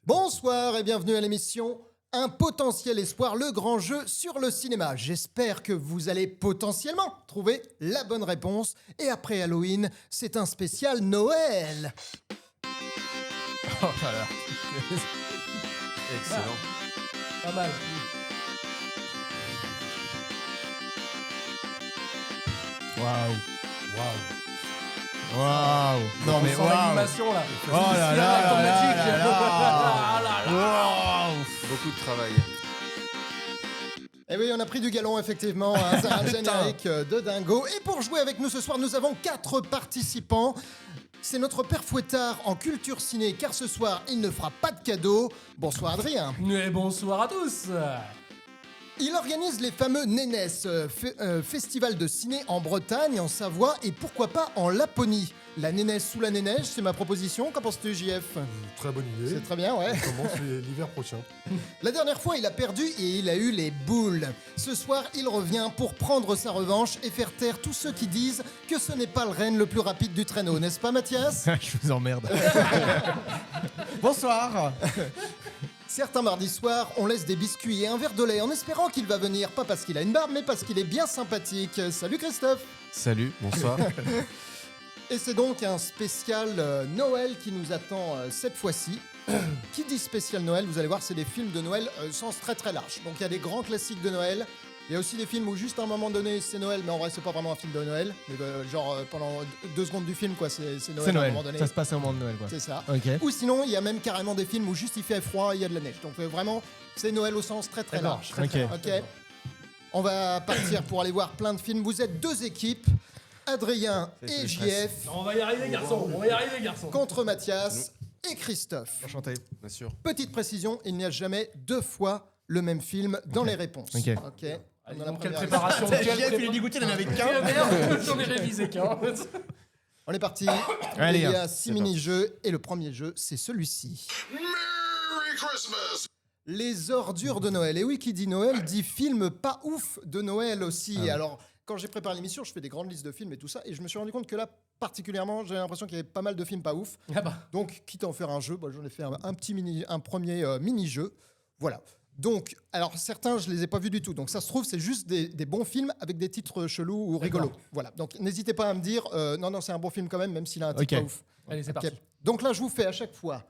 Bonsoir et bienvenue à l'émission Un potentiel espoir, le grand jeu sur le cinéma. J'espère que vous allez potentiellement trouver la bonne réponse. Et après Halloween, c'est un spécial Noël. Oh là là. Excellent. Pas mal. Waouh. Waouh. Waouh. Non mais On sent waouh. l'animation là. Oh là là là automatique. là là. Ah là là. Waouh. Beaucoup de travail. Et oui, on a pris du galon, effectivement. Hein, c'est un générique de dingo. Et pour jouer avec nous ce soir, nous avons 4 participants. C'est notre père Fouettard en culture ciné, car ce soir, il ne fera pas de cadeau. Bonsoir Adrien. Et bonsoir à tous. Il organise les fameux Nénès, festival de ciné en Bretagne, en Savoie et pourquoi pas en Laponie. La Nénès sous la Nénège, c'est ma proposition. Qu'en penses-tu, JF? Très bonne idée. C'est très bien, ouais. On commence l'hiver prochain. La dernière fois, il a perdu et il a eu les boules. Ce soir, il revient pour prendre sa revanche et faire taire tous ceux qui disent que ce n'est pas le renne le plus rapide du traîneau, n'est-ce pas, Mathias? Je vous emmerde. Bonsoir. Certains mardis soirs, on laisse des biscuits et un verre de lait en espérant qu'il va venir, pas parce qu'il a une barbe, mais parce qu'il est bien sympathique. Salut Christophe. Salut, bonsoir. Et c'est donc un spécial Noël qui nous attend cette fois-ci. Qui dit spécial Noël, vous allez voir, c'est des films de Noël sens très très large. Donc il y a des grands classiques de Noël. Il y a aussi des films où juste à un moment donné c'est Noël, mais en vrai c'est pas vraiment un film de Noël. Mais pendant 2 secondes du film, quoi, c'est Noël. C'est à un Noël. moment donné. Ça se passe au moment de Noël, quoi. C'est ça. Ok. Ou sinon, il y a même carrément des films où juste il fait froid et il y a de la neige. Donc vraiment, c'est Noël au sens très très D'accord, large. très, très Ok. On va partir pour aller voir plein de films. Vous êtes 2 équipes, Adrien C'est et le JF, On va y arriver, garçon. On va y arriver, garçon. contre Mathias et Christophe. Enchanté. Bien sûr. Petite précision, il n'y a jamais 2 fois le même film dans les réponses. Ok. On a la Quelle première- préparation. JF, il est dégoûté, il en avait qu'un. Merde, j'en ai révisé qu'un. On est parti. Allez, Il y a hein, 6 mini-jeux et le premier jeu, c'est celui-ci. Merry Christmas! Les ordures de Noël. Et oui, qui dit Noël dit film pas ouf de Noël aussi. Alors, quand j'ai préparé l'émission, je fais des grandes listes de films et tout ça, et je me suis rendu compte que là, particulièrement, j'avais l'impression qu'il y avait pas mal de films pas ouf. Ah bah. Donc, quitte à en faire un jeu, j'en ai fait un premier mini-jeu. Voilà. Donc, alors certains, je les ai pas vus du tout. Donc, ça se trouve, c'est juste des bons films avec des titres chelous ou rigolos. Voilà. Donc, n'hésitez pas à me dire, non, c'est un bon film quand même, même s'il a un titre Ok. pas ouf. Allez, c'est Ok. parti. Donc là, je vous fais à chaque fois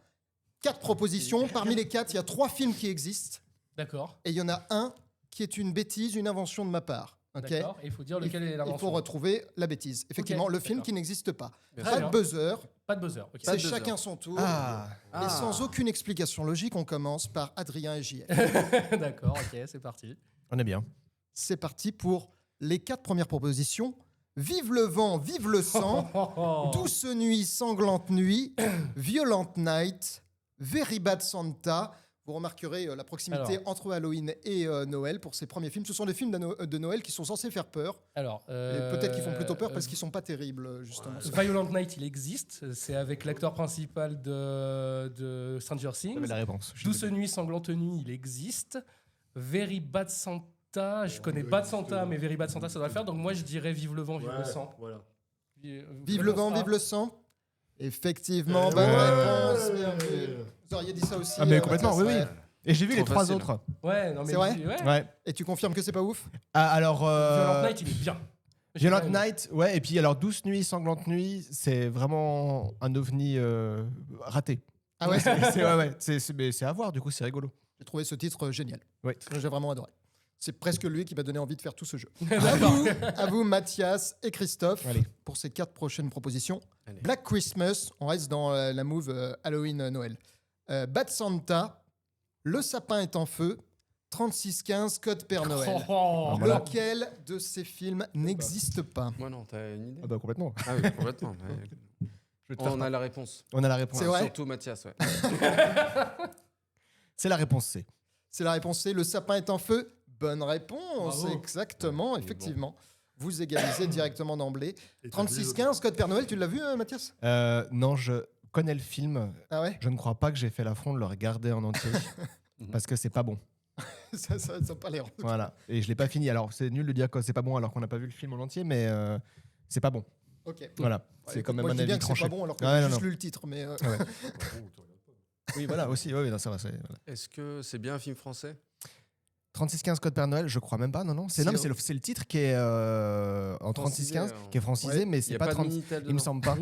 4 propositions. Parmi les 4, il y a 3 films qui existent. D'accord. Et il y en a un qui est une bêtise, une invention de ma part. Ok. D'accord. Et il faut dire lequel est Il faut l'invention. retrouver la bêtise. Effectivement, Ok, le film d'accord. qui n'existe pas. Très Pas bien. de buzzer, Pas de buzzer. Ok. c'est de buzzer. chacun son tour. Ah. Et sans aucune explication logique, on commence par Adrien et JF. D'accord. Ok, c'est parti. On est bien. C'est parti pour les 4 premières propositions. Vive le vent, vive le sang, douce nuit, sanglante nuit, violent night, very bad Santa. Vous remarquerez la proximité Alors. entre Halloween et Noël pour ces premiers films. Ce sont des films de Noël qui sont censés faire peur. Alors. Et peut-être qu'ils font plutôt peur parce qu'ils sont pas terribles, justement. Violent Night, il existe. C'est avec l'acteur principal de Stranger Things. J'avais la réponse. Douce nuit, sanglante nuit, il existe. Very Bad Santa, je connais Bad Santa, mais Very Bad Santa, ça doit le faire. Donc moi, je dirais Vive le vent, vive le sang. Voilà. Vive le vent, vive le sang. Effectivement, bonne ouais, réponse. Bien vu. Vous auriez dit ça aussi. Ah, mais complètement, Mathias, oui, oui. ouais. Et j'ai vu Trop les 3 facile. autres. Ouais, non mais C'est vrai ouais. Ouais. Et tu confirmes que c'est pas ouf? Ah, alors. Violent Night, il est bien. Violent J'ai- Night, ouais. Et puis, alors, Douce Nuit, Sanglante Nuit, c'est vraiment un ovni raté. Ah ouais, Mais c'est à voir, du coup, c'est rigolo. j'ai trouvé ce titre génial. Oui. J'ai vraiment adoré. C'est presque lui qui m'a donné envie de faire tout ce jeu. D'accord. À vous, Mathias et Christophe, Allez. pour ces 4 prochaines propositions. Allez. Black Christmas, on reste dans la move Halloween-Noël. Bad Santa, Le sapin est en feu, 3615 Code Père Noël. Oh, Voilà. Lequel de ces films n'existe pas? Moi non, t'as une idée? Ah, bah, complètement. Ah oui, complètement. Je vais te faire On a la réponse. On a la réponse. C'est vrai Surtout Mathias, ouais. C'est la réponse C. C'est la réponse C. Le sapin est en feu. Bonne réponse, Bravo. exactement, Ouais, effectivement. Vous égalisez directement d'emblée. Et t'as 3615 Code Père Noël, tu l'as vu, Mathias? Non, je connais le film. Ah ouais? Je ne crois pas que j'ai fait l'affront de le regarder en entier. Parce que c'est pas bon. ça a pas l'air. Voilà. Et je l'ai pas fini. Alors, c'est nul de dire que c'est pas bon alors qu'on n'a pas vu le film en entier, mais c'est pas bon. Ok. Voilà. Ouais, c'est quand même moi, un je dis bien avis que c'est tranché. pas bon alors que Ouais, j'ai non, juste non. lu le titre. Mais Oh, tu regardes pas. Oui, voilà, aussi. Oui, non, ça va. Voilà. Est-ce que c'est bien un film français? 3615 Code Père Noël, je crois même pas. Non. C'est c'est le titre qui est en 3615, qui est francisé, mais Il n'y c'est a pas pas de 30. Minitel Il me dedans. semble pas.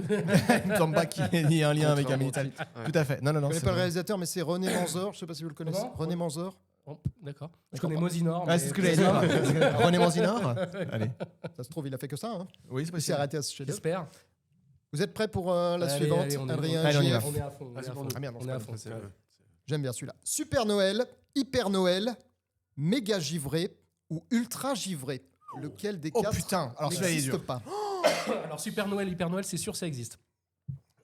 Il me semble pas qu'il y ait un lien avec un Minitel. Ouais. Tout à fait. Non. Je c'est connais pas le vrai. réalisateur, mais c'est René Manzor. Je sais pas si vous le connaissez. Comment René Manzor. Bon, d'accord. Je connais Mosinor. Ah, c'est ce que j'allais dire. René Manzinor. Allez. Ça se trouve, il a fait que ça. Hein. Oui, c'est Il s'est possible. arrêté à ce chef-d'œuvre. J'espère. Vous êtes prêts pour la Allez, suivante, allez, on est Adrien bon. Allez, on y va. JF? On est à fond. On est à fond. Ah merde, On est à fond. C'est vrai. J'aime bien celui-là. Super Noël, Hyper Noël, Méga Givré ou Ultra Givré. Lequel des Oh quatre putain. Alors celui-là, il est n'existe dur. pas? Alors Super Noël, Hyper Noël, c'est sûr ça existe.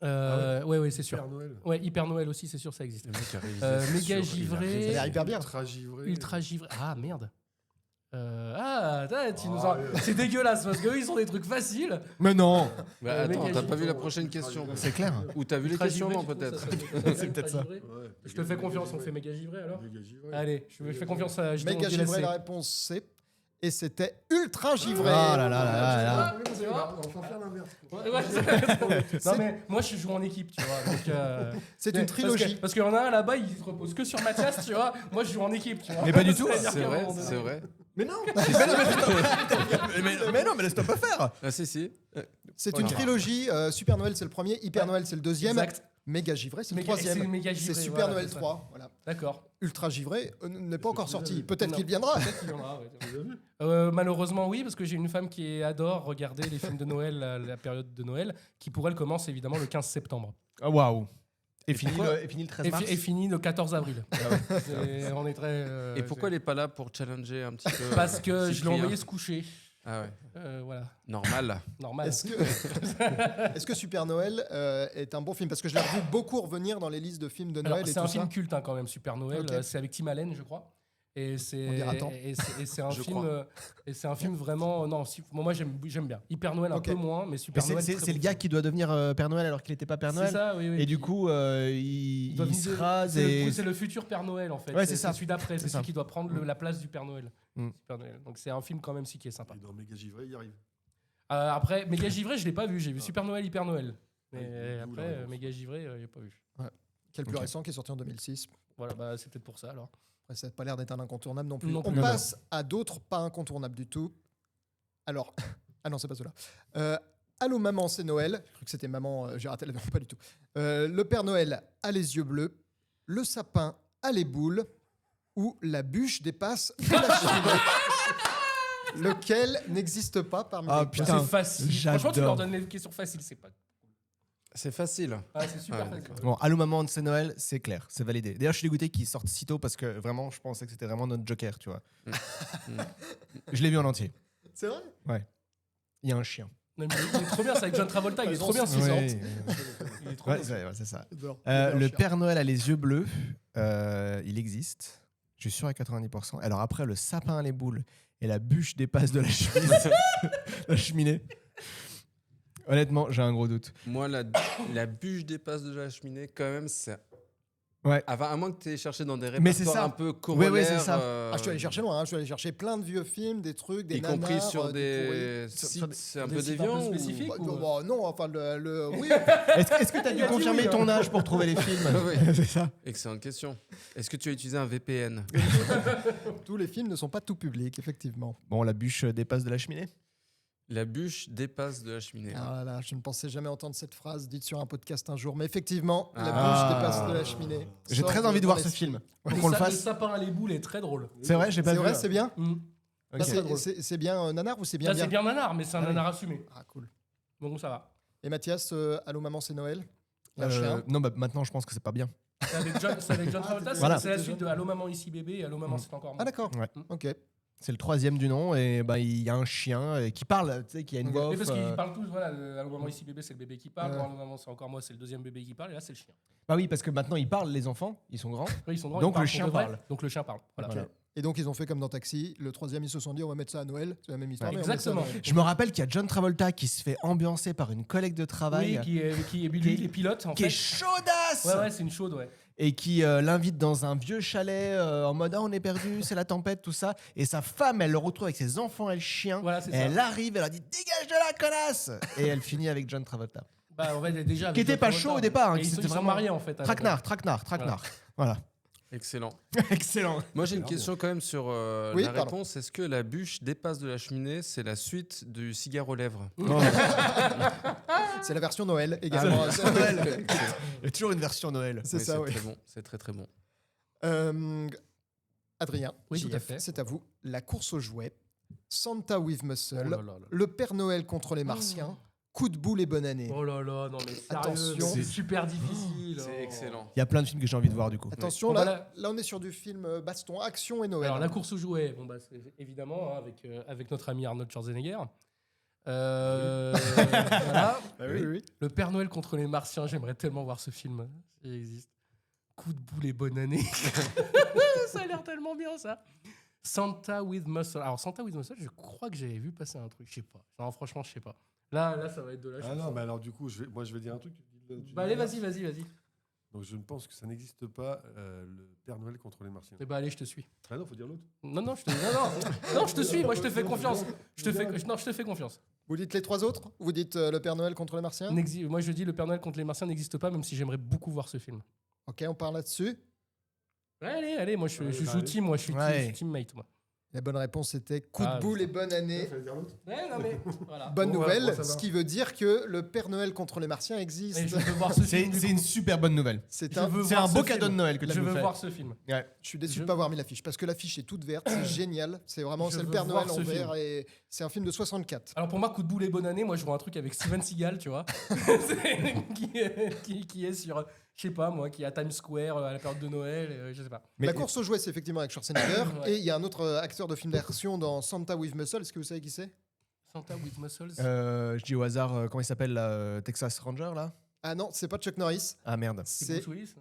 Ouais, c'est sûr. Père Noël. Ouais, Hyper Noël aussi, c'est sûr ça existe. Le mec a réalisé Méga sur- givré. Ça a l'air hyper bien. Ultra givré. Ultra givré. Ah merde. Tu nous Ah, as... C'est dégueulasse parce qu'eux ils ont des trucs faciles. Mais non. Bah, Le mec attends, a t'as dit- pas vu la prochaine question? C'est clair. Ou t'as vu les Ultra questions, givré, non, du coup, peut-être? ça s'appelle- C'est peut-être ça. Ouais. Je te fais confiance, on fait méga givré alors. Méga givré. Allez, je fais confiance à je Méga demande Givré, DLC. la réponse C. Et c'était Ultra Givré. Oh là là là là là. C'est vrai On va faire l'inverse. Ouais, non mais moi je joue en équipe, tu vois. Donc, C'est mais une trilogie. Parce qu'il y en a un là-bas, il se repose que sur Mathias, tu vois. Moi je joue en équipe, tu vois. Mais pas du tout. C'est-à-dire C'est qu'à un vrai, moment donné- c'est vrai. Mais non. Mais non, mais laisse-toi pas faire. Ah, si. C'est une trilogie. Super Noël, c'est le premier. Hyper Noël, c'est le deuxième. Exact. Méga Givré, c'est le Méga- troisième. c'est Méga Givré, C'est Super voilà, Noël c'est ça. 3. Voilà. D'accord. Ultra Givré n'est pas encore sorti. Peut-être Peut-être qu'il viendra. Peut-être qu'il y en aura, ouais. Vous avez vu Malheureusement, oui, parce que j'ai une femme qui adore regarder les films de Noël, la période de Noël, qui pour elle commence évidemment le 15 septembre. Ah, waouh. Et fini pourquoi le 13 Et, mars. et finit le 14 avril. On est très. Et pourquoi elle est pas là pour challenger un petit peu? Parce que je l'ai Cyprien envoyé se coucher. Ah ouais, Voilà, normal. normal. Est-ce que Super Noël est un bon film? Parce que je l'ai vu beaucoup revenir dans les listes de films de Alors, Noël et c'est tout un ça. film culte hein, quand même, Super Noël. Ok. C'est avec Tim Allen, je crois. Et On c'est dira tant. et c'est un Je film crois. et c'est un film vraiment non moi j'aime bien Hyper Noël un Ok. peu moins mais Mais Super Noël c'est très le bon gars film. qui doit devenir Père Noël alors qu'il n'était pas Père C'est Noël. ça oui, oui. Et du coup, il doit se venir- rase c'est et. le, c'est le futur Père Noël en fait. Ouais, c'est ça. celui d'après, c'est C'est ça. celui qui doit prendre la place du Père Noël. Mm. Super Noël. Donc c'est un film quand même si qui est sympa. Et dans Méga givré, il y arrive. Après Méga Givré, je l'ai pas vu, j'ai vu Super Noël, Hyper Noël. Mais Ouais, d'où la après réponse. Méga Givré, j'ai pas vu. Qui est le plus Ok. récent, qui est sorti en 2006. Voilà, bah c'est peut-être pour ça alors. Après, ça n'a pas l'air d'être un incontournable non plus. Non On plus. passe à d'autres pas incontournables du tout. Alors, ah non, c'est pas cela. Allô maman, c'est Noël. J'ai cru que c'était maman, j'ai raté la non, pas du tout. Le Père Noël a les yeux bleus. Le sapin a les boules. Ou la bûche dépasse de la cheminée. Lequel n'existe pas parmi Ah, les putain. quatre. C'est facile. j'adore. Franchement, tu leur donnes les questions faciles, c'est pas. C'est facile. Ah, c'est super Ouais, facile. Bon, Allô maman, c'est Noël, c'est clair, c'est validé. D'ailleurs, je suis dégoûté qu'ils sortent si tôt parce que vraiment, je pensais que c'était vraiment notre Joker, tu vois. Je l'ai vu en entier. C'est vrai? Il y a un chien. Non, mais il est trop bien, c'est avec John Travolta, il est trop bien ce qu'il sort. Ouais, Il est trop ouais, bien. c'est ça. J'adore. Le J'adore chien. Père Noël a les yeux bleus, il existe. Je suis sûr à 90%. Alors après, le sapin a les boules et la bûche dépasse de la cheminée. La cheminée. Honnêtement, j'ai un gros doute. Moi, la bûche dépasse de la cheminée, quand même, c'est. Ouais. Enfin, à moins que tu aies cherché dans des Mais c'est répertoires ça. un peu corollaires. Ouais, c'est ça. Ah, je suis allé chercher loin, hein. Je suis allé chercher plein de vieux films, des trucs, des y compris nanars, sur des des Sur sites des- un des peu sites un peu déviants. ou- spécifiques. pourris. ou- Bah, non, enfin, oui. Est-ce que tu as Il dû a dit confirmer oui, ton hein. âge pour trouver les films Ouais. C'est ça. Excellente question. Est-ce que tu as utilisé un VPN? Tous les films ne sont pas tout publics, effectivement. Bon, la bûche dépasse de la cheminée. La bûche dépasse de la cheminée. Ah là là, je ne pensais jamais entendre cette phrase dite sur un podcast un jour, mais effectivement, la Ah. bûche dépasse de la cheminée. J'ai Sort très envie de dans voir les ce films. film. Faut qu'on le Le fasse. sapin à les boules est très drôle. C'est vrai, j'ai pas C'est vu. vrai, c'est bien. Mm. Ok. Ça, c'est bien nanar ou c'est bien Là, c'est bien nanar, mais c'est un Ah oui. nanar assumé. Ah, cool. Donc ça va. Et Mathias, Allô maman, c'est Noël. Il y a un chien. Non, bah maintenant, je pense que c'est pas bien. C'est avec John Travolta, Voilà. c'est la suite de Allô maman ici bébé et Allô maman c'est encore moi. Ah d'accord. Ouais. Ok. C'est le troisième du nom et bah il y a un chien qui parle, tu sais, qui a une Ok. voix Mais off. parce qu'ils parlent tous, voilà, Allô maman ici bébé c'est le bébé qui parle, Ouais. Allô maman c'est encore moi c'est le deuxième bébé qui parle et là c'est le chien. Bah oui, parce que maintenant ils parlent, les enfants, ils sont grands. Oui, ils sont grands, Donc ils parlent le pour chien de vrai. parle. Donc le chien parle. Voilà. Voilà. Et donc ils ont fait comme dans Taxi. Le troisième, ils se sont dit, on va mettre ça à Noël. C'est la même histoire. Ouais, mais on met ça à exactement. Noël. Je me rappelle qu'il y a John Travolta qui se fait ambiancer par une collègue de travail Oui, qui est lui, il est pilote en qui est fait. chaudasse Ouais, ouais, c'est une chaude, ouais. et qui l'invite dans un vieux chalet en mode ah, on est perdu, c'est la tempête, tout ça. Et sa femme, elle le retrouve avec ses enfants et le chien. Voilà, c'est Et ça. elle arrive, elle a dit dégage de la connasse et elle finit avec John Travolta. Bah, on va déjà. avec Qui était John pas Travolta. chaud au départ, hein, Et qui ils s'était sont vraiment mariés en fait. avec- Traquenard. Voilà. Excellent. Excellent. Moi, j'ai une question quand même sur Oui, la pardon. réponse. Est-ce que la bûche dépasse de la cheminée, c'est la suite du cigare aux lèvres? C'est la version Noël également. Noël. Il y a toujours une version Noël. C'est ça, oui. Très bon. C'est très très bon. Adrien, Oui, tout à JF, fait. c'est à vous. La course aux jouets, Santa with Muscle, Oh là là là. le Père Noël contre les Martiens, coup de boule et bonne année. Oh là là, non mais sérieux, Attention. c'est super difficile. C'est oh. excellent. Il y a plein de films que j'ai envie de voir du coup. Attention, Bon, là, bah, là on est sur du film baston, action et Noël. Alors la course aux jouets, bon bah c'est évidemment hein, avec notre ami Arnold Schwarzenegger. Voilà. Bah oui, oui. Le Père Noël contre les Martiens, j'aimerais tellement voir ce film s'il existe. Coup de boule et bonne année. Ça a l'air tellement bien ça. Santa with Muscle. Alors Santa with Muscle, je crois que j'avais vu passer un truc, je sais pas. Non, franchement, je sais pas. Là, ça va être de la Ah chance. non, mais alors du coup, moi je vais dire un truc. Bah allez, vas-y. Donc je ne pense que ça n'existe pas, le Père Noël contre les Martiens. Eh bah allez, je te suis. Ah non, faut dire l'autre. Non, je te suis. Moi, je te fais confiance. Je te fais confiance. Vous dites les trois autres? Vous dites le Père Noël contre les Martiens? Moi, je dis le Père Noël contre les Martiens n'existe pas, même si j'aimerais beaucoup voir ce film. Ok, on part là-dessus. Allez, moi, je Allez, joue allez. team, moi, je suis Ouais. teammate, moi. La bonne réponse était coup Ah, de boule et putain. bonne année. Fallait dire l'autre. Ouais, non, mais voilà. Bonne Bon, nouvelle, voilà, bon, ça ce va. qui veut dire que le Père Noël contre les Martiens existe. Mais je veux voir ce film. C'est du une coup. super bonne nouvelle. C'est Je un. veux C'est voir un ce beau film. cadeau de Noël que tu Je nous veux fais. voir ce film. Ouais. Je suis déçu Je- de pas avoir mis l'affiche parce que l'affiche est toute verte, c'est génial. C'est vraiment Je c'est le veux Père voir Noël en ce vert et c'est un film de 64. Alors pour moi, coup de boule et bonne année, moi je vois un truc avec Steven Seagal, tu vois, qui est sur, je sais pas moi, qui est à Times Square à la période de Noël, je sais pas. Mais- La course aux jouets, c'est effectivement avec Schwarzenegger Ouais. et il y a un autre acteur de film d'action dans Santa with Muscle. Est-ce que vous savez qui c'est? Santa with Muscles. Je dis au hasard, comment il s'appelle là, Texas Ranger là? Ah non, c'est pas Chuck Norris. Ah merde. C'est C'est Bruce Willis.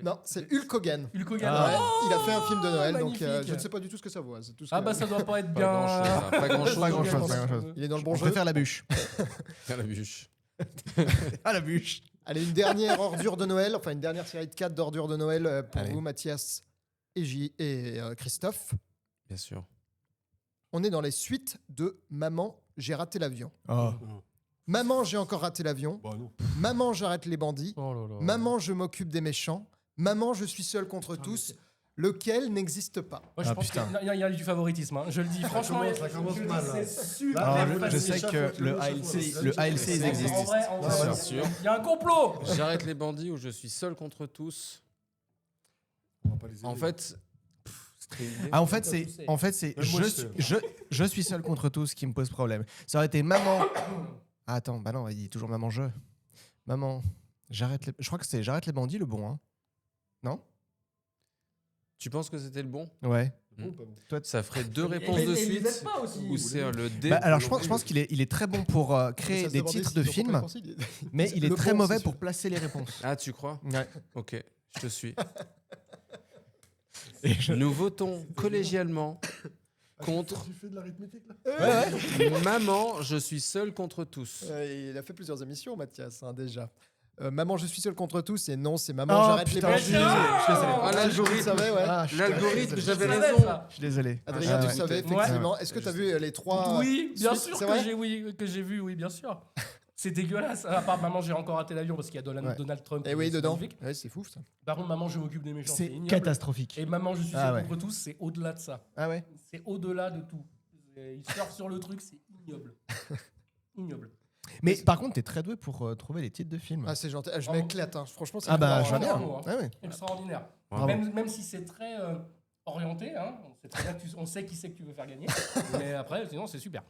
non, c'est Hulk Hogan. Hulk Hogan. Ah, Oh, Il a fait un film de Noël, donc magnifique. je ne sais pas du tout ce que ça vaut. C'est tout ce Ah que- bah ça doit pas être Pas bien. grand-chose, hein, pas grand-chose. Pas grand-chose, pas grand-chose. Il est dans le Je bon jeu. préfère la bûche. À la bûche. Ah la bûche. Allez, une dernière ordure de Noël, enfin une dernière série de 4 d'ordures de Noël pour Allez. vous, Mathias et Christophe. Bien sûr. On est dans les suites de Maman, j'ai raté l'avion. Oh. Maman, j'ai encore raté l'avion. Bon, non. Maman, j'arrête les bandits. Oh là là. Maman, je m'occupe des méchants. Maman, je suis seul contre tous. Lequel n'existe pas? Moi, je Ah, pense putain. qu'il y a du favoritisme, hein. Je le dis franchement. ça commence je le dis, mal, là. C'est super Alors, Là, je facile. sais que le ALC ils En existent. vrai, C'est sûr. sûr. Il y a un complot. J'arrête les bandits ou je suis seul contre tous. On va pas les aider. En fait, c'est très idée. Ah, en fait, Toi, c'est tu sais. Même moi, je suis seul contre tous qui me pose problème. Ça aurait été maman. Ah, attends, bah non, il dit toujours maman je. Maman, j'arrête les. Je crois que c'est j'arrête les bandits le bon, hein. Non? Tu penses que c'était le bon? Ouais. Bon, pas bon. Ça ferait deux réponses Et de les suite. aide pas aussi. Ou c'est le D. Bah, alors je pense qu'il est, il est très bon pour créer Ça se des demandait titres s'ils de ont pas films, compréhensible. mais il est Le très bon, mauvais c'est pour sûr. placer les réponses. Ah, tu crois? Ouais. Ok, je te suis. Et je- Nous votons collégialement Ah, contre Tu fais de l'arithmétique là? Maman, je suis seul contre tous. Il a fait plusieurs émissions, Mathias, hein, déjà. Maman, je suis seul contre tous. Et non, c'est Maman, Oh, j'arrête les putain, bandits. je suis désolé, je suis désolé. Ah, Je l'algorithme. savais, ouais. Ah, je suis L'algorithme, désolé. j'avais Je savais raison. ça. Je suis désolé. Adrien, Ah, tu ouais. savais Ouais. effectivement. Est-ce que tu as vu les trois Oui, bien suites, sûr c'est que vrai j'ai vu, oui, bien sûr. C'est dégueulasse. À part Maman, j'ai encore raté l'avion parce qu'il y a Donald, Ouais. Donald Trump. Eh oui, c'est dedans. magnifique. Ouais, c'est fou ça. Par contre, Maman, je m'occupe des méchants. C'est ignoble. catastrophique. Et Maman, je suis Ah seul ouais. contre tous, c'est au-delà de ça. Ah ouais. C'est au-delà de tout. Il surfe sur le truc, c'est ignoble. Ignoble. Mais par contre, t'es très doué pour trouver les titres de films. Ah, c'est gentil. Ah, je Bravo. m'éclate. Hein. Franchement, c'est Ah bah, bravo, je vois bien. bravo, hein. Ah ouais. Extraordinaire. Bravo. Même si c'est très orienté, hein, on sait très bien on sait qui c'est que tu veux faire gagner. Mais après, sinon, c'est super.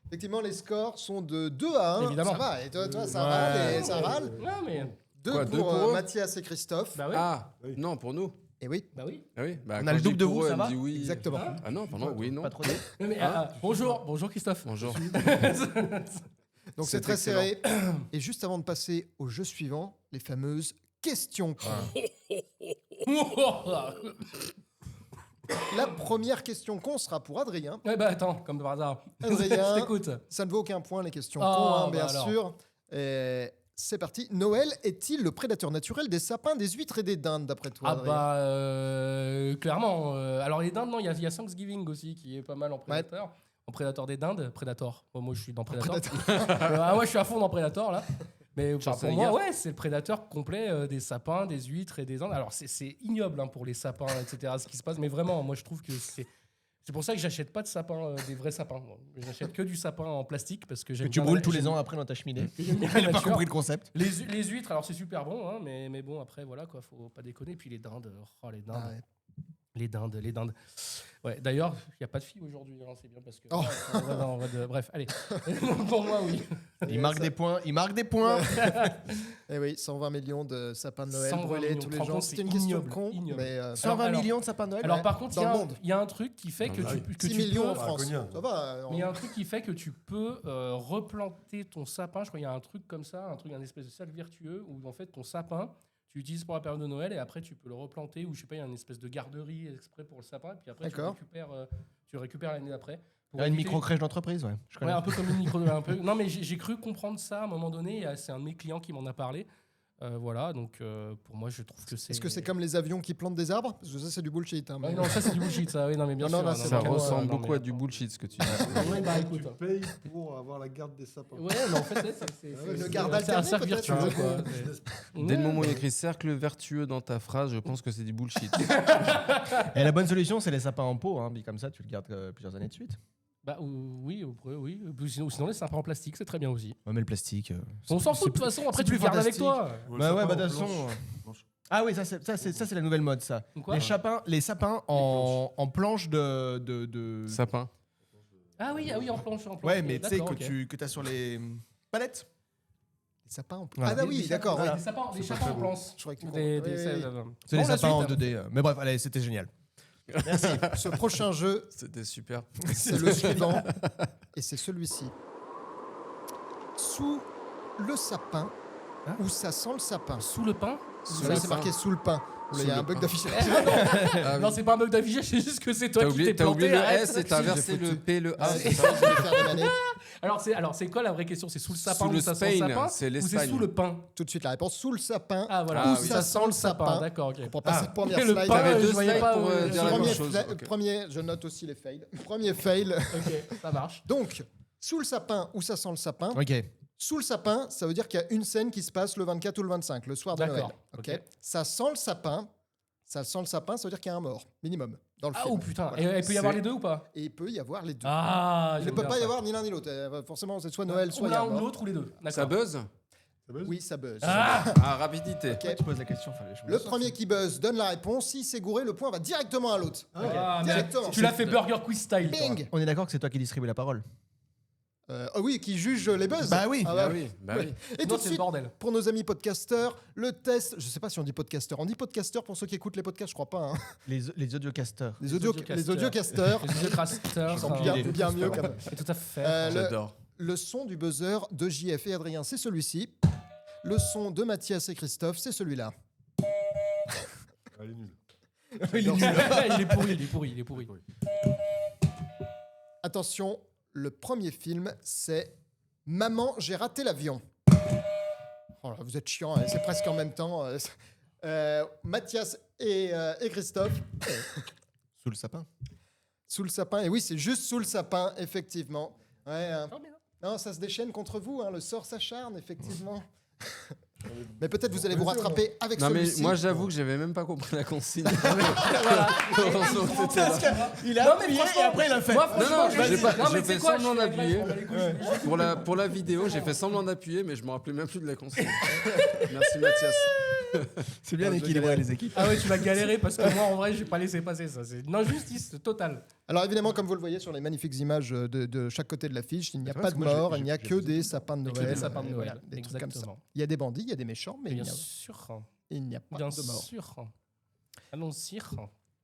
Effectivement, les scores sont de 2 à 1. Évidemment. Ça va. Et toi, ça Ouais. râle et ça râle. Ouais, mais. 2 Quoi, pour, deux pour eux Mathias et Christophe. Bah oui. Ah, Oui. non, pour nous. Et oui, Bah oui. Ah oui, bah, On quand a le je double dis de pour vous, eux, ça elle va me dit oui. exactement. Hein Ah non, pardon, oui, non. Pas trop dur. Non, mais, Hein bonjour Christophe. Bonjour. Donc c'est C'est très excellent. serré. Et juste avant de passer au jeu suivant, les fameuses questions. La première question con sera pour Adrien. Ouais, bah attends, comme par hasard. Adrien. Je t'écoute. Ça ne vaut aucun point les questions Oh, cons, hein, bah bien alors. sûr. Et c'est parti. Noël est-il le prédateur naturel des sapins, des huîtres et des dindes, d'après toi, Ah Adrien? bah clairement. Alors les dindes, non, il y a Thanksgiving aussi qui est pas mal en prédateur. En prédateur des dindes, Predator. Moi je suis dans Predator. Prédateur. Moi je suis à fond dans Predator là. Mais enfin, Chasse à pour la moi, gare. ouais, c'est le prédateur complet des sapins, des huîtres et des andes. Alors, c'est ignoble hein, pour les sapins, etc., ce qui se passe. Mais vraiment, moi, je trouve que c'est pour ça que j'achète pas de sapins, des vrais sapins. Moi. J'achète que du sapin en plastique parce que Que j'aime tu bien brûles la- tous les j'aime- ans après dans ta cheminée. j'aime bien Il la a pas nature. compris le concept. Les huîtres, alors c'est super bon, hein, mais bon, après, voilà, quoi, faut pas déconner. Puis les dindes, oh, les dindes. Ah ouais. Les dindes. Ouais, d'ailleurs, il n'y a pas de filles aujourd'hui, hein, c'est bien parce que. Oh. Bref, allez. Pour moi, oui. Il marque des points. Il marque des points. Eh oui, 120 millions de sapins de Noël 120 brûlés millions, tous tu te les rends gens. compte, C'était c'est une question ignoble, con, ignoble. mais 120 alors- millions de sapins de Noël. Alors, Ouais, par contre, dans le monde. il y a un truc qui fait que Ah tu, oui. que 6 tu millions peux. en France. combien Ça va. Mais il y a un truc qui fait que tu peux replanter ton sapin. Je crois qu'il y a un truc comme ça, un espèce de cercle vertueux où en fait ton sapin, tu l'utilises pour la période de Noël et après tu peux le replanter ou je sais pas, il y a une espèce de garderie exprès pour le sapin et puis après D'accord. tu récupères l'année d'après. Pour Une éviter- micro-crèche d'entreprise, ouais. Je Ouais, connais. un peu comme une micro. Un peu. Non, mais j'ai cru comprendre ça à un moment donné. C'est un de mes clients qui m'en a parlé. Voilà, donc pour moi, je trouve que c'est. Est-ce que c'est comme les avions qui plantent des arbres? Parce que ça, c'est du bullshit. Hein, Ouais, mais- non, ça c'est du bullshit, ça. Oui, non, mais bien Non, sûr. non, là, non, c'est Ça mais- ressemble non, beaucoup mais- à du bullshit ce que tu dis. Ouais, bah écoute. Tu payes pour avoir la garde des sapins. Ouais, mais en fait, ouais, le c'est garde un alterné, cercle peut-être. virtueux, quoi. Dès le moment où il y a écrit cercle vertueux dans ta phrase, je pense que c'est du bullshit. Et la bonne solution, c'est les sapins en pot. Hein. Puis comme ça, tu le gardes plusieurs années de suite. Bah oui, oui. Sinon les sapins en plastique, c'est très bien aussi. Ouais, mais le plastique. On s'en fout de toute façon. Après, c'est tu le plus gardes avec fantastique. toi. Bah ouais, sapin bah en de toute façon. planche. Ah oui, ça c'est la nouvelle mode, ça. Quoi Les sapins en planche de... Sapin. Ah oui, en planche. Ouais, mais tu sais D'accord, que ok. tu as sur les palettes. Les sapins en... Voilà. Ah, bah oui, Des d'accord. sapins- ouais. Des sapins en planche. Je croyais que tu Des- comprenais. des- Oui, ça- C'est Bon, les la sapins en suite, 2D. Mais bref, allez, c'était génial. Merci. Ce prochain jeu, C'était super. c'est le suivant. Et c'est celui-ci. Sous le sapin, où ça sent le sapin. Sous le pain Sous Là, le c'est pain. marqué sous le pain. Là, il y a Sous un le bug pain. d'affichage. Ah Non, oui. c'est pas un bug d'affichage, c'est juste que c'est toi qui t'es T'as oublié planté. le arrête. S et t'as inversé le P, le A. Ah, c'est c'est ça ça, je vais faire des manettes. Alors, c'est quoi la vraie question? C'est sous le sapin Sous où le ça sent le Spain, sapin c'est ou c'est l'Espagne. sous le pain? Tout de suite la réponse. Sous le sapin. Ah voilà, Ah où oui. ça sent le sapin. D'accord, ok. On prend pas cette première le slide. pain, T'avais je deux voyais slides pas. pour, dire la Premier, même chose. fla- Ok. premier, je note aussi les fails. Premier fail. Ok, ça marche. Donc, sous le sapin, où ça sent le sapin. Ok. Sous le sapin, ça veut dire qu'il y a une scène qui se passe le 24 ou le 25, le soir de Noël. D'accord, Ok. ok. Ça sent le sapin. Ça sent le sapin, ça veut dire qu'il y a un mort, minimum, dans le Ah, film. oh putain. Voilà. Et il peut y avoir C'est- les deux ou pas? Et il peut y avoir les deux. Ah, il ne j'aime peut bien pas y ça. avoir ni l'un ni l'autre. Forcément, c'est soit Noël, soit Ou il y a l'un un ou mort. l'autre ou les deux. Ça D'accord. buzz Ça buzz Oui, ça buzz. Ah, Ah, rapidité. Ok. Tu poses la question, fallait que je me Le sorte. premier qui buzz donne la réponse. Si c'est gouré, le point va directement à l'autre. Ah, mais Directement. tu l'as fait Burger Quiz style. toi. Bing. On est d'accord que c'est toi qui distribue la parole. Ah oui, qui juge les buzz. Bah oui. Ah Bah oui, bah oui. Et Sinon, tout de c'est le suite, bordel. pour nos amis podcasteurs, le test. Je sais pas si on dit podcasteur. On dit podcasteur pour ceux qui écoutent les podcasts, je crois pas. Hein. Les audiocasters. Les audiocasters. audiocasters. Les audiocasters sont sont bien mieux quand même. Tout à fait. J'adore. Le son du buzzer de JF et Adrien, c'est celui-ci. Le son de Mathias et Christophe, c'est celui-là. Elle est nulle. il est pourri. Attention, le premier film, c'est Maman, j'ai raté l'avion. Oh là, vous êtes chiants, hein, c'est presque en même temps. Mathias et Christophe, Sous le sapin. sous le sapin. Et oui, c'est juste sous le sapin, effectivement. Ouais, non, ça se déchaîne contre vous, hein, le sort s'acharne, effectivement. Mais peut-être vous allez vous rattraper avec Non mais celui-ci. moi j'avoue que j'avais même pas compris la consigne. Voilà. Heureusement que t'étais là. Il a Non, mais appuyé et franchement, après il a fait. Moi, Non, franchement, non, je j'ai dis- pas- non, mais j'ai tu sais fait quoi, semblant je suis- d'appuyer. je m'en bats les couilles. Pour la vidéo, j'ai fait semblant d'appuyer, mais je me rappelais même plus de la consigne. Merci Mathias. C'est bien Ah, je équilibré galère. les équipes. Ah ouais, tu vas galérer parce que moi, en vrai, j'ai pas laissé passer ça. C'est une injustice totale. Alors évidemment, comme vous le voyez sur les magnifiques images de chaque côté de l'affiche, il n'y a C'est vrai, pas de parce que moi, mort, j'ai- il n'y a j'ai que posé des sapins de Que Noël. des sapins de Noël. voilà, des trucs comme ça. Exactement. Il y a des bandits, il y a des méchants, mais Bien il sûr. n'y a pas Bien de mort. sûr. Allons-y.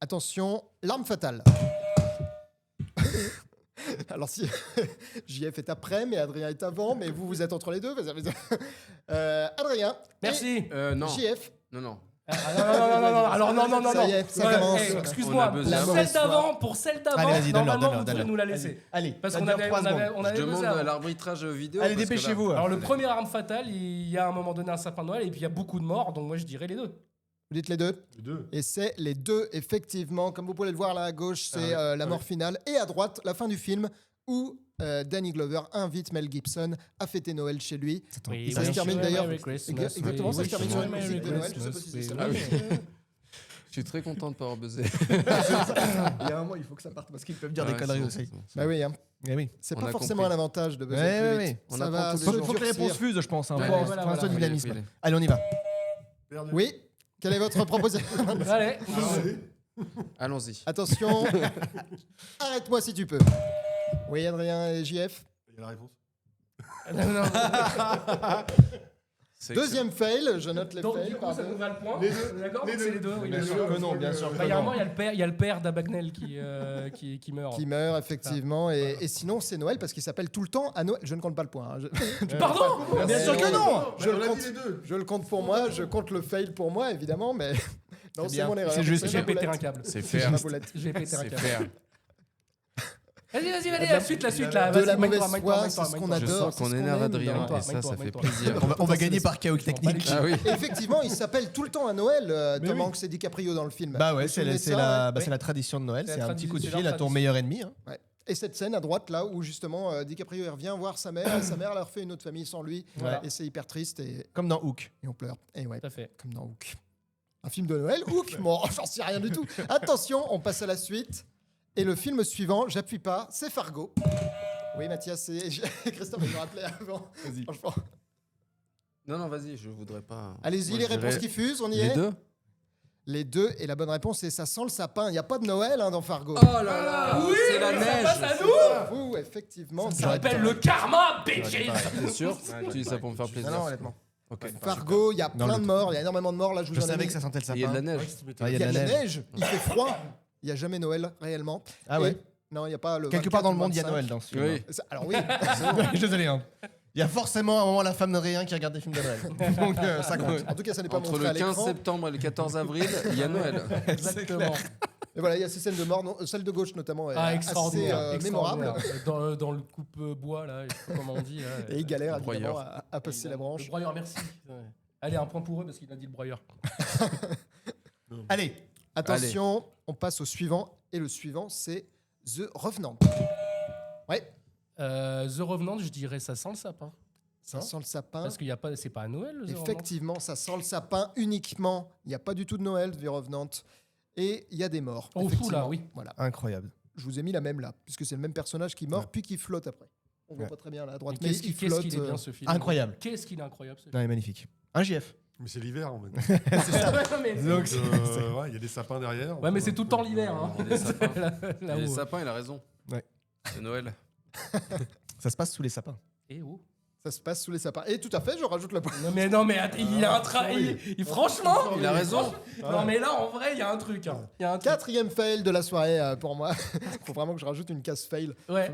Attention, l'arme fatale. Alors si JF est après, mais Adrien est avant, mais vous êtes entre les deux. Adrien. Merci. Non. JF. Non. Ah, non. Alors, non. Ça y est, ça Ouais, commence. hey, On excuse-moi, a pour besoin. La mauvaise celle d'avant, pour celle d'avant, Allez, vas-y, donne-leur, normalement, vous donne-leur, pouvez nous la laisser. Allez, Parce ça qu'on dure avait, 3 on avait, secondes. on Je avait demande buzzé avant. l'arbitrage vidéo. Allez, parce que là- dépêchez-vous. Alors, le premier arme fatale, il y a à un moment donné un sapin de Noël et puis il y a beaucoup de morts, donc moi je dirais les deux. Vous dites les deux. Les deux. Et c'est les deux, effectivement. Comme vous pouvez le voir là à gauche, c'est la mort finale. Et à droite, la fin du film, où Danny Glover invite Mel Gibson à fêter Noël chez lui. Oui, Ça se oui, termine oui, d'ailleurs- Merry Christmas, Exactement, oui, ça se oui, termine oui, sur une Merry musique de Noël, je sais pas Christmas, si c'est ça. oui, oui. Je suis très content de pas avoir buzzé. Il y a un moment, il faut que ça parte parce qu'ils peuvent dire des Ouais, conneries c'est aussi. bon, c'est Bah oui, hein. Eh oui. C'est On pas a forcément compris. un avantage de buzzer Ouais, plus ouais, vite. ouais. On Ça apprend va tous les se jours. Faut que les durcir. réponses fusent, je pense. Hein, Ouais, pour ouais, pour voilà, un peu voilà. de dynamisme. Faut y aller. Allez, on y va. Perdu. Oui. Quelle est votre proposition? Allez. Allons-y. Attention. Arrête-moi si tu peux. Oui, Adrien et JF. Il y a la réponse. Non, non. C'est Deuxième fail, je note les Donc, fails. du coup, ça pardon. nous va le point. Les deux. D'accord, Les c'est deux. les deux. Oui, Bien bien sûr sûr. que non, bien sûr que Bah, il y a un non. moment, il y a le père d'Abagnale qui meurt. Qui meurt, effectivement. Et sinon, c'est Noël parce qu'il s'appelle tout le temps à Noël. Je ne compte pas le point. hein. Pardon. Bien sûr que non. Je On le a compte. dit les deux. Je le compte pour moi, je compte le fail pour moi, évidemment, mais non, c'est bien. mon erreur. C'est juste. ma J'ai pété boulette. un câble. C'est C'est fair. ma boulette. J'ai pété un C'est câble. fair. Vas-y, la suite, là. De la Vas-y, mauvaise mène-toi, foi, mène-toi, c'est ce qu'on mène-toi. Je adore. sens c'est qu'on ce énerve aime. Adrien Mène-toi, et ça, ça fait mène-toi. plaisir. On va gagner par chaos technique. Ah oui. Et effectivement, il s'appelle tout le temps à Noël, Mais Tom oui. Hanks et DiCaprio dans le film. Bah Vous ouais, vous souvenez de c'est ça, la, bah, ouais. c'est la tradition de Noël. C'est C'est la un petit coup de tradition, fil à ton tradition. meilleur ennemi. Hein. Ouais. Et cette scène à droite, là, où justement DiCaprio il revient voir sa mère, et sa mère leur fait une autre famille sans lui, Voilà. et c'est hyper triste, et Comme dans Hook. on pleure. Et ouais, Tout à fait. comme dans Hook. Un film de Noël, Hook. Bon, j'en sais rien du tout. Attention, on passe à la suite. Et le film suivant, j'appuie pas, c'est Fargo. Oui, Mathias et Christophe, ils me rappelaient avant. Vas-y. Franchement. Non, vas-y, je voudrais pas. Allez-y, Moi, les je réponses dirais qui fusent, on y Les est. deux. Les deux, et la bonne réponse, c'est ça sent le sapin. Il n'y a pas de Noël hein, dans Fargo. Oh là là, Oui, c'est la ça neige. passe à nous. Vous, effectivement. Ça s'appelle le karma, bitches. T'es sûr Tu dis ça pour me faire plaisir. Non, honnêtement. Ok. Fargo, il y a Dans plein le de morts, il y a énormément de morts. Là, je vous Je en ai savais mis. que ça sentait le sapin. Il y a de la neige. Ah, Il y a de la neige, il fait froid. Il n'y a jamais Noël réellement. Ah Et- ouais. Non, il n'y a pas le. Quelque 24 part dans ou le monde, il y a 25. Noël dans ce film. Oui. Alors oui, Je suis désolé. Hein. Il y a forcément un moment la femme de rien qui regarde des films de Noël. Donc ça compte. en tout cas, ça n'est pas Entre montré à le 15 l'écran. septembre et le 14 avril, il y a Noël. Exactement. Et voilà, il y a ces scènes de mort. Celle de gauche notamment est Ah, assez extraordinaire. mémorable. Dans le coupe-bois, là, je sais pas comment on dit. Là, Et il galère Le évidemment broyeur. à passer la Le branche. broyeur, merci. Allez, un point pour eux parce qu'il a dit le broyeur. Allez. Attention, on passe au suivant. Et le suivant, c'est The Revenant. Ouais, The Revenant, je dirais ça sent le sapin. ça Hein sent le sapin. Parce qu'il y a pas, c'est pas à Noël. The Revenant. Effectivement, ça sent le sapin uniquement. Il n'y a pas du tout de Noël, The Revenant. Et il y a des morts. Oh, fou, là, effectivement. oui. Voilà. Incroyable. Je vous ai mis la même là, puisque c'est le même personnage qui meurt, Ouais. puis qui flotte après. On voit Ouais. pas très bien là à droite, Mais mais qu'est-ce il qu'il flotte. est bien ce film. Incroyable. Qu'est-ce qu'il est incroyable ce film. Non, il est magnifique. Un JF. Mais c'est l'hiver en fait. mais, Donc, Ouais, il y a des sapins derrière. ouais, mais c'est tout le temps l'hiver. Hein. Il y a des sapins. Là Les où- sapins, il a raison. Ouais. C'est Noël. ça se passe sous les sapins. Eh oh. Ça se passe sous les sapins. Et tout à fait, je rajoute le point. Non mais attends, il y a un sorry. franchement, Il a raison. Non mais là en vrai, il y a un truc. Hein. Il y a un truc. Quatrième fail de la soirée pour moi. Faut vraiment que je rajoute une case fail. Ouais.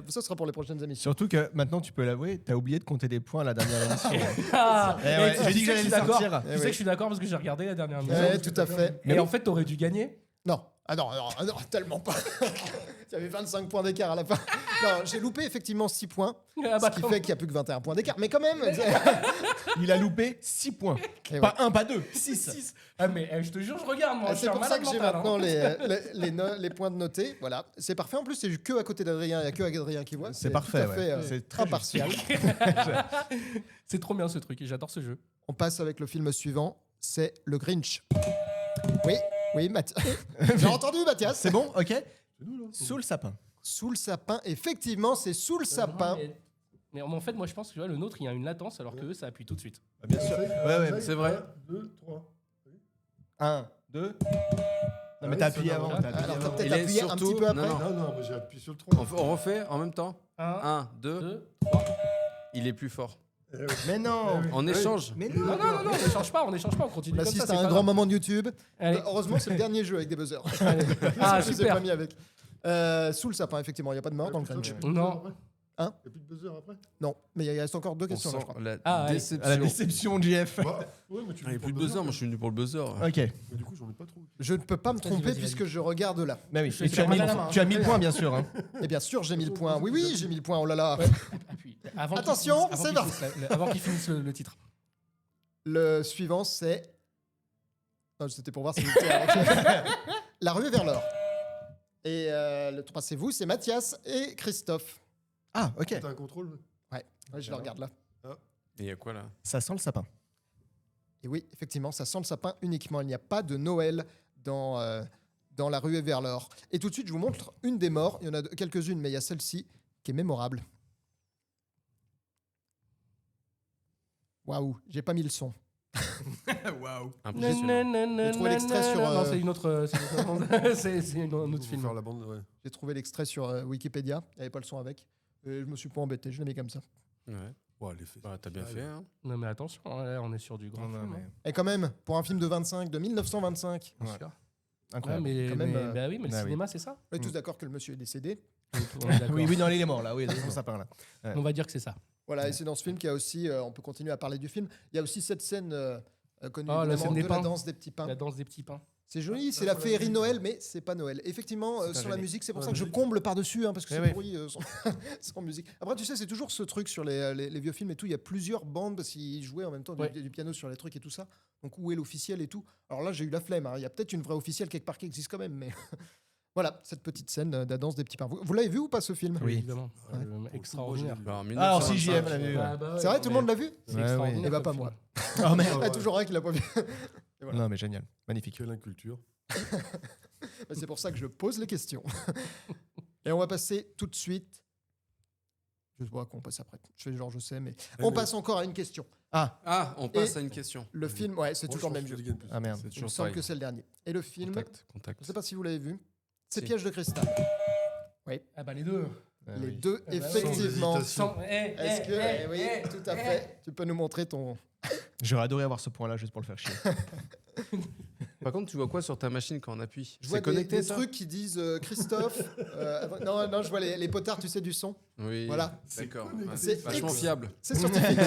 Ça sera pour les prochaines émissions. Surtout que maintenant, tu peux l'avouer, t'as oublié de compter des points à la dernière émission. Ah, Eh ouais, et j'ai tu dit que sais j'allais je suis le d'accord. sortir. Tu sais que je suis d'accord parce que j'ai regardé la dernière émission. Ouais, tout à fait. Et en fait, t'aurais dû gagner. Non. Ah non, tellement pas. Il y avait 25 points d'écart à la fin. Non, j'ai loupé effectivement 6 points. Ah bah, Ce qui fait qu'il n'y a plus que 21 points d'écart. Mais quand même. Il a loupé 6 points. Et Pas 1, pas 2, 6. Ah mais je te jure, je regarde moi. je suis C'est un pour ça malade que j'ai mental, maintenant hein. les points de noter. Voilà, c'est parfait. En plus, c'est que à côté d'Adrien. Il n'y a que Adrien qui voit. C'est parfait, tout à fait, ouais. C'est très impartial. C'est trop bien ce truc et j'adore ce jeu. On passe avec le film suivant. C'est Le Grinch. Oui, Mathias. J'ai entendu, Mathias. C'est bon, ok. Sous le sapin. Sous le sapin. Effectivement, c'est sous le sapin. Mais en fait, moi je pense que tu vois, le nôtre il y a une latence alors que eux ça appuie tout de suite. Bien sûr. Ouais. C'est vrai. 2, 3. 1, 2. Non, mais oui, t'as c'est appuyé normal. avant. T'as appuyé Alors, t'as avant. peut-être Il est appuyé un surtout- petit peu après. non, Non, mais j'ai appuyé sur le 3. On refait en même temps. 1, 1, 2. 2. Il est plus fort. Mais non. On échange. Mais Non, non. non, on n'échange pas, on continue On comme ça. assiste c'est à un pas grand grave. moment de YouTube. Allez. Heureusement, c'est le dernier jeu avec des buzzers. Ah, Je les ai super. pas mis avec. Sous le sapin, effectivement, il n'y a pas de mort dans le Grinch. Non. Hein Il n'y a plus de buzzer après. Non, mais il reste encore 2 On questions, là, sent je crois. la Ah, allez. déception. À la déception de JF. Bah, ouais, mais tu Ah, il n'y a dis plus de pour le buzzer. Moi, je suis venu pour le buzzer. Ok. Mais du coup, j'en ai pas trop. Je ne peux pas me Vas-y, tromper vas-y, puisque vas-y. je regarde là. Bah oui. Je Et vais tu as faire mis, mal à la main, tu as mis le point, bien sûr. Hein. Et bien sûr, j'ai mis le point. Oui, j'ai mis le point. Oh là là. Appuie. Avant Attention, qu'il c'est finisse- avant qu'il finisse le titre. Le suivant, c'est. Non, c'était pour voir si vous étiez- La rue vers l'or. Et le 3, c'est vous, c'est Mathias et Christophe. Ah, ok. T'as un contrôle? Ouais, je le regarde là. Et il y a quoi là? Ça sent le sapin. Et oui, effectivement, ça sent le sapin uniquement. Il n'y a pas de Noël dans la ruée vers l'or. Et tout de suite, je vous montre une des morts. Il y en a quelques-unes, mais il y a celle-ci qui est mémorable. Waouh, j'ai pas mis le son. Waouh. Impressionnant. J'ai trouvé l'extrait sur, Non, c'est une autre. C'est un autre Pour film. faire la bande, ouais. J'ai trouvé l'extrait sur Wikipédia. Il n'y avait pas le son avec. Et je me suis pas embêté, je l'ai mis comme ça. Ouais. Ouais, l'effet. Bah, t'as bien fait, hein. Non, mais attention, là, on est sur du grand Non, film. mais- hein. Et quand même, pour un film de 1925, Bien Ouais. sûr. Incroyable. Ouais, mais, Quand même, bah oui, mais le bah oui. cinéma, c'est ça. on est tous d'accord que le monsieur est décédé. On est d'accord. Oui, oui, non, il est mort là. Oui, son sapin là. On va dire que c'est ça. Voilà, et c'est dans ce film qu'il y a aussi, on peut continuer à parler du film, il y a aussi cette scène connue Ah, la évidemment, scène des de la pains. danse des petits pains. La danse des petits pains. C'est joli, c'est la féerie Noël, mais c'est pas Noël. Effectivement, C'est pas sur la joli. musique, c'est pour Ouais, ça que je musique. comble par-dessus, hein, parce que Eh c'est oui. pourri sans musique. Après, tu sais, c'est toujours ce truc sur les vieux films et tout. Il y a plusieurs bandes, parce qu'ils jouaient en même temps Ouais. du piano sur les trucs et tout ça. Donc, où est l'officiel et tout? Alors là, j'ai eu la flemme. Hein. Il y a peut-être une vraie officielle quelque part qui existe quand même, mais voilà, cette petite scène de la danse des petits pains. Vous l'avez vu ou pas ce film? Oui. Évidemment. Ouais. Extraordinaire. Bah, en Alors, si 1925, j'y aime, la vue. Ah, bah ouais, C'est vrai, tout le monde l'a vu? C'est Ouais, extraordinaire. ouais. Eh bah, comme pas moi. film. Oh merde. Il y a toujours un qui l'a pas vu. Voilà. Non, mais génial. Magnifique. Quelle inculture. Mais c'est pour ça que je pose les questions. Et on va passer tout de suite. Je sais pas à quoi on passe après. Je fais genre, je sais, mais on passe encore à une question. Ah, on passe à une question. Le film, ouais, c'est toujours le même jeu. Ah merde. C'est Il me toujours semble pareil. que c'est le dernier. Et le film, Contact. je ne sais pas si vous l'avez vu, c'est Si. Piège de cristal. Ah bah les deux. Ah Les oui. deux, Ah bah oui. effectivement. Sans hésitation. Est-ce que, oui, tout à fait. Tu peux nous montrer ton. J'aurais adoré avoir ce point là juste pour le faire chier. Par contre, tu vois quoi sur ta machine quand on appuie? Je vois C'est connecté des ça? trucs qui disent Christophe. Non, non, je vois les potards, tu sais, du son. Oui. Voilà. D'accord. C'est Ouais, vachement ex- fiable. C'est scientifique.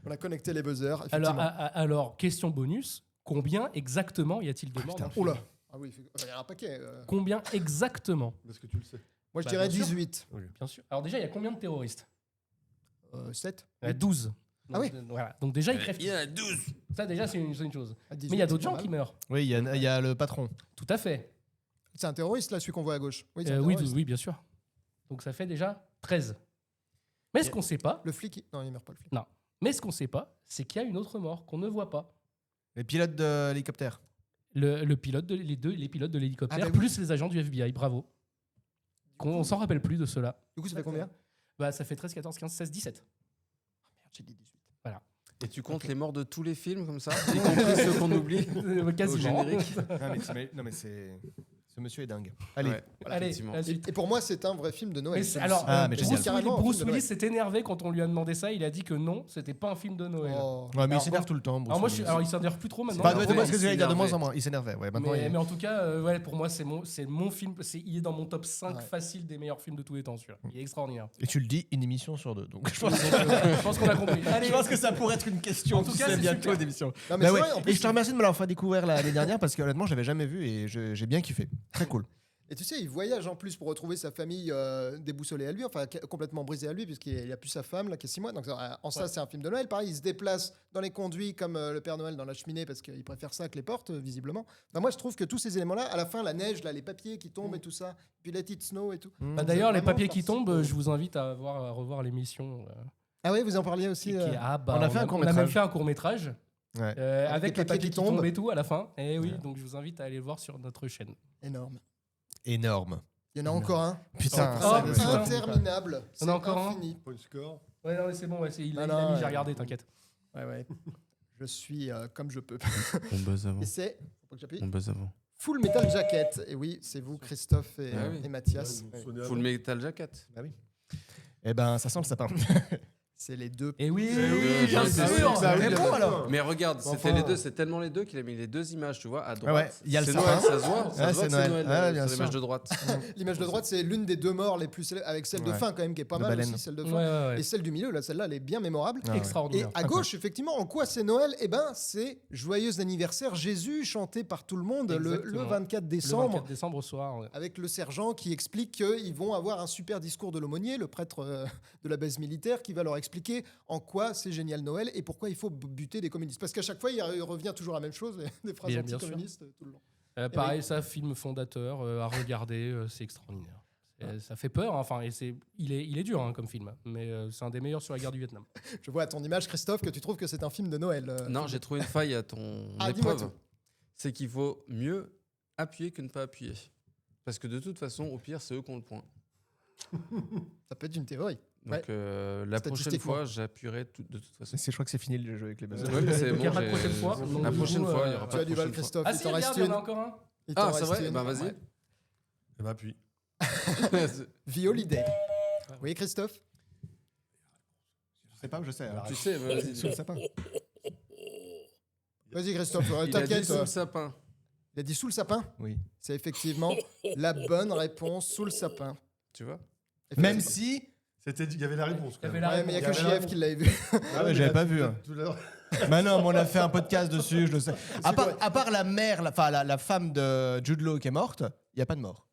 On a connecté les buzzers. Alors, Effectivement. alors, question bonus. Combien exactement y a-t-il de morts dans le film? Oula. Ah oui, il y a un paquet. Combien exactement? Parce que tu le sais. Moi, je Bah, dirais bien sûr. 18. Bien sûr. Alors déjà, il y a combien de terroristes? 7 12. Ah oui. Voilà. Donc déjà, ils crèvent. Il y en a 12. Ça, déjà, c'est une chose. à 18, Mais il y a d'autres c'est pas gens mal. qui meurent. Oui, il y a le patron. Tout à fait. C'est un terroriste, là, celui qu'on voit à gauche. Oui, c'est un Oui, terroriste. oui, bien sûr. Donc ça fait déjà 13. Mais ce qu'on sait pas, Le flic, non, il meurt pas, le flic. mais ce qu'on sait pas, c'est qu'il y a une autre mort qu'on ne voit pas. Les pilotes de l'hélicoptère. Le pilote les pilotes de l'hélicoptère, Ah bah oui. plus les agents du FBI. Bravo. On s'en rappelle plus de cela. Du coup, ça fait combien Bah, ça fait 13, 14, 15, 16, 17. Merde, j'ai dit 18. Et tu comptes les morts de tous les films comme ça? Y compris ceux qu'on oublie? Quasiment. Au générique. Non, mais c'est. Ce monsieur est dingue. Allez. Ouais, Allez, effectivement. la suite. Et pour moi, c'est un vrai film de Noël. Mais C'est- alors, Ah, mais génial. carrément un Bruce film de Willis Noël. s'est énervé quand on lui a demandé ça. Il a dit que non, c'était pas un film de Noël. Oh. Ouais, mais il Alors, s'énerve tout le temps. Alors moi, Bruce Willis. alors il s'énerve plus trop maintenant. Bah, Alors, ouais, moi, ce que il j'allais dire de moins s'énervait. en moins. Il s'énervait. Ouais, maintenant, mais, il- mais en tout cas, ouais, pour moi, c'est mon film. Il est dans mon top 5 Ouais. facile des meilleurs films de tous les temps. Celui-là. Il est extraordinaire. Et tu le dis, une émission sur deux. Donc, je Donc, je pense qu'on a compris. Allez, je pense que ça pourrait être une question. En tout cas, c'est bientôt super. d'émission. Non, mais Bah c'est ouais. vrai, en Et plus, je te remercie de me l'avoir fait découvrir l'année dernière parce que honnêtement, j'avais jamais vu et j'ai bien kiffé. Très cool. Et tu sais, il voyage en plus pour retrouver sa famille déboussolée à lui, enfin complètement brisée à lui, puisqu'il n'y a plus sa femme, là, qui a 6 mois. Donc en ça, Ouais. c'est un film de Noël. Pareil, il se déplace dans les conduits comme le Père Noël dans la cheminée, parce qu'il préfère ça que les portes, visiblement. Ben, moi, je trouve que tous ces éléments-là, à la fin, la neige, là, les papiers qui tombent et tout ça, puis Let It Snow et tout. Bah, d'ailleurs, c'est les vraiment papiers qui participe. tombent, je vous invite à revoir l'émission. Ah oui, vous en parliez aussi. Bah, On a fait un on a court-métrage. même fait un court métrage Ouais. avec les papiers qui tombent et tout à la fin. Et oui, Ouais. donc je vous invite à aller le voir sur notre chaîne. Énorme. Énorme. Il y en a encore un. Putain. Oh, C'est putain. interminable. On a encore un infini. Point score. Ouais, non, mais c'est bon, ouais, il Non, a non, mis, j'ai ouais. regardé, t'inquiète. Ouais, ouais. Je suis comme je peux. On buzz avant. Et c'est, faut pas que j'appuie, On buzz avant. Full Metal Jacket. Et oui, c'est vous, Christophe et, Ah oui. et Mathias. Ouais, sonner Full avant. Metal Jacket. Bah oui. Eh ben, ça sent le sapin. C'est les deux. Et oui, oui, bien bien sûr. sûr. Bah oui, Ah, bon alors. Mais regarde, Enfin. c'était les deux, c'est tellement les deux qu'il a mis les deux images, tu vois, à droite. ouais, il y a le c'est sapin. Noël, ça se voit, ça Ouais, se voit c'est que Noël. c'est Noël, Ouais, bien sur l'image sûr. de droite. L'image de droite, c'est l'une des deux morts les plus célèbres, avec celle de Ouais. fin quand même, qui est pas De mal baleine. aussi, celle de Ouais, fin. ouais, ouais. Et celle du milieu, là, celle-là, elle est bien mémorable. Ah ouais. Et Extraordinaire. à gauche, effectivement, en quoi c'est Noël? Eh ben, c'est Joyeux anniversaire Jésus, chanté par tout le monde le Exactement. 24 Le décembre. 24 décembre au soir. Ouais. Avec le sergent qui explique qu'ils vont avoir un super discours de l'aumônier, le prêtre de la base militaire, qui va leur expliquer en quoi c'est génial Noël et pourquoi il faut buter des communistes. Parce qu'à chaque fois, il revient toujours la même chose, des phrases Bien sûr. anticommunistes tout le long. Pareil, ça, film fondateur à regarder, c'est extraordinaire. Ça fait peur, enfin, et il est dur hein, comme film, mais c'est un des meilleurs sur la guerre du Vietnam. Je vois à ton image, Christophe, que tu trouves que c'est un film de Noël. Non, j'ai trouvé une faille à ton dis-moi épreuve. tout. C'est qu'il vaut mieux appuyer que ne pas appuyer. Parce que de toute façon, au pire, c'est eux qui ont le point. Ça peut être une théorie. Donc la prochaine Statistiquement. fois, j'appuierai de toute façon. Je crois que c'est fini le jeu avec les buzzers. Ouais, mais c'est Donc, il n'y a bon, pas de j'ai- prochaine fois. Donc, La du prochaine coup, fois, il y aura Tu pas as de du mal, prochaine fois. Christophe. Ah il si, t'en regarde, reste il y en une. a encore un. Il t'en Ah, c'est reste vrai une. Bah vas-y. Ouais. Eh ben, appuie. The Holiday. Oui, Christophe. Je sais pas où je sais. Tu sais, vas-y. Sous le sapin. Vas-y, Christophe. Il a dit T'inquiète. sous le sapin. Il a dit sous le sapin. Oui. C'est effectivement la bonne réponse, sous le sapin. Tu vois Même si. Il y avait la réponse. Il y quand avait même. la Ouais, mais il n'y a réponse. que Il y avait JF la qui l'avait vu. Ah ouais, j'avais pas vu. Tout à l'heure. Bah non, mais on a fait un podcast dessus, je le sais. À part la mère, la femme de Jude Law qui est morte, il n'y a pas de mort.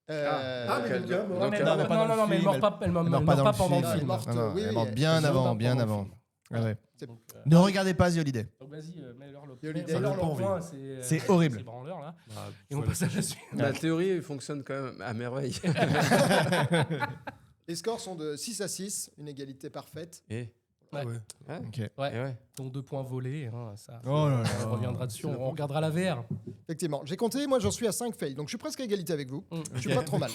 Ah, mais donc, le gars, Non, Donc, mais non, mais pas dans le non, mais elle film, meurt pas, elle meurt Elle meurt pas dans le pendant le film. film. morte, Non, non, oui, elle est oui, morte elle bien meurt pas avant, pendant bien le avant. film. Ah ouais. Donc, Ne regardez pas The Holiday. donc vas-y, mets-leur le Holiday. mets-leur Ça le donne pas point, C'est horrible. C'est branleur là. Ah, Et on faut passe à la suite. La théorie fonctionne quand même à merveille. Les scores sont de 6 à 6, une égalité parfaite. Et aller. Ouais. Ouais. Ok. Ouais. Donc 2 points volés. Hein, ça, Oh là là. on reviendra dessus, on regardera la VR. Effectivement. J'ai compté, moi j'en suis à 5 fails, donc je suis presque à égalité avec vous. Je suis pas trop mal.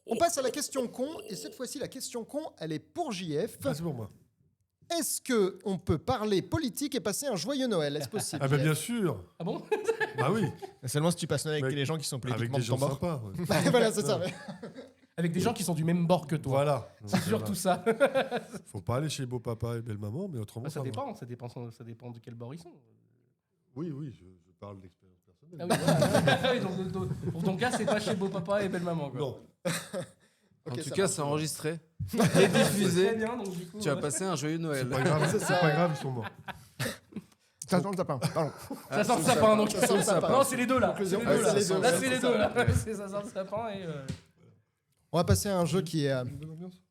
On passe à la question con, et cette fois-ci, la question con, elle est pour JF. Ah, c'est pour moi. Est-ce que on peut parler politique et passer un joyeux Noël? Est-ce possible? Ah, bah JF? bien sûr. Ah bon? Bah oui. Seulement si tu passes Noël avec Avec- les gens qui sont Avec politiquement des de ton gens bord. sympas. ouais. Voilà, c'est ça. Avec des gens qui sont du même bord que toi. Voilà. C'est surtout ça. Faut pas aller chez beau-papa et belle-maman, mais autrement, Ah, ça va. dépend, ça dépend de quel bord ils sont. Oui, oui, je parle d'expérience personnelle. Ah oui, voilà. Oui, donc, pour ton cas, c'est pas chez beau papa et belle maman. Quoi. Non. en Ok, tout ça cas, marche. c'est enregistré et Très diffusé. bien, donc du coup. Tu as passé un joyeux C'est Noël. pas grave, C'est c'est ça. pas grave, ils sont morts. Ça sent le sapin. Pardon. Ça sent le sapin, donc. Ça sent le sapin. Non, c'est les deux là. Conclusion. C'est les deux, là. Ah, c'est les deux, Là, ouais, c'est les c'est deux ça. là. Ça sent le sapin et. On va passer à un jeu qui est. Une bonne ambiance.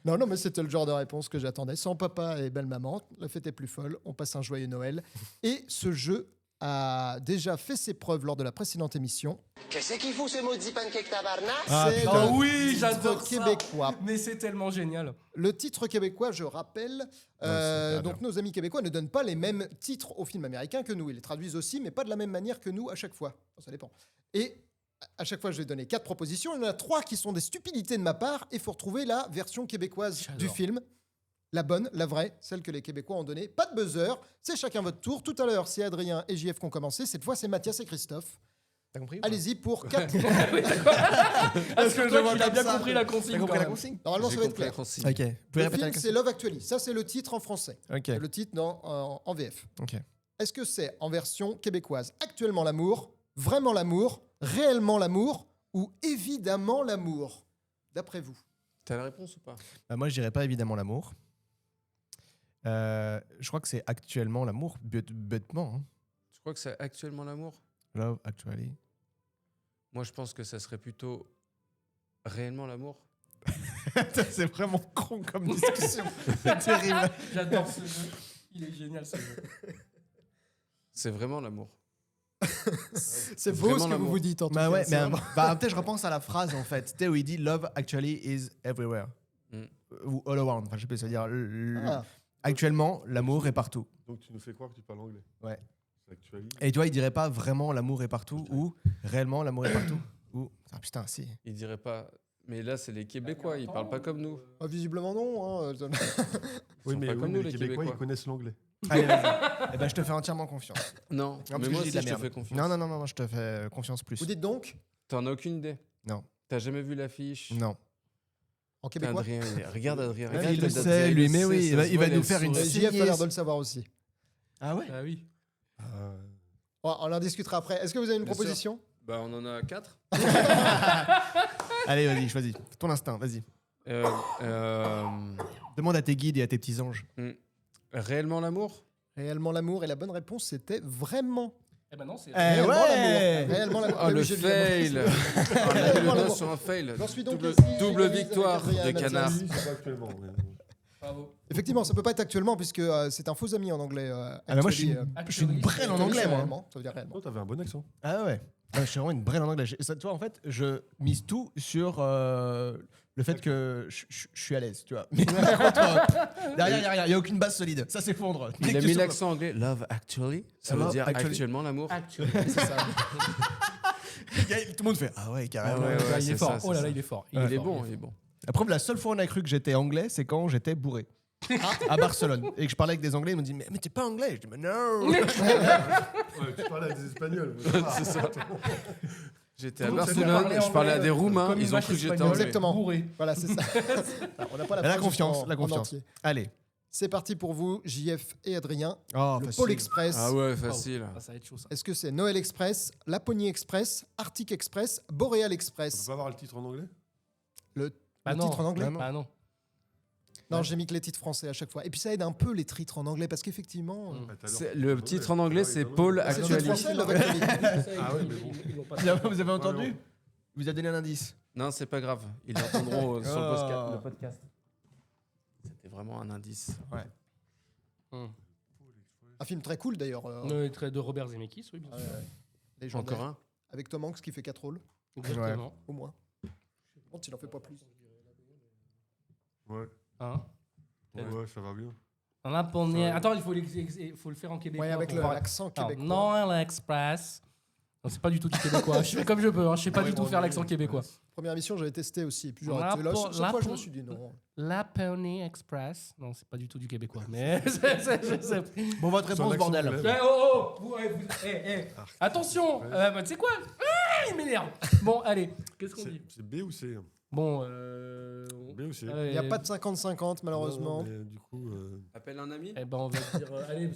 Non, non, mais c'était le genre de réponse que j'attendais. Sans papa et belle maman, la fête est plus folle. On passe un joyeux Noël. Et ce jeu a déjà fait ses preuves lors de la précédente émission. Qu'est-ce qu'il fout ce maudit pancake tabarnak? Ah, C'est putain. le oui, titre j'adore ça. québécois. Mais c'est tellement génial. Le titre québécois, je rappelle, c'est donc nos amis québécois ne donnent pas les mêmes titres aux films américains que nous. Ils les traduisent aussi, mais pas de la même manière que nous à chaque fois. Bon, ça dépend. Et à chaque fois, je vais donner 4 propositions. Il y en a 3 qui sont des stupidités de ma part. Et il faut retrouver la version québécoise J'adore. du film. La bonne, la vraie, celle que les Québécois ont donnée. Pas de buzzer, c'est chacun votre tour. Tout à l'heure, c'est Adrien et JF qui ont commencé. Cette fois, c'est Mathias et Christophe. T'as compris ou pas Allez-y pour 4. Parce que je vois qu'il a comme bien ça. compris la consigne. T'as compris quand la même. consigne? Normalement, ça J'ai va être compris la clair. consigne. Ok. Vous pouvez Le répéter la film, c'est question? Love Actually. Ça, c'est le titre en français. Ok. Le titre en VF. Ok. Est-ce que c'est en version québécoise actuellement l'amour, vraiment l'amour, réellement l'amour ou évidemment l'amour? D'après vous. T'as la réponse ou pas? Bah, moi, je dirais pas évidemment l'amour. Je crois que c'est actuellement l'amour, bêtement. Hein. Tu crois que c'est actuellement l'amour? Love, actually. Moi, je pense que ça serait plutôt réellement l'amour. C'est vraiment con comme discussion. C'est terrible. J'adore ce jeu. Il est génial ce jeu. C'est vraiment l'amour. C'est beau Vraiment ce que vous l'amour. vous dites en tout Bah cas. ouais, c'est mais vraiment- peut-être je repense à la phrase en fait. Tu sais où il dit Love actually is everywhere. Mm. Ou all around. Enfin, je sais pas, ça veut dire Ah, actuellement, l'amour est partout. Donc tu nous fais croire que tu parles anglais. Ouais. C'est actually. Et tu vois, il dirait pas vraiment l'amour est partout ou réellement l'amour est partout. Ou ah putain, si. Il dirait pas. Mais là, c'est les Québécois, ils parlent pas comme nous. ah, visiblement non. Hein. Oui, sont mais, pas oui, comme mais nous, les les Québécois, Québécois. ils connaissent l'anglais. Allez, vas-y. Eh ben, je te fais entièrement confiance. Non, parce mais que moi je dis aussi, de la je te merde. fais confiance. Non, je te fais confiance plus. Vous dites donc T'en as aucune idée? Non. T'as jamais vu l'affiche? Non. en Putain, québécois. Adrien, regarde Adrien. Ah, regarde il le Adrien, sait, lui, mais sait, oui, ça il se va voit, nous il faire une sourit. JF a l'air Yes. de le savoir aussi. Ah ouais. Ah oui. On en discutera après. Est-ce que vous avez une Bien proposition? Bah, on en a 4. Allez, vas-y, choisis. Ton instinct, vas-y. Demande à tes guides et à tes petits anges. Réellement l'amour? Réellement l'amour, et la bonne réponse c'était vraiment. Eh ben non, c'est. Réellement ouais. l'amour. Réellement l'amour. Oh, Ah le oui, j'ai vu la fail! mauvaise. On a mis le Vraiment dos l'amour. sur un fail. J'en suis donc Double, assis, double j'égalise victoire avec Adrien de et Mathias. canard. Oui, c'est pas actuellement. mais- Bravo. Effectivement, ça peut pas être actuellement puisque c'est un faux ami en anglais. Ah bah moi, je suis actually. une brêle en anglais, moi. Réellement, ça veut dire réellement. Oh, t'avais un bon accent. Ah ouais. Ah, je suis vraiment une brêle en anglais. Tu vois, en fait, je mise tout sur le fait que je suis à l'aise, tu vois. Mais par contre, derrière, il n'y a aucune base solide. Ça s'effondre. Dès Il que a tu mis sors- l'accent anglais. Love actually. Ça veut Love dire actually. actuellement l'amour. Actually. C'est ça. Tout le monde fait Ah ouais, carrément. Ah ouais, ouais. il c'est est fort. ça, c'est Oh là ça. là, il est fort. Il est fort, bon, il est bon. La preuve, la seule fois où on a cru que j'étais anglais, c'est quand j'étais bourré. À Barcelone. Et que je parlais avec des anglais, ils m'ont dit Mais t'es pas anglais. Je dis Mais non. Ouais, tu parlais à des Espagnols. C'est ça. J'étais à Tout le monde sait Barcelone, je parlais à des Roumains, Comme une ils ont vache cru que j'étais espagnole. anglais. Exactement. Bourré. Voilà, c'est ça. Alors, on n'a pas la La phrase confiance, en- la en confiance. entier. Allez. C'est parti pour vous, JF et Adrien. Oh, Le facile. Pôle Express. Ah ouais, facile. Ah, ça va être chaud ça. Est-ce que c'est Noël Express, Laponie Express, Arctic Express, Boreal On peut Express? pas avoir le titre en anglais Le Bah non. titre en anglais? Bah non. Non, j'ai mis que les titres français à chaque fois. Et puis ça aide un peu les titres en anglais parce qu'effectivement. Mm. Bah, tout à l'heure. Le titre en anglais, c'est Paul C'est le titre Actually. français, Love Actually. Ah ouais, mais bon. Ils l'ont pas Vous avez entendu non. Il vous a donné un indice. Non, c'est pas grave. Ils l'entendront sur Oh. le podcast. C'était vraiment un indice. Un film très cool d'ailleurs. De Robert Zemeckis, oui, bien sûr. Légendaire. Encore un. Avec Tom Hanks qui fait 4 rôles, Exactement. au moins. Bon, il en fait pas plus. Ouais, Hein ouais, ça va bien. Un Laponien. Attends, il faut le faire en québécois. Ouais, avec pour voir. l'accent Alors, québécois. Noël Express. Non, c'est pas du tout du québécois. Je fais comme je peux. Je sais pas du tout faire l'accent québécois. Première émission, j'avais testé aussi. Puis La là, po- cette la fois, je po- me suis dit non. Laponie Express. Non, c'est pas du tout du québécois. Mais je sais. Bon, votre réponse, l'accent bordel. anglais. Eh, oh, oh, attention. C'est quoi il m'énerve. Bon, allez. Qu'est-ce qu'on dit C'est B ou C Bon. B ou C Il n'y a pas de 50-50, malheureusement. Non, mais du coup, Appelle un ami. Eh ben, on va dire. Allez.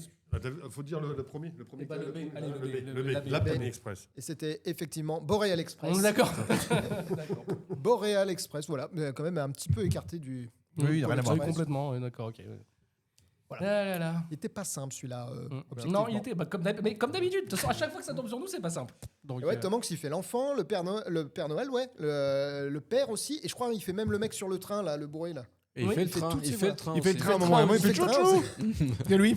faut dire le premier. Le premier Eh ben, le B. qui- Allez, le B, le la B. B. Laponie Express. Et c'était effectivement Boreal Express. On est d'accord. D'accord. Boreal Express, voilà. Mais quand même un petit peu écarté du. Oui, rien à voir. Oui, complètement. D'accord, ok. Voilà. Là, là, là. Il était pas simple celui-là. Non, il était comme d'habitude. De toute façon, à chaque fois que ça tombe sur nous, c'est pas simple. Donc, Et ouais, Tom Hanks, il fait l'enfant, le Père Noël, ouais, le père aussi, et je crois qu'il fait même le mec sur le train là, le bourré là. Et il Oui, fait il le fait train. toutes Il ces fait le voix. train. Il fait le aussi. train à un moment, il fait le train chouchou. Et lui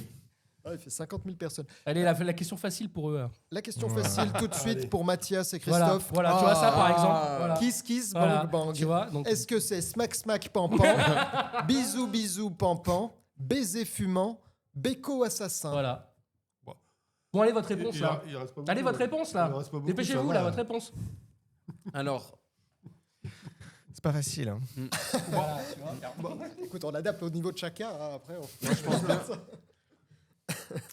Ouais, il fait 50 000 personnes. allez, la question facile pour eux. La question facile tout de suite Allez. pour Mathias et Voilà, Christophe. voilà, tu vois ça par Ah. exemple. Voilà. Kiss kiss Voilà, bang bang. tu vois, donc Est-ce que c'est smack smack pampan, bisou bisou pampan, baiser fumant, béco assassin? voilà. Bon. Bon, allez, votre réponse là. Il reste pas Allez, beaucoup, votre réponse là. Il reste pas beaucoup, Dépêchez-vous ça là, va. votre réponse. Alors, C'est pas facile. Hein. Voilà, tu vois. Bon, écoute, on adapte au niveau de chacun. Hein, après, on...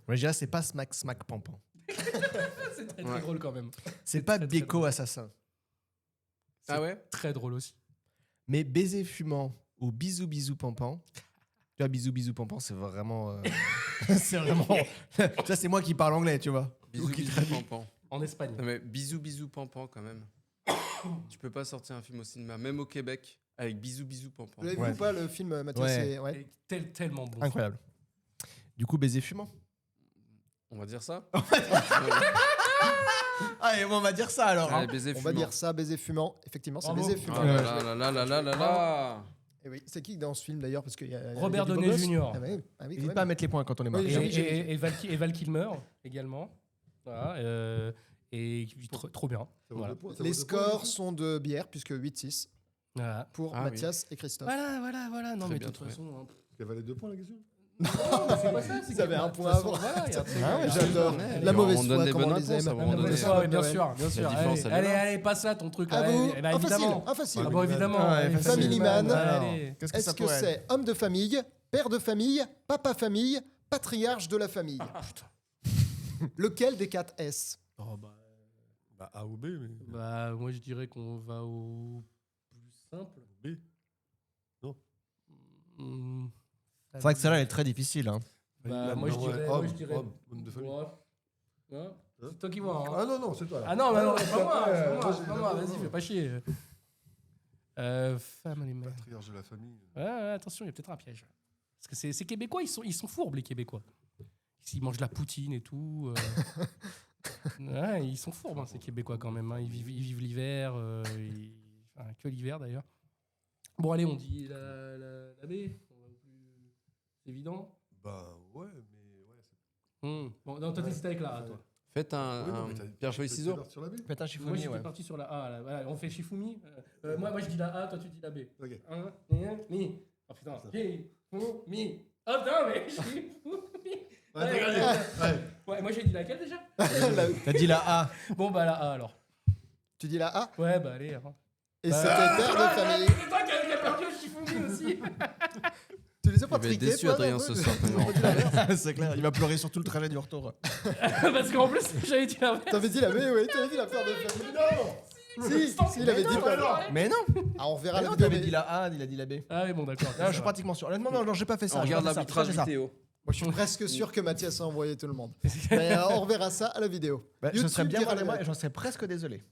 Ouais, je dirais, c'est pas smack smack pampan. C'est très Ouais. drôle quand même. C'est pas très, très Beko drôle. assassin. ah ouais. Très drôle aussi. Mais baiser fumant ou bisou bisou pampan. Tu vois, bisou bisou pampan, c'est vraiment. c'est vraiment. Ça, c'est moi qui parle anglais, tu vois. Bisous, Ou qui bisous, traduit. pampan. En Espagne. Non, mais bisous, bisous, pampan quand même. Tu peux pas sortir un film au cinéma, même au Québec, avec bisous, bisous, pampan. Vous l'avez vu Ouais. ou pas le film Mathias Ouais. et- ouais. Et tellement bon. Incroyable. Du coup, baiser fumant. On va dire ça. Allez, bon, on va dire ça alors. Allez, baiser On va fumant. dire ça, baiser fumant. Effectivement, c'est Bravo. baiser fumant. Ah là là là là là là là. Et oui, c'est qui dans ce film d'ailleurs? Parce qu'il y a Robert il y a du Downey beau gosse. Jr. Ah, bah oui, ah oui, quand N'hésite même. pas à mettre les points quand on est marre. Oui, j'ai vu. Et Val Kilmer également. Voilà, et trop bien. Ça vaut Voilà. 2 points, ça Les vaut 2 points, scores sont de bière, puisque 8-6 Voilà. pour Ah oui. Mathias et Christophe. Voilà. Non, Très mais bien de toute trouvé. façon. hein. Ça valait 2 points la question C'est pas ça. Ils avaient un de toute point façon, avant. voilà, il y a un truc, Ah ouais, il y a- j'adore. Ouais, La on mauvaise donne foi, des comme on bonnes les réponses, aime. à un moment La donné. mauvaise Noël. foi, bien sûr. Bien sûr. différence, elle est Allez, là. allez, passe là ton truc. À là, vous, allez, bah, un facile, évidemment. un facile. Ah bon, évidemment. Ouais, allez, facile. Family Man. Allez. Qu'est-ce que ça Est-ce que pourrait être c'est homme de famille, père de famille, papa famille, patriarche de la famille? Lequel des 4 S? Oh, bah, Bah A ou B, mais bah, moi, je dirais qu'on va au plus simple. B. Hmm. C'est vrai que celle-là, elle est très difficile. Hein. Bah, moi, je dirais. Homme de famille. Ouais. C'est toi qui vois. Hein. Ah non, c'est toi là. Ah non, mais non, c'est pas moi. C'est pas moi, moi, c'est j'ai pas la moi. bonne Vas-y, main. fais pas chier. Family Man. Patriarche de la famille. Ouais, attention, il y a peut-être un piège. Parce que ces Québécois, ils sont fourbes, les Québécois. Ils mangent de la poutine et tout. Ouais, ils sont fourbes, hein, ces Québécois, quand même. Hein. Ils vivent l'hiver. Enfin, que l'hiver, d'ailleurs. Bon, allez, on dit la B. On va au plus- C'est évident. Bah ouais, mais ouais. Bon, non, toi, t'hésitais avec la A, toi. Faites un pierre feuille ciseaux. Sur la B. Faites un Moi, chiffonnier, j'étais ouais. parti sur la A. Là. Voilà, on fait Shifumi. Moi, je dis la A, toi, tu dis la B. Ok. Mi. Oh putain. Shifumi. Oh putain, mais Shifumi. Ouais, moi, j'ai dit laquelle déjà? T'as dit la A. Bon, bah la A alors. Tu dis la A Ouais, bah allez. Hein. et c'était père de famille. C'est toi qui as perdu au Shifumi aussi. Tu les as Il pas va être triqués, déçu toi, Adrien non, ce toi soir quand même. C'est clair, il va pleurer sur tout le trajet du retour. Parce qu'en plus, j'avais dit la T'avais dit la B, oui, t'avais dit la père de famille. Non Si, il avait dit pas alors. Mais non, Ah, on verra la non, vidéo. t'avais mais- dit la A, il a dit la B. Ah oui, bon, d'accord. Non, je suis pratiquement sûr. Honnêtement, non, j'ai pas fait ça. On j'ai regarde pas fait ça, l'arbitrage j'ai pas fait ça. vidéo. Moi, je suis presque sûr que Mathias a envoyé tout le monde. Mais on reverra ça à la vidéo. Bah, je YouTube serais bien dira mal la moi et vérité. j'en serais presque désolé.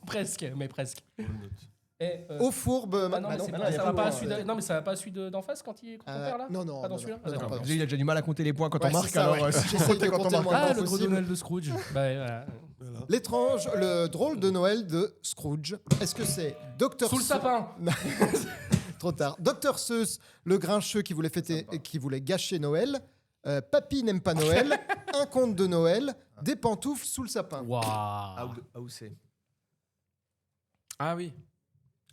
Presque, mais presque. On le note. Et, Au fourbe. ah non, bah mais non, c'est bah pas- non, y a ça pas va pas à de- celui non, mais ça va pas à celui d'en face quand il on perd là. non, non, Pas dans non, celui-là. non, Ah, non, d'accord. pas dans Déjà, il a déjà du mal à compter les points quand Ouais, on marque, c'est ça, alors ouais. si J'essaye compter de quand on compter le marque. moins Ah, le gros possible. Noël de Scrooge. Bah ouais, voilà. Voilà. L'étrange, le drôle de Noël de Scrooge. Est-ce que c'est Dr. Sous le sapin. Trop tard. Dr. Seuss, le grincheux qui voulait fêter et qui voulait gâcher Noël. Papy n'aime pas Noël. Un conte de Noël. Des pantoufles sous le sapin. Waouh. Ah, où c'est Ah oui.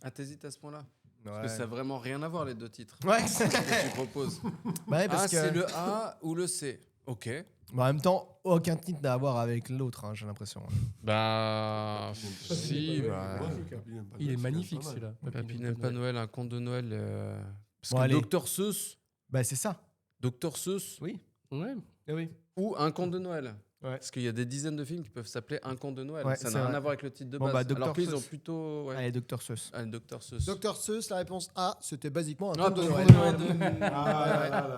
Ah, t'hésites à ce point-là. Parce que ça n'a vraiment rien à voir les deux titres. Ouais, Ce que tu proposes. bah ouais, parce Ah, que. c'est le A ou le C. Ok. Bah, en même temps, aucun titre n'a à voir avec l'autre, hein, j'ai l'impression. Bah. Papy Si, n'aime bah. pas Noël. Papy n'aime pas Il est Noël, c'est magnifique quand même pas celui-là. Papy n'aime pas Noël, un conte de Noël. Parce Bon, que allez. Dr. Seuss. Bah, c'est ça. Dr. Seuss. Oui. Ouais. Oui. Ou un conte de Noël. Ouais. Parce qu'il y a des dizaines de films qui peuvent s'appeler un conte de Noël. Ouais, ça c'est n'a rien vrai. à voir avec le titre de Bon, base. bah, Alors Dr. qu'ils ont Seuss. plutôt. Ouais. Allez, Dr. Seuss. Ah, Dr. Seuss. Dr. Seuss, la réponse A, c'était basiquement un Ah, conte de pour Noël.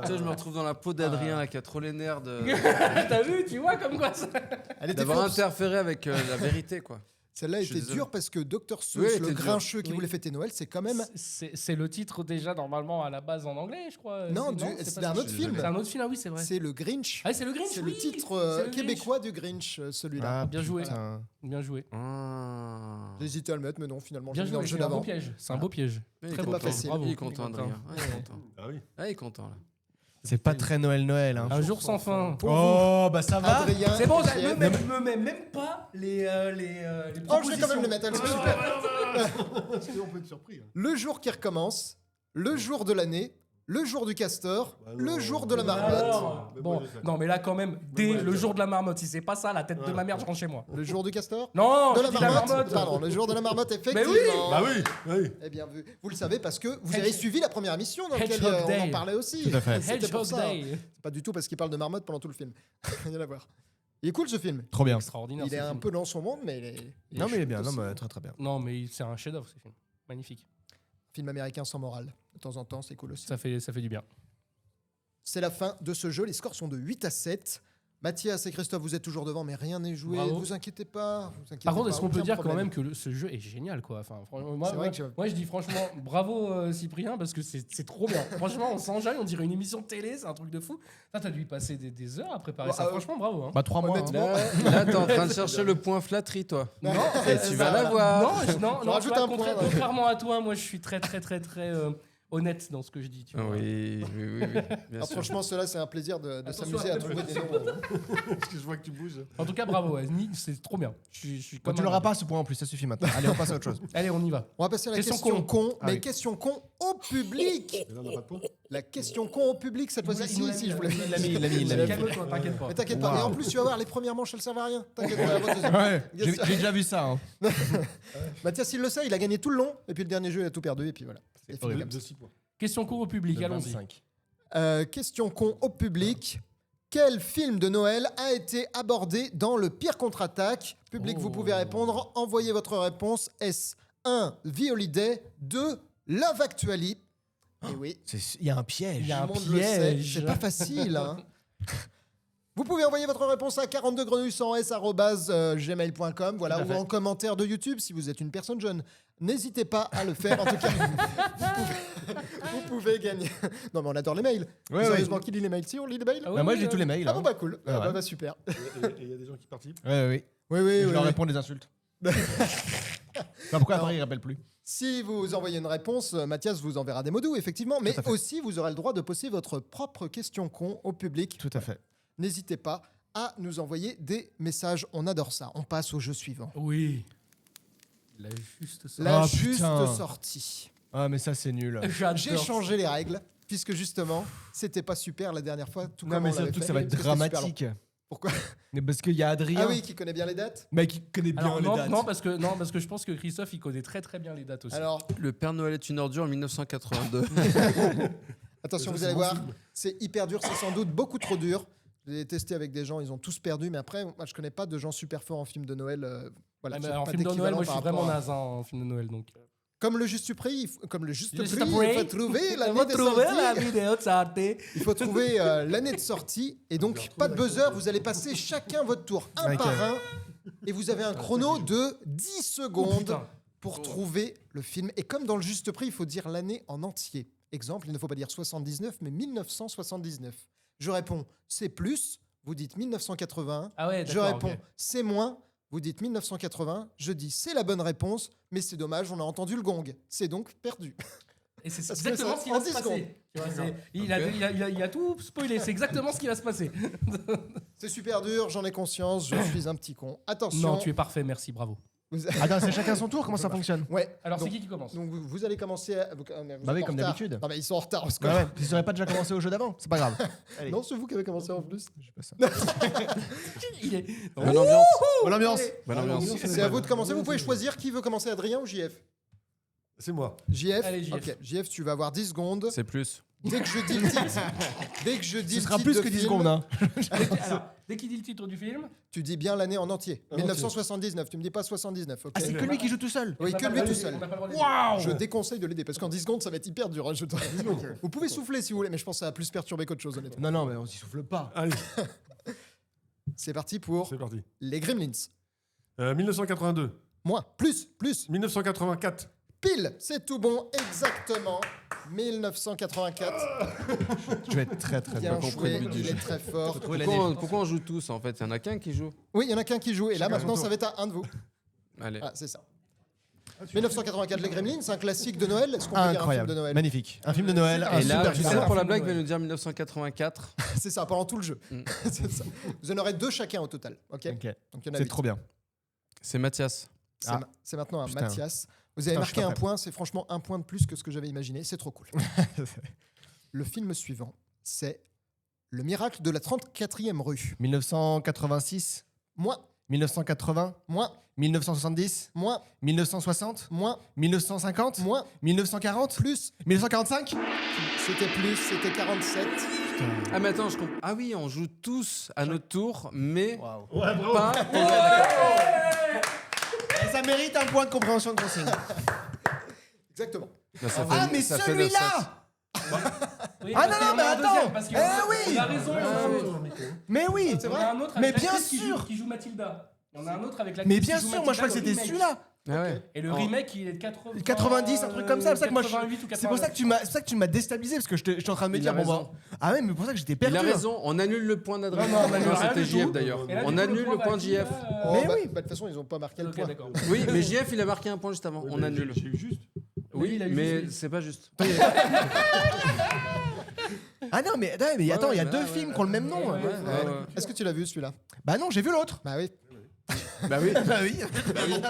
Tu sais, je me retrouve dans la peau d'Adrien là, qui a trop les nerfs T'as vu, tu vois comme quoi ça. Elle était d'avoir fausse. interféré avec la vérité, quoi. Celle-là Je suis était désolé. dure parce que Dr. Seuss, Oui, elle le était dure. grincheux qui Oui. voulait fêter Noël, c'est quand même. C'est le titre déjà normalement à la base en anglais, je crois. Non, c'est c'est pas un ça. autre film. C'est un autre film, ah oui, c'est vrai. C'est le Grinch. Ah, c'est le Grinch. C'est oui. le titre C'est le Grinch. québécois du Grinch, celui-là. Ah, bien joué. putain. Bien joué. Ah. J'ai hésité à le mettre, mais non, finalement, Bien j'ai mis dans joué. le jeu C'est un beau d'avant. piège. C'est un beau piège. Il est Très pas content. facile. Bravo. Il est content, Il est content. Adrien. Ah, il est content. Ah oui. Ah, il est content, là. C'est pas très Noël, hein. Un jour sans fin. Oh, bah ça va. Adrien. C'est bon, Jeff. me mets même pas les Oh, je vais quand même le mettre, elles sont super. Sinon, on peut être surpris. hein. Le jour qui recommence, le jour de l'année, le jour du castor, Bah non. le jour de la Mais marmotte. Alors, Mais bon, moi, je sais. non, mais là, quand même, dès moi, je le sais. jour de la marmotte, si c'est pas ça, la tête de ma mère, je rentre chez moi. Le jour du castor Non, De je la dis la marmotte. marmotte. Pardon, le jour de la marmotte, effectivement. oui. Bah oui, oui. Eh bien vu. Vous le savez parce que vous avez suivi la première émission dans laquelle Hedgehog on en Day. parlait aussi. Tout à fait. C'était pour Hedgehog ça. Day. C'est pas du tout parce qu'il parle de marmotte pendant tout le film. Rien à voir. Il est cool ce film. Trop bien. Extraordinaire. Il est ce un film. peu dans son monde, mais Non, mais il est bien. chouette Non, aussi. mais très très bien. Non, mais c'est un chef-d'œuvre, ce film. Magnifique. Film américain sans morale. De temps en temps, c'est cool aussi. Ça fait du bien. C'est la fin de ce jeu. Les scores sont de 8 à 7. Mathias et Christophe, vous êtes toujours devant, mais rien n'est joué. Bravo. Vous inquiétez pas. Par contre, est-ce qu'on peut dire quand même que ce jeu est génial, quoi. Enfin, franchement, C'est vrai que moi, je dis franchement, bravo Cyprien, parce que c'est trop bien. Franchement, on s'enjaille, on dirait une émission de télé, c'est un truc de fou. Là, t'as dû y passer des heures à préparer ça. Franchement, bravo. Hein. Bah 3 mois. hein. Honnêtement, Là, t'es en train de chercher le point flatterie, toi. Non, Et tu vas l'avoir. Non, Je rajoute tu vois, un point. contrairement à toi, moi, je suis très honnête dans ce que je dis. Tu vois. Oui, bien sûr. franchement, cela, c'est un plaisir de Attention s'amuser à à la trouver tête. des noms. Parce que je vois que tu bouges. En tout cas, bravo, ouais. C'est trop bien. Je suis Bah, comme tu un- l'auras pas ce point en plus, ça suffit maintenant. Allez, on passe à autre chose. Allez, on y va. On va passer à la Question question con, Ah mais oui. question con au public. Mais là, on n'a pas de point. La question con au public cette fois-ci, Il nous l'a si mis, je voulais. Il l'a mis, il l'a mis, il l'a mis. Calme-toi, t'inquiète pas. Mais t'inquiète pas. Et en plus, tu vas voir, les premières manches, elles servent à rien. T'inquiète pas. la bonne deuxième. Ouais, j'ai déjà vu ça. Hein. Mathias, il le sait, il a gagné tout le long. Et puis le dernier jeu, il a tout perdu. Et puis voilà. C'est fini comme ça. De 6 points. Question court au public, allons-y. 25. Question con au public. Quel film de Noël a été abordé dans le pire contre-attaque? Public, vous pouvez répondre. Envoyez votre réponse. Est-ce 1. The Holiday, 2. Love Actually? Et oui, Il y a un piège. Il y a un tout le monde le sait. piège. C'est pas facile. Hein. Vous pouvez envoyer votre réponse à 42grenouilles1s@gmail.com, voilà, Tout à ou fait. en commentaire de YouTube si vous êtes une personne jeune. N'hésitez pas à le faire. En tout cas, vous pouvez gagner. Non, mais on adore les mails. Ouais, Sérieusement, qui lit les mails? Si, on lit les mails? Ah ouais, Bah, moi, oui, j'ai tous les mails. Ah hein. bon, bah cool. Ah ouais. Bah, super. Et il y a des gens qui participent. Ouais, oui. Oui, oui, Je oui. leur oui. réponds des insultes. Enfin, pourquoi après ils rappellent plus? Si vous envoyez une réponse, Mathias vous enverra des mots doux, effectivement, mais Tout à fait. aussi vous aurez le droit de poser votre propre question con au public. Tout à fait. N'hésitez pas à nous envoyer des messages. On adore ça. On passe au jeu suivant. Oui. La juste sortie. La Oh, juste putain. sortie. Ah, mais ça, c'est nul. J'adore. J'ai changé les règles, puisque justement, c'était pas super la dernière fois. Tout Non, comme mais on l'avait surtout que fait, ça va être parce c'était super dramatique. long. Pourquoi? Mais parce qu'il y a Adrien. Ah oui, qui connaît bien les dates. Mais qui connaît bien Alors, les non, dates. non, parce que je pense que Christophe, il connaît très très bien les dates aussi. Alors, Le Père Noël est une ordure en 1982. attention, Ça, vous c'est allez mon voir, film. c'est hyper dur, c'est sans doute beaucoup trop dur. Je l'ai testé avec des gens, ils ont tous perdu, mais après, moi, je connais pas de gens super forts en film de Noël. Voilà, Ah, mais j'ai en pas film de Noël, d'équivalent moi, je suis par vraiment rapport à- naze en film de Noël. Donc. Comme le juste prix, comme le juste Juste prix, prix. il faut trouver l'année de Trouver la sortie. vidéo de sortie. Il faut trouver l'année de sortie. Et donc, pas de buzzer, vous allez passer chacun votre tour, un Ok. par un. Et vous avez un chrono de 10 Oh, secondes putain. pour trouver le film. Et comme dans le juste prix, il faut dire l'année en entier. Exemple, il ne faut pas dire 79, mais 1979. Je réponds, c'est plus. Vous dites 1981. Ah ouais, Je d'accord, réponds, ok. c'est moins. Vous dites 1980. Je dis, c'est la bonne réponse. Mais c'est dommage, on a entendu le gong. C'est donc perdu. Et c'est Parce que exactement ça, ce qui en va se 10 secondes. passer. Tu vois, il a tout spoilé. C'est exactement ce qui va se passer. C'est super dur, j'en ai conscience. Je suis un petit con. Attention. Non, tu es parfait. Merci, bravo. Vous- Attends, c'est chacun son tour. Comment ça fonctionne? Ouais. Alors, donc, c'est qui commence? donc vous allez commencer. Vous Bah oui, êtes en comme retard. d'habitude. Non, mais ils sont en retard. Parce que... Bah ouais, ils auraient pas déjà commencé au jeu d'avant. C'est pas grave. Allez. Non, c'est vous qui avez commencé en plus. Je sais pas ça. Il est- Bonne ambiance. Bonne ambiance. Bonne ambiance. C'est à vous de commencer. Vous pouvez choisir qui veut commencer, Adrien ou JF. C'est moi. JF. Allez, JF. Ok, JF, tu vas avoir 10 secondes. C'est plus. Dès que je dis le titre, dès que je dis Ce le sera titre plus de que 10 film, secondes. Hein. Alors, dès qu'il dit le titre du film, tu dis bien l'année en entier. En 1979. Tu me dis pas 79. Ok. Ah, c'est que lui qui joue tout seul. Oui, on n'a que pas lui le tout droit seul. de- on n'a pas le droit de- Waouh. Je déconseille de l'aider parce qu'en 10 secondes, ça va être hyper dur. Hein, Vous pouvez souffler si vous voulez, mais je pense que ça va plus perturber qu'autre chose, honnêtement. Non, non, mais on s'y souffle pas. Allez, C'est parti pour c'est parti. les Gremlins. 1982. Moins, plus, 1984. pile, c'est tout bon, exactement. 1984. Je vais être très très Bien bien. compris le joué, but du il est jeu. très fort. Pourquoi on joue tous en fait? Il y en a qu'un qui joue. Oui, il y en a qu'un qui joue, et là Chacun maintenant, son ça va être à un de vous. Allez. Ah, c'est ça. 1984, les Gremlins, c'est un classique de Noël. Est-ce qu'on peut dire un film Incroyable. de Noël? Magnifique. Un film de Noël. Et Et là, super tu film. sais, pour la film blague, de il va Noël. nous dire 1984. C'est ça, pendant tout le jeu. Mm. C'est ça. Vous en aurez 2 chacun au total. Ok. Ok. Donc il y en a C'est 8. trop bien. C'est Mathias. C'est Ah. c'est maintenant à Putain. Mathias. Vous avez Putain, je marqué suis un pas prêt. point, c'est franchement un point de plus que ce que j'avais imaginé. C'est trop cool. Le film suivant, c'est Le miracle de la 34e rue. 1986, Moins, 1980, moins, 1970, moins, 1960, moins, 1950, moins, 1940, plus. 1945. C'était plus, c'était 47. Ah, mais attends, je comprends. Ah oui, on joue tous à notre tour, mais Waouh. Ouais, bravo. pas. Et ça mérite un point de compréhension de consigne. Exactement. Bah, ça Ah fait- mais ça fait 9-7. celui-là. Oui, Ah parce non, qu'il y non, en mais a un attends. deuxième, parce qu'il y en a- Eh oui. Il a raison. il y en a un autre. Mais oui. C'est Il y en a un autre Mais avec bien l'actrice sûr. qui joue Mathilda. Il y en a un autre avec la Mais bien sûr, moi je crois que c'était celui-là. Ah ouais. Et le remake, il est de 80... 90, un truc comme ça. C'est pour ça que moi, 88 ou c'est pour ça que tu m'as, c'est pour ça que tu m'as déstabilisé parce que je suis en train de me Il dire a bon raison. bah, ah ouais mais pour ça que j'étais perdu. Il a hein. raison, on annule le point d'Adrien. Non, non, on annule rien C'était du JF tout. d'ailleurs. Et là, du On coup, annule le va point à qui, JF. là, Oh, Mais bah, oui. bah, de toute façon, ils n'ont pas marqué le Ok, point. d'accord. Oui, mais JF, il a marqué un point juste avant. Ouais, On mais annule. J'ai eu juste. Oui, il a eu Mais juste- c'est pas juste. Ah non mais attends, il y a ouais, deux ouais, films ouais, qui ont le même nom. ouais, hein. ouais. Est-ce que tu l'as vu celui-là? Bah non, j'ai vu l'autre. Bah oui. Bah oui. Bah oui.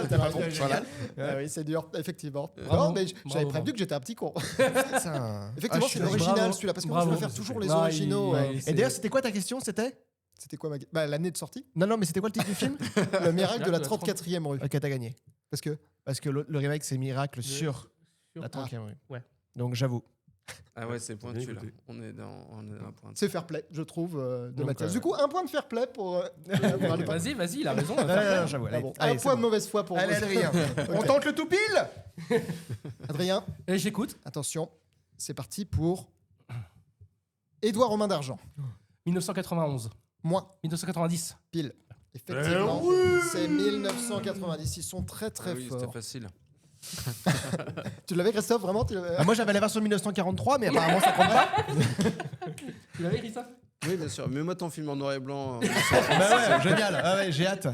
T'as raison. Génial. Ah oui, c'est dur, effectivement. Bravo. Non, mais j'avais Bravo, prévenu que j'étais un petit con. Putain. Effectivement, Ah, c'est je suis- l'original bravo. celui-là, parce que Bravo. moi, je préfère toujours les Non, originaux. il- Et d'ailleurs, c'était quoi ta question? C'était C'était quoi bah, l'année de sortie? Non non, mais c'était quoi le titre du film? Le miracle de la 34e rue. Ok, t'as gagné. Parce que Parce que le remake c'est Miracle sur sur- la 30e rue. Ouais. Donc j'avoue. Ah ouais, c'est pointu là. écouté. On est dans un point. c'est fair play, je trouve, de Donc, Mathias. Du coup, un point de fair play pour aller pas. Vas-y, il a raison. J'avoue. Ah bon, Allez, un c'est point bon. de mauvaise foi pour Allez vous. Adrien. On tente le tout pile. Adrien, Et j'écoute. attention, c'est parti pour Édouard Romain d'Argent. 1991. Moins, 1990. pile. Effectivement, oui. c'est 1990. Ils sont très très Ah oui, c'était forts. facile. Tu l'avais, Christophe, vraiment tu l'avais Ah, moi j'avais la version 1943 mais apparemment ça compte pas. Tu l'avais, Christophe? Oui, bien sûr. Mets-moi ton film en noir et blanc. Bah ouais, génial. Ah ouais, j'ai hâte.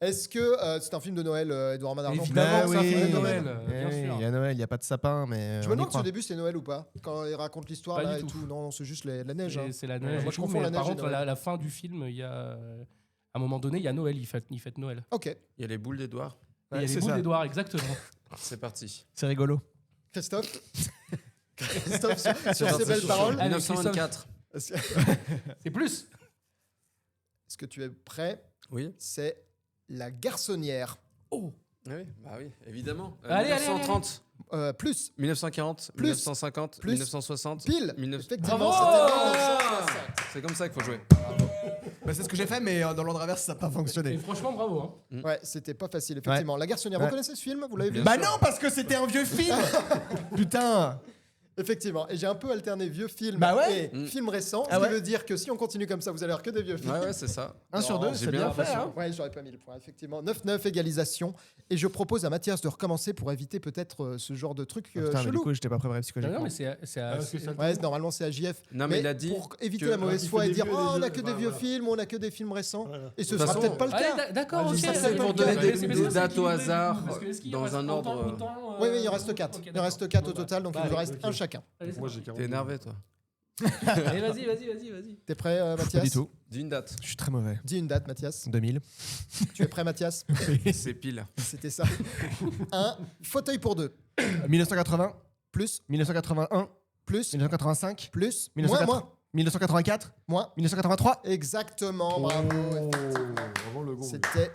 Est-ce que c'est un film de Noël, Edouard Main d'Argent? Évidemment, c'est un film de oui. Noël, bien Oui, sûr. il y a Noël, il n'y a pas de sapin, mais. Je on me y demande si croit. au début c'est Noël ou pas. Quand il raconte l'histoire Pas là du et tout. tout. Non, c'est juste la neige. hein. C'est la neige. Moi, et je tout, confonds mais la neige par et contre, Noël. la fin du film, il y a. À un moment donné, il y a Noël, il fête Noël. Ok. Il y a les boules d'Edouard. Et il y a les c'est boules ça. d'Edouard, exactement. C'est parti. C'est rigolo. Christophe Christophe, sur C'est ces parti. belles paroles. Allez, 1924. Est-ce C'est plus. que tu es prêt? Oui. C'est La Garçonnière. Oh. Oui, bah oui, évidemment. Allez, allez, 1930, Plus. 1940, Plus. 1950, Plus. 1960. Pile. 19... Effectivement, Bravo. c'était C'est comme ça qu'il faut jouer. Bah, c'est ce que j'ai fait, mais dans l'ordre inverse, ça n'a pas Et fonctionné. franchement, bravo. Hein. Ouais, c'était pas facile, effectivement. La Garçonnière, Ouais. vous connaissez ce film? Vous l'avez vu? Bah non, parce que c'était un vieux film. Putain. Effectivement. Et j'ai un peu alterné vieux film Bah ouais. et film récent. Ah Ce qui ouais. veut dire que si on continue comme ça, vous allez avoir que des vieux films. Ouais, c'est ça. 1 sur 2, j'ai c'est bien bien fait. Hein. Ouais, j'aurais pas mis le point, effectivement. 9-9, égalisation. Et je propose à Mathias de recommencer pour éviter peut-être ce genre de truc Putain, mais du chelou. coup, j'étais pas préparé Non, psychologiquement. non, mais c'est Ah, parce que ça- Ouais, normalement c'est à JF. Non, mais il a dit pour éviter que- la mauvaise il foi fait et des dire vieux et oh, on des a vieux. que des Voilà, vieux voilà. films, on a que des films récents. Voilà. Et ce De toute sera façon, peut-être pas le Allez, cas. d'accord, ok. ça, c'est pour donner des dates au hasard dans un ordre. Oui, il en reste 4. Ok, Il en reste d'accord. 4 au Bon, bah, total, donc bah, il nous allez, reste ok. un chacun. Allez, c'est Moi, parti. j'ai 40. T'es énervé, toi. Allez, vas-y. T'es prêt, Pas Mathias? du tout. Dis une date. Je suis très mauvais. Dis une date, Mathias. 2000. Tu es prêt, Mathias? C'est pile. C'était ça. Un fauteuil pour deux. 1980, Plus, 1981, plus, 1985, plus, 1980, moins, 1984, moins. 1983. Exactement, bravo. Vraiment le gong. C'était.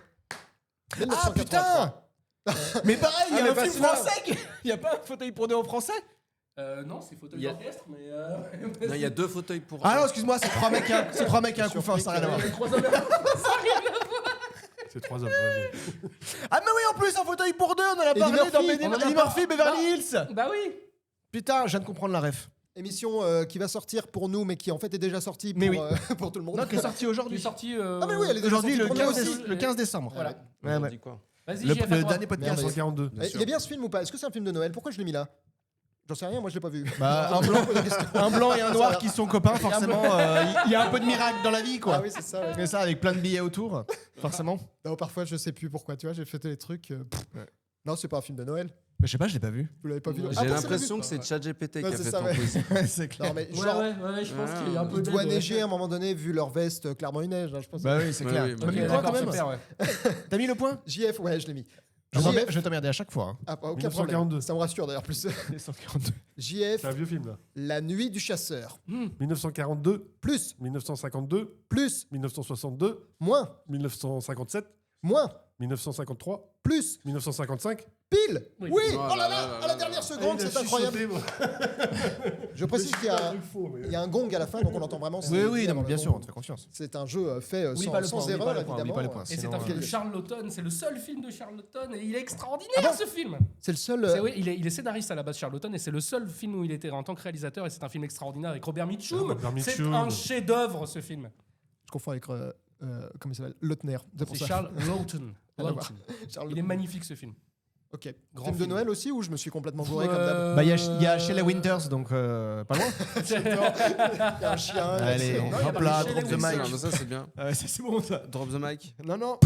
Ah 1983. putain. Mais pareil, il y Ah, a mais un pas film celui-là. français. Il y a pas un fauteuil pour deux en français. Non, c'est fauteuil Il y a- d'orchestre, mais. Non, il y a 2 fauteuils pour. Ah non, excuse-moi, c'est trois mecs à un coup fin, ça n'a rien à voir. C'est 3 hommes. Ouais, Ah mais oui, en plus un fauteuil pour deux, on en a Eddie parlé Murphy, dans on en a Eddie Murphy, Beverly Hills. Bah oui. Putain, je viens de comprendre la ref. Émission qui va sortir pour nous, mais qui en fait est déjà sortie pour, Mais oui. pour tout le monde. Non, qui est sorti Il est aujourd'hui. sorti. Ah, mais oui, elle est déjà Aujourd'hui, sortie le pour nous 15, aussi. le 15 décembre. Voilà. Ouais, On ouais. dit quoi? Vas-y, Le, JF, à le toi. dernier podcast. Merde, 142. Bien Eh, sûr. il est bien ce film ou pas? Est-ce que c'est un film de Noël? Pourquoi je l'ai mis là? J'en sais rien, moi je l'ai pas vu. Bah, un blanc et un noir qui sont copains, forcément. Il y a un peu de miracle dans la vie, quoi. Ah oui, c'est ça. ouais. Mais ça, avec plein de billets autour, forcément. Non, parfois je sais plus pourquoi, tu vois, j'ai fait des trucs. Ouais. Non, c'est pas un film de Noël. Mais je sais pas, je l'ai pas vu. Vous l'avez pas vu? J'ai Ah, J'ai personne l'a l'impression vu que c'est ChatGPT qui Ouais, a c'est fait ça, ton ouais. quiz. C'est clair. Non, mais Ouais, genre, ouais, je pense qu'il y a un peu il d'aide, doit ouais. neiger à un moment donné, vu leur veste, clairement il neige, hein, je pense. Bah oui, c'est Ouais, clair. oui, T'as bah mis Ok, le point d'accord, quand même. super, ouais. T'as mis le point. JF, ouais, je l'ai mis. Je JF, vais t'emmerder à chaque fois. ah, aucun 1942. problème. Ça me rassure d'ailleurs plus. 142. JF, C'est un vieux film, là. La Nuit du Chasseur. 1942, Plus, 1952, plus, 1962, moins, 1957, moins, 1953, plus, 1955. pile. Oui. Oui, Oh oh là là là, là à la là dernière là. seconde, c'est incroyable. Je précise qu'il y a, il y a un gong à la fin, donc on entend vraiment. Oui, oui, c'est non, mais bien sûr, on te fait confiance. C'est un jeu fait Oublie sans, pas le sans point, oublie erreur, pas le point, évidemment. oublie pas le point. Et c'est Sinon, un film de euh, Charlton, c'est le seul film de Charlton et il est extraordinaire Ah bon ce film. C'est le seul. Oui, il est scénariste à la base Charlton et c'est le seul film où il était en tant que réalisateur et c'est un film extraordinaire avec Robert Mitchum. Ah, Robert C'est Mitchum. un chef-d'œuvre ce film. Je confonds avec. Comment il s'appelle? Lautner. C'est pour C'est ça. Charles Laughton. Rien à voir. Laughton. Il est magnifique ce film. Ok. Grand Film de film. Noël aussi ou je me suis complètement bourré comme d'hab? Bah, il y a Shelley Winters, donc pas loin. Il y a un chien. Allez, Non, il y a hop pas là, Shelley drop the Winters. mic. Non, mais ça, c'est bien. Ouais, ça, c'est bon, ça. Drop the mic. Non, non.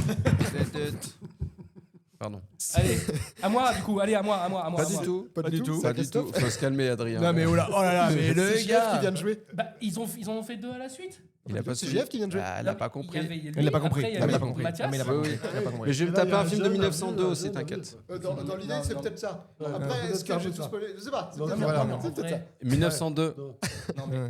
Pardon. Allez, à moi du coup, allez à moi. Pas du tout. Pas du tout. Pas du tout. Faut se calmer, Adrien. Non, mais oh là là, mais le C'est JF qui gars. vient de jouer. Bah, ils en ont fait 2 à la suite. Il a pas C'est suivi. JF qui vient de jouer. Ah, elle a pas compris. Il l'a pas compris. Après, il y Il l'a avait pas compris. Mathias. Ah, mais il a pas Oui, compris. oui. Il a pas compris. Mais je vais me Là, taper il y a un un film de jeune, 1902 un aussi, vieux, un t'inquiète. Dans l'idée, c'est peut-être ça. Après, peut-être est-ce que faire j'ai ça. tout spoilé? Je sais pas. C'est Non, peut-être non, ça. voilà. C'est peut-être ça. 1902.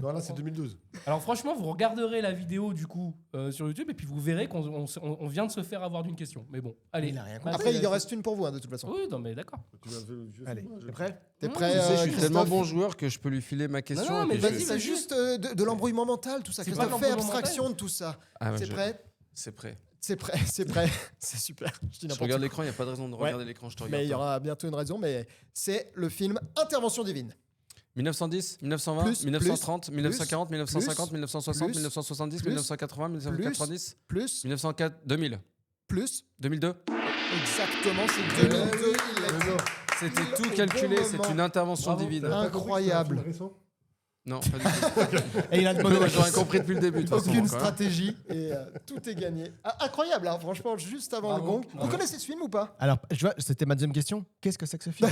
Non, là, c'est 2012. Alors franchement, vous regarderez la vidéo du coup sur YouTube et puis vous verrez qu'on vient de se faire avoir d'une question. Mais bon, allez. Il a rien compris. Après, il en reste une pour vous, hein, de toute façon. Oui, non mais d'accord. Tu m'as fait le vieux Allez, film, là, t'es prêt? T'es Mmh. prêt, Tu sais, je suis Christophe? tellement bon joueur que je peux lui filer ma question. Non, et mais puis Vas-y, Vas-y, c'est vas-y. juste de l'embrouillement mental, tout ça. C'est pas Christophe, fais l'embrouillement abstraction de tout ça. Ah, ouais, C'est prêt? C'est prêt. C'est prêt, c'est prêt. C'est super. Je dis Je n'importe regarde quoi. l'écran, il n'y a pas de raison de Ouais. regarder l'écran, je te regarde. Mais il y pas. aura bientôt une raison, mais c'est le film Intervention divine. 1910, 1920, Plus, 1930, plus, 1940, 1950, plus, 1960, plus, 1970, plus, 1980, 1990, Plus, 1904, 2000, plus. 2002. Exactement, c'est 2002. Il l'a dit. C'était Au tout bon calculé, moment. c'est une intervention Bravo. divine. T'avais pas compris que c'était un Incroyable. film récent Non, pas du tout. Et il a demandé la J'aurais compris depuis le début. de toute façon, Aucune quoi. stratégie et tout est gagné. Ah, incroyable, hein, franchement, juste avant le Bravo. gong. Vous connaissez ce film ou pas? Alors, je vois, c'était ma deuxième question. Qu'est-ce que c'est que ce film?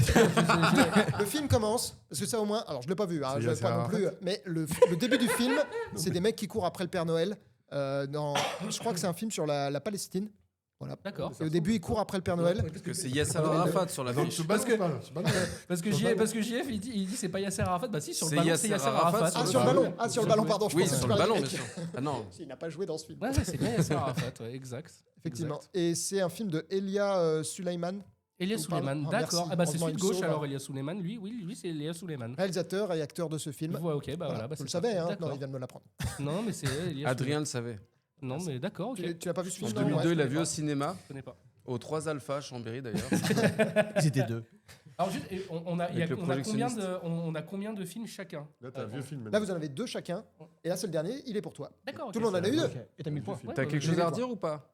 Le film commence, parce que ça au moins, alors je l'ai pas vu, hein, C'est je l'ai Yasser pas non Arafat. plus, mais le début du film, c'est des mecs qui courent après le Père Noël. Je crois que c'est un film sur la Palestine. Voilà. D'accord. Et au début, ils courent après le Père Noël. Parce que c'est Yasser Arafat sur la Donc, fiche. ce ballon, que- pas, ce ballon. Parce que JF, il dit c'est pas Yasser Arafat. Bah si, sur le C'est ballon, Yasser c'est Yasser Arafat Arafat. Ah, le sur le ballon. ballon. Ah, sur le ballon, pardon. je Oui, pensais sur que le tu ballon, parlais bien avec- sûr. Ah non. Il n'a pas joué dans ce film. Ouais, c'est bien Yasser Arafat, ouais, exact. Effectivement. Exact. Et c'est un film de Elia Suleiman, Elias Ou pardon. Suleiman, Ah, d'accord. merci. Ah bah c'est Heureusement, celui de il me gauche sauve, alors hein. Elias Suleiman. Lui c'est Elias Suleiman. réalisateur et acteur de ce film. Ouais, ok, bah voilà. Bah, Vous le c'est savez, ça. hein? D'accord. Non, il vient de me l'apprendre. Non, mais c'est Elias Adrien le savait. Suleiman. Non, mais d'accord, ok. Tu n'as pas vu ce En film? Non, 2002, ouais, il l'a je vu connais au cinéma, Je connais pas. aux 3 Alpha, Chambéry d'ailleurs. Ils étaient deux. Alors juste, on a, il y a- Avec le on a combien projectionniste. on a combien de films chacun? Là, t'as un vieux film. Là, vous en avez deux chacun. Et là, c'est le dernier. Il est pour toi. D'accord. ok. Tout le monde en a eu deux. Et t'as mis le point. Ouais, T'as bah, quelque je chose vais à voir. redire ou pas?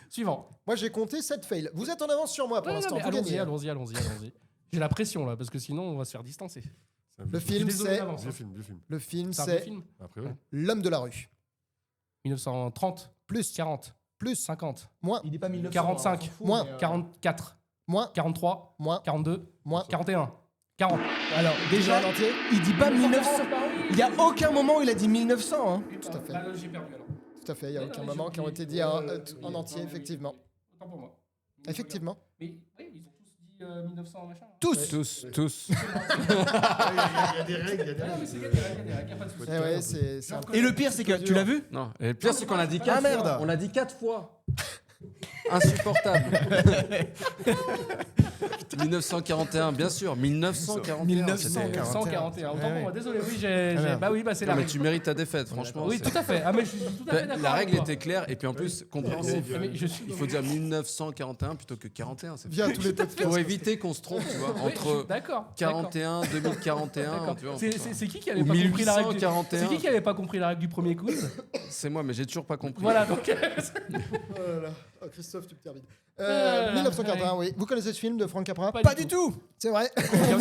Suivant. Moi, j'ai compté 7 fails. Vous êtes en avance sur moi pour Ouais, non, l'instant. mais Vous gagnez. allons-y. J'ai la pression là, parce que sinon on va se faire distancer. C'est un Le vieux film, Désolé c'est d'avance. Vieux film, vieux film. le film, C'est un vieux c'est film. Après, oui. L'homme de la rue. 1930, Plus, 40, plus, 50, moins, Il n'est pas 1900. 45, moins, 44, moins, 43, moins, 42, moins. 41, 40. Alors, Déjà, déjà, en entier. il dit pas 1900. Il n'y a aucun moment où il a dit 1900. Hein. Tout à fait. Bah, j'ai perdu alors. Tout à fait. Il n'y a Ouais, aucun non, moment j'ai qui ont oublié. été dit en entier, oui, effectivement. Autant pour moi. Effectivement. Mais oui, ils ont tous dit 1900 machin. hein. Tous. Tous. Il y a des règles, il y a des Ah non, mais c'est règles. gagné, y a pas de souci. Eh ouais, c'est un peu. Et le pire, c'est que tu l'as vu? Non, et le pire, c'est qu'on l'a dit Ah, 4 merde. fois. On l'a dit 4 fois. Insupportable. 1941, bien sûr. 1941. 1941. 141. Autant Ouais, pour moi. ouais. Désolé, oui, merde. bah oui, bah c'est la Non, mais règle. tu mérites ta défaite, franchement. Oui, c'est- tout à fait. Ah, mais je suis tout à fait d'accord. La avec règle toi. était claire et puis en plus compréhensible. Mais je suis. Il faut dire 1941 plutôt que 41. C'est Via tous les podcasts. pour éviter qu'on se trompe, tu vois, Oui, je suis entre d'accord. 41, 2041. D'accord. Tu vois, C'est qui qui avait Ou pas compris la règle du... 1841. C'est qui qui avait pas compris la règle du premier quiz? C'est moi, mais j'ai toujours pas compris. Voilà, donc Oh là là. Oh, Christophe, tu me termines. là, 1941, oui. Vous connaissez ce film de Frank Capra? Pas du tout. C'est vrai.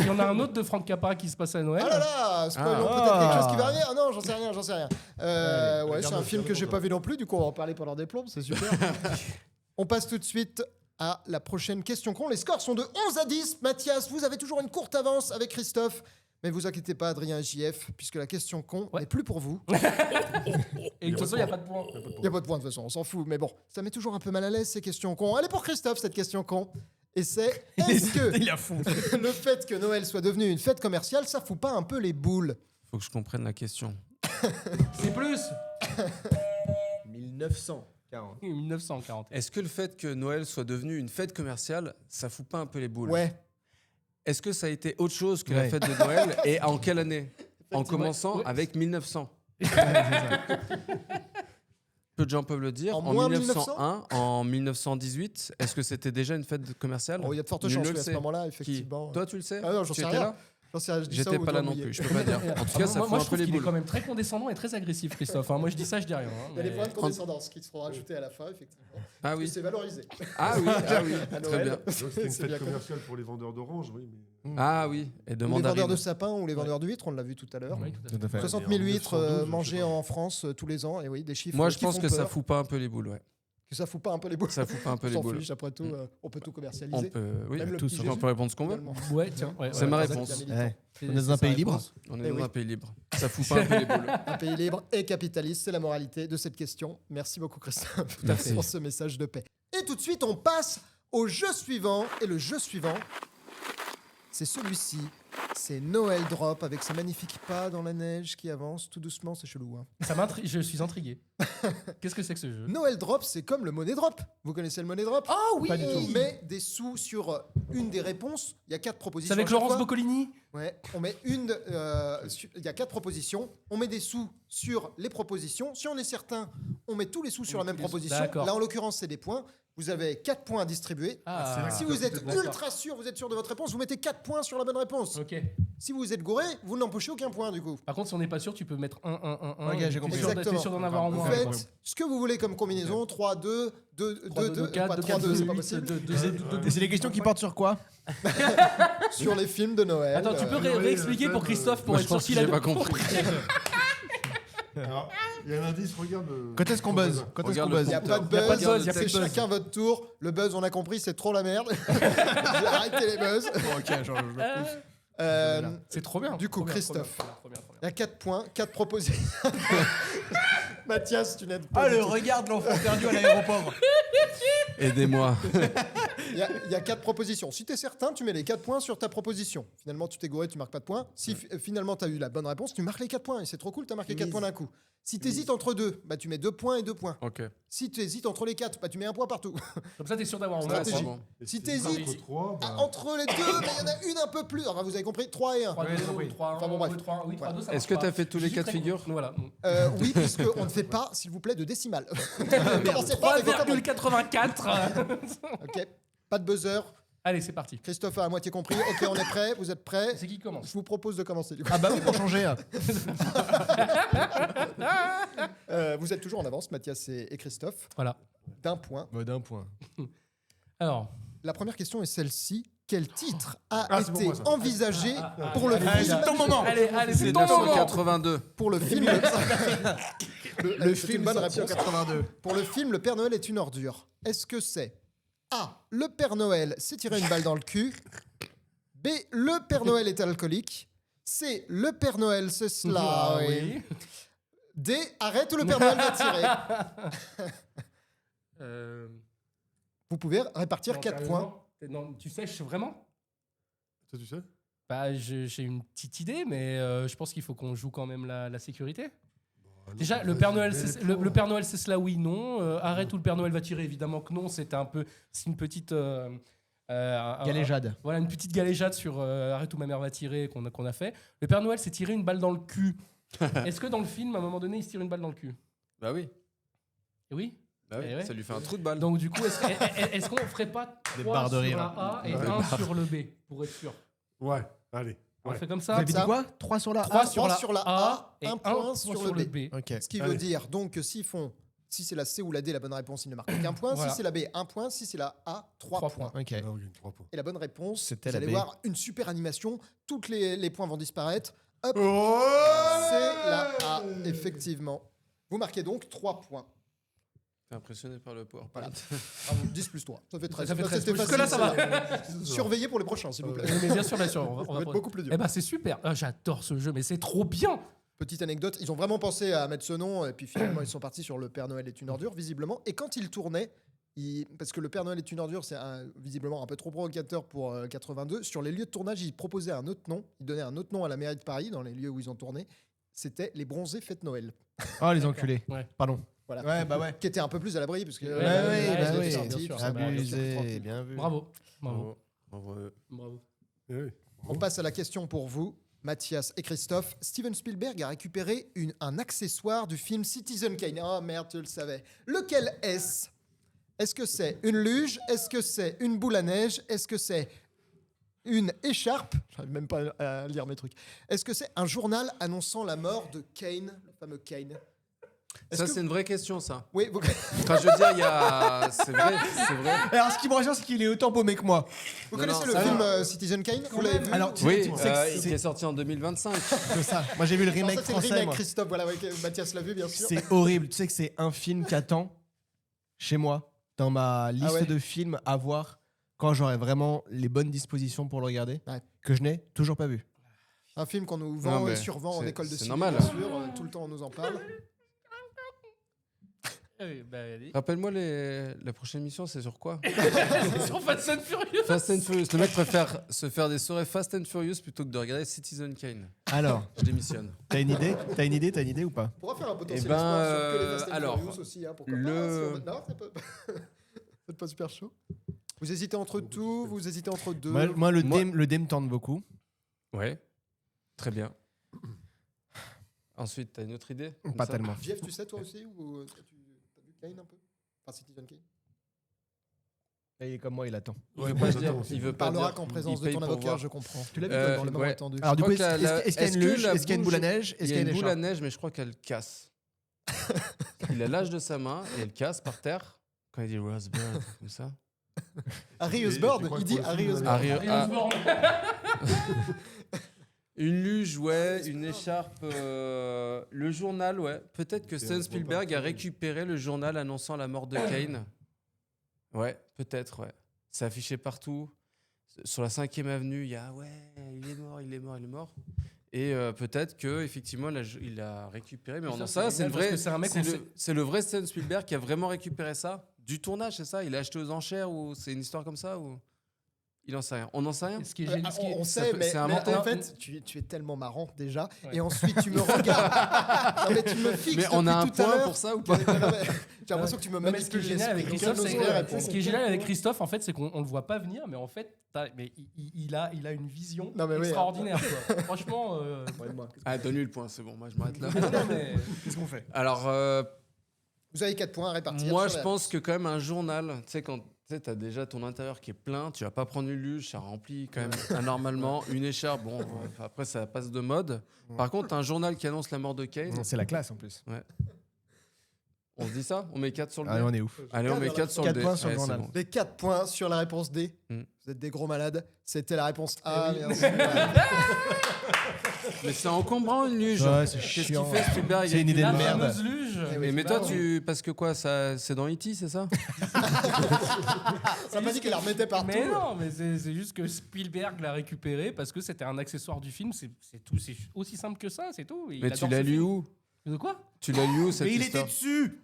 il y en a un autre de Frank Capra qui se passe à Noël. Ah là là, spoilons Ah. peut-être quelque chose qui va arriver. Ah non, j'en sais rien, j'en sais rien. Ouais, Ouais, c'est un film que j'ai pas vu non plus, du coup on va en parler pendant des plombs, c'est super. On passe tout de suite à la prochaine question con. Les scores sont de 11 à 10. Mathias, vous avez toujours une courte avance avec Christophe. Mais vous inquiétez pas, Adrien et JF, puisque la question con Ouais. n'est plus pour vous. Et de toute façon, il n'y a pas de point. Il n'y a pas de point de toute façon, on s'en fout. Mais bon, ça met toujours un peu mal à l'aise ces questions cons. Elle est pour Christophe cette question con. Et c'est est-ce que Il a fou. le fait que Noël soit devenu une fête commerciale, ça fout pas un peu les boules? Faut que je comprenne la question. C'est plus 1940. 1940. Est-ce que le fait que Noël soit devenu une fête commerciale, ça fout pas un peu les boules? Ouais. Est-ce que ça a été autre chose que la Ouais. fête de Noël et en quelle année? En commençant Ouais. avec 1900. Peu de gens peuvent le dire. En En moins 1901, en 1918, est-ce que c'était déjà une fête commerciale? Oh, il y a de fortes Nul chances ne oui, le à ce sait. moment-là, Qui? effectivement. Toi, tu le sais? Ah non, j'en Tu sais étais rien. là? J'en sais rien, je dis ça J'étais au pas là doigt non mouillé. plus, je peux pas dire. En tout cas, ça moi, fout moi, un je peu trouve les qu'il est boules. quand même très condescendant et très agressif, Christophe. Hein. Moi, je dis ça, je dis rien. hein, Il y a des mais- points de condescendance qui seront rajoutés à la fin, effectivement. Ah Parce que oui. c'est valorisé. Ah oui, ah oui, À très Noël. bien. Donc c'était une C'est bien fête comme- commerciale pour les vendeurs d'orange, oui. Mais... Ah oui, et de Ou les vendeurs mandarines. de sapins ou les vendeurs d'huîtres, on l'a vu tout à l'heure. Oui, tout à fait. Tout à fait. 60 mais 000 en huîtres 1912, je sais mangées pas. en France tous les ans. Et oui, des chiffres Moi, je qui pense font que ça peur. fout pas un peu les boules, ouais. Que ça fout pas un peu les boules. Ça fout pas un peu On les s'en boules. fiche, après tout, on peut tout On commercialiser. peut, oui, Même le tout, petit on Jésus. peut répondre ce qu'on veut. Finalement. Ouais, tiens. Ouais, C'est ma Dans un réponse. cas militant. Ouais. C'est- On est dans c'est un sa pays libre. réponse. On est Eh dans oui. un pays libre. Ça fout pas un peu les boules. Un pays libre et capitaliste, c'est la moralité de cette question. Merci beaucoup Christophe Merci. pour ce message de paix. Et tout de suite, on passe au jeu suivant. Et le jeu suivant, c'est celui-ci. C'est Noël Drop avec ses magnifiques pas dans la neige qui avancent tout doucement. C'est chelou, hein. Je suis intrigué. Qu'est-ce que c'est que ce jeu? Noël Drop, c'est comme le Money Drop. Vous connaissez le Money Drop? Ah oui. Pas du tout. On met des sous sur une des réponses. Il y a 4 C'est propositions. avec à chaque Laurence fois. Boccolini. Ouais, on met il y a 4 propositions. On met des sous sur les propositions. Si on est certain, on met tous les sous sur la même tous les sous. proposition. D'accord. Là, en l'occurrence, c'est des points. Vous avez 4 points à distribuer. Ah, Si vous êtes d'accord. ultra sûr, vous êtes sûr de votre réponse, vous mettez 4 points sur la bonne réponse. Ok. Si vous êtes gouré, vous n'empochez aucun point du coup. Par contre, si on n'est pas sûr, tu peux mettre 1, 1, 1, 1. Ok, j'ai compris. Exactement. T'es sûr d'en avoir au Vous moins. faites ce que vous voulez comme combinaison. 3, 2, 2, 2, 2, 4, pas 2, 3, 2, c'est pas possible. Et c'est des questions qui portent sur quoi? Sur les films de Noël. Attends, tu peux réexpliquer pour Christophe pour Moi, être je sûr pense que qu'il a j'ai pas compris. Alors, il y a un indice, regarde. Quand est-ce qu'on buzz? Quand est-ce Regarde qu'on le Il buzz? n'y a pas de Y a pas de buzz, buzz, y a c'est pas de buzz. chacun votre tour. Le buzz, on a compris, c'est trop la merde. Arrêtez les buzz. Bon, ok, genre, je le pousse. C'est trop bien. Du coup, Trop bien, Christophe. trop bien. Il y a 4 points, 4 propositions. Mathias, tu n'aides pas. Ah, du le tout. regard de l'enfant perdu à l'aéroport. Aidez-moi. Il y a 4 propositions. Si tu es certain, tu mets les 4 points sur ta proposition. Finalement, tu t'es gouré, tu marques pas de points. Si finalement tu as eu la bonne réponse, tu marques les 4 points. Et c'est trop cool, tu as marqué 4 points d'un coup. Si tu hésites entre deux, bah, tu mets 2 points et 2 points. Ok. Si tu hésites entre les 4, bah, tu mets 1 point partout. Comme ça, t'es sûr d'avoir au moins Stratégie. un point. Et Si si t'hésites, entre trois, bah, Entre les deux, bah, il y en a une un peu plus. Enfin, vous avez compris, 3 et 1. 3, 2, compris. 3, Enfin, bon, bref. 3, oui, 3, 2, ça Est-ce que marche t'as pas. fait tous les Je suis cas de très figure? con. Voilà. Oui, puisqu'on ne fait pas, s'il vous plaît, de décimales. Commencez pas avec vos conneries. 3,84. Ok, pas de buzzer. Allez, c'est parti. Christophe a à moitié compris. Ok, on est prêt. Vous êtes prêts? C'est qui commence? Je vous propose de commencer. Du coup. Ah bah oui, pour changer. Hein. Vous êtes toujours en avance, Mathias et Christophe, Voilà. d'un point. Bah, d'un point. Alors, La première question est celle-ci. Quel titre a Ah, c'est pour été moi, ça. envisagé pour le Allez, film c'est ton moment. allez, C'est c'est ton moment. 1982. Pour le film, Le c'est film une bonne sorti en réponse. 82. Pour le film, Le Père Noël est une ordure. Est-ce que c'est A. Le Père Noël s'est tiré une balle dans le cul. B. Le Père Noël est alcoolique. C. Le Père Noël c'est cela. Ah oui. oui. D. Arrête ou le Père Noël va tirer. Vous pouvez répartir 4 points. Non, tu sèches vraiment? toi, tu sais Bah, j'ai une petite idée, mais je pense qu'il faut qu'on joue quand même la sécurité. Ah non, Déjà, vas-y, le Père Noël, mets les le points. Père Noël, c'est cela, oui, non. Arrête où le Père Noël va tirer, évidemment que non. C'était un peu, c'est une petite Galéjade. voilà, une petite galéjade sur Arrête où ma mère va tirer qu'on a fait. Le Père Noël s'est tiré une balle dans le cul. Est-ce que dans le film, à un moment donné, il se tire une balle dans le cul? Bah oui. Et oui. Bah oui. Eh ouais. Ça lui fait un trou de balle. Donc du coup, est-ce qu'on ferait pas Des 3 barres de sur rire. la A et Ouais. 1 sur le B pour être sûr? Ouais, allez. On Ouais. fait comme Vous ça. avez dit ça. quoi? 3 sur la 3 A. sur la, sur la A et un 1 point sur, sur le B. Ok. Ce qui veut Allez. dire donc que si c'est la C ou la D la bonne réponse, il ne marque aucun point. Voilà. Si c'est la B, 1 point. Si c'est la A, 3 Trois points. points. Ok. Ah, on gagne 3 points. Et la bonne réponse, C'était vous la allez B. voir une super animation. Toutes les points vont disparaître. Hop, Oh c'est la A, effectivement. Vous marquez donc 3 points. T'es impressionné par le PowerPoint. Voilà. 10 plus 3. Ça fait 13. Ça fait 13. C'était Jusque-là, facile, ça celle-là. Surveillez pour les prochains, s'il vous plaît. Mais bien sûr, on Ça va va être prendre- beaucoup plus dur. Eh ben c'est super. Ah, j'adore ce jeu, mais c'est trop bien. Petite anecdote, ils ont vraiment pensé à mettre ce nom, et puis finalement ils sont partis sur Le Père Noël est une ordure, visiblement. Et quand ils tournaient, parce que Le Père Noël est une ordure, c'est visiblement un peu trop provocateur pour 82, sur les lieux de tournage, ils proposaient un autre nom, ils donnaient un autre nom à la mairie de Paris, dans les lieux où ils ont tourné. C'était Les Bronzés Fêtes Noël. Oh, les enculés. Ouais. Pardon. Voilà. Ouais, bah ouais. Qui était un peu plus à l'abri, parce que Ouais, Ouais, ouais, bah bien oui. sûr, bien sûr. Abusé, bien vu. Bravo. Bravo. Bravo. Bravo. Eh oui. On passe à la question pour vous, Mathias et Christophe. Steven Spielberg a récupéré un accessoire du film Citizen Kane. Oh merde, tu le savais. Lequel est-ce? Est-ce que c'est une luge? Est-ce que c'est une boule à neige? Est-ce que c'est une écharpe? J'arrive même pas à lire mes trucs. Est-ce que c'est un journal annonçant la mort de Kane, le fameux Kane? Est-ce Ça, que- c'est une vraie question, ça. Oui, vous... Enfin, je veux dire, il y a. C'est vrai, c'est vrai. Alors, ce qui me rassure, c'est qu'il est autant paumé que moi. vous Non, connaissez non, le ça film va. Citizen Kane? Vous l'avez vu? Alors, Oui, tu sais que il c'est est sorti en 2025. que ça. Moi, j'ai vu le Non, remake ça, c'est le français. remake, moi. Christophe. Voilà, ouais, que Mathias l'a vu, bien sûr. C'est horrible. Tu sais que c'est un film qui attend chez moi, dans ma liste ouais. de films à voir quand j'aurai vraiment les bonnes dispositions pour le regarder, Ouais. que je n'ai toujours pas vu. Un film qu'on nous vend Non, et mais survend en c'est- école de c'est cinéma, normal. bien sûr. Tout le temps, on nous en parle. Oui, bah, allez. Rappelle-moi, la prochaine mission, c'est sur quoi? Sur Fast and Furious. Fast and Furious. Le mec préfère se faire des soirées Fast and Furious plutôt que de regarder Citizen Kane. Alors, Je démissionne. t'as une idée? T'as une idée ou pas? On pourra faire un potentiel Eh ben, espoir sur que les Fast and alors, Furious aussi, hein, pourquoi le- pas, si on- Non, c'est pas... c'est pas super chaud. Vous hésitez entre tout, vous hésitez entre deux. Moi, le Moi- dé me tente beaucoup. Ouais. Très bien. Ensuite, t'as une autre idée? comme Pas ça tellement. Jeff, tu sais toi aussi ou t'as vu Kane un peu? Enfin, Citizen Kane. Il est comme moi, il attend. Ouais, pas moi, dire- j'attends aussi. il veut On pas parlera dire. qu'en Il présence de paye ton pour avocat, voir. je comprends. Tu l'as vu Euh, Dans le moment ouais. attendu. Alors du Je coup, crois que est-ce qu'il y a une luge? Est-ce qu'il y a une boule à neige? Il Est-ce y qu'il y a a une une boule à écharpe? neige, mais je crois qu'elle casse. Il a l'âge de sa main et elle casse par terre quand il dit Rosebud, comme ça. Harry Et Osborne, tu crois il que dit pour le Harry film, Osborne. Harry- Harry ah, Osborn. une luge, ouais, une écharpe. Le journal, ouais. Peut-être que C'est Steven un Spielberg a reportage. récupéré le journal annonçant la mort de Kane. Ouais, peut-être, ouais. C'est affiché partout. Sur la 5e avenue, il y a ouais, il est mort, il est mort, il est mort. Et peut-être que effectivement, il a récupéré, mais Mais on ça, en c'est sait rien. C'est le génial parce vrai. que c'est un mec, c'est on le- sait- c'est le vrai Steven Spielberg qui a vraiment récupéré ça du tournage, c'est ça? Il a acheté aux enchères ou c'est une histoire comme ça ou il en sait rien. On n'en sait rien. Ce qui est génial, On ça sait, peut- mais, c'est mais inventé. en fait, tu es tellement marrant déjà. Ouais. Et ensuite, tu me regardes. Non, mais tu me fixes Mais on a un depuis tout à point l'heure. pour ça ou pas? Non, mais J'ai l'impression que tu me Non, mais ce qui est manipules génial avec l'esprit. Christophe, Comme ça, c'est n'oserais que- répondre. ce qui est génial avec Christophe, en fait, c'est qu'on le voit pas venir, mais en fait, mais il a une vision Non, mais oui, extraordinaire. quoi. Franchement, Ah, donne-lui le point, c'est bon, moi je m'arrête là. non, mais Qu'est-ce qu'on fait? Alors, Vous avez 4 points à répartir. moi sur je la- pense que quand même un journal, tu sais, quand tu as déjà ton intérieur qui est plein, tu vas pas prendre une luge, ça remplit quand même anormalement. Une écharpe, bon, après ça passe de mode. Par contre, un journal qui annonce la mort de Kane, C'est la classe en plus. on se dit ça? On met 4 sur le Allez, dé? on est ouf. Allez, on met 4 sur le 4 dé. points sur le Allez, c'est journal. bon. Les 4 points sur la réponse D. Mm. Vous êtes des gros malades. C'était la réponse A. oui. Merci. Mais c'est encombrant une luge. Ouais, c'est Qu'est-ce qu'il chiant. fait Spielberg? C'est une idée la de merde. fameuse luge. Eh oui. Mais toi, parce que quoi, ça, c'est dans E.T., c'est ça? Ça m'a dit qu'elle la remettait partout. Mais non, mais c'est juste que Spielberg l'a récupéré parce que c'était un accessoire du film. C'est tout, c'est aussi simple que ça, c'est tout. Il Mais tu adore l'as ce lu film. où? De quoi? Tu l'as lu où cette Mais il histoire? était dessus!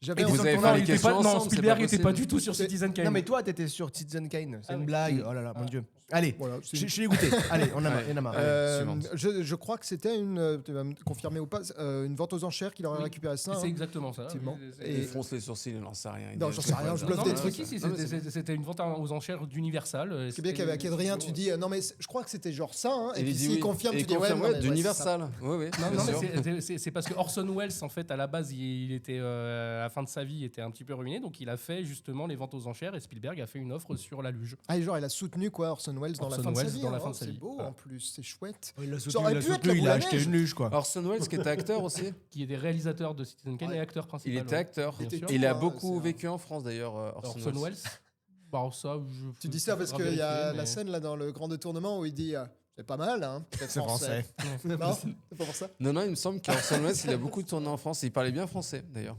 J'avais Et vous un- avez Non, fait les il était questions pas, non, ensemble, Spielberg c'est n'était pas pas possible. du tout sur Citizen Kane. Non, mais toi, t'étais sur Citizen Kane. C'est Ah une oui. blague. Oh là là, mon Dieu. Allez, Voilà, c'est je suis dégoûté. Allez, on a marre. Ouais. Il y en a marre. Suivante. je crois que c'était une. Tu vas me confirmer ou pas, une vente aux enchères qu'il aurait Oui. récupéré ça. C'est hein. exactement ça. Effectivement. C'est- Et- Il fronce les sourcils, il n'en sait rien. Il Non, dit, j'en je sais sais rien, pas. je bluffe Non, des mais trucs. si, Non, mais c'est- c'était une vente aux enchères d'Universal. Ce qui est bien qu'avec Adrien, tu dis non, mais je crois que c'était genre ça. Hein, et il puis dit s'il oui. confirme, Et tu il dis ouais, confirme, non, mais ouais, d'Universal. Oui, oui. Non, bien non, sûr. mais c'est parce que Orson Welles, en fait, à la base, il était à la fin de sa vie, il était un petit peu ruiné, donc il a fait justement les ventes aux enchères et Spielberg a fait une offre sur la luge. Ah, et genre, il a soutenu quoi, Orson Welles dans la Orson fin de sa Welles vie. dans la hein. fin de sa C'est vie. beau Voilà. en plus, c'est chouette. Il a Ça aurait pu être la il boule a à acheté neige. une luge, quoi. Orson Welles, qui était acteur aussi. Qui est des réalisateurs de Citizen Kane Ouais. et acteur principal. Il était acteur. Bien sûr. Et il a Ouais, beaucoup c'est un- vécu en France d'ailleurs, Orson Orson Welles. Welles. Bah, ça, Tu dis ça parce qu'il y a la scène là dans le grand détournement où il dit c'est pas mal, hein. C'est français. Non, c'est pas pour ça. Non, non, il me semble qu'Orson Welles, il a beaucoup tourné en France. Il parlait bien français d'ailleurs.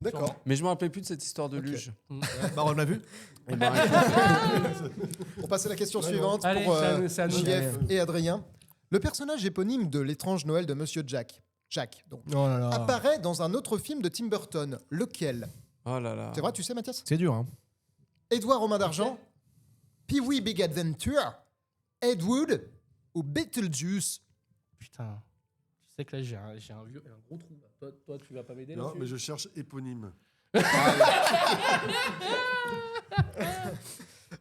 D'accord. Mais je me rappelle plus de cette histoire de Ok. luge. Bah, on l'a vu. Eh ben, On passe à la question suivante Allez, pour c'est à nous. JF et Adrien. Le personnage éponyme de l'étrange Noël de Monsieur Jack, donc, Oh là là. apparaît dans un autre film de Tim Burton. Lequel? oh là là. C'est vrai, tu sais, Mathias? C'est dur, hein. Édouard Romain d'Argent, Pee-wee Big Adventure, Ed Wood ou Beetlejuice? Putain. Tu sais que là, j'ai un gros trou. Là. Toi, tu vas pas m'aider Non, là-dessus mais je cherche éponyme.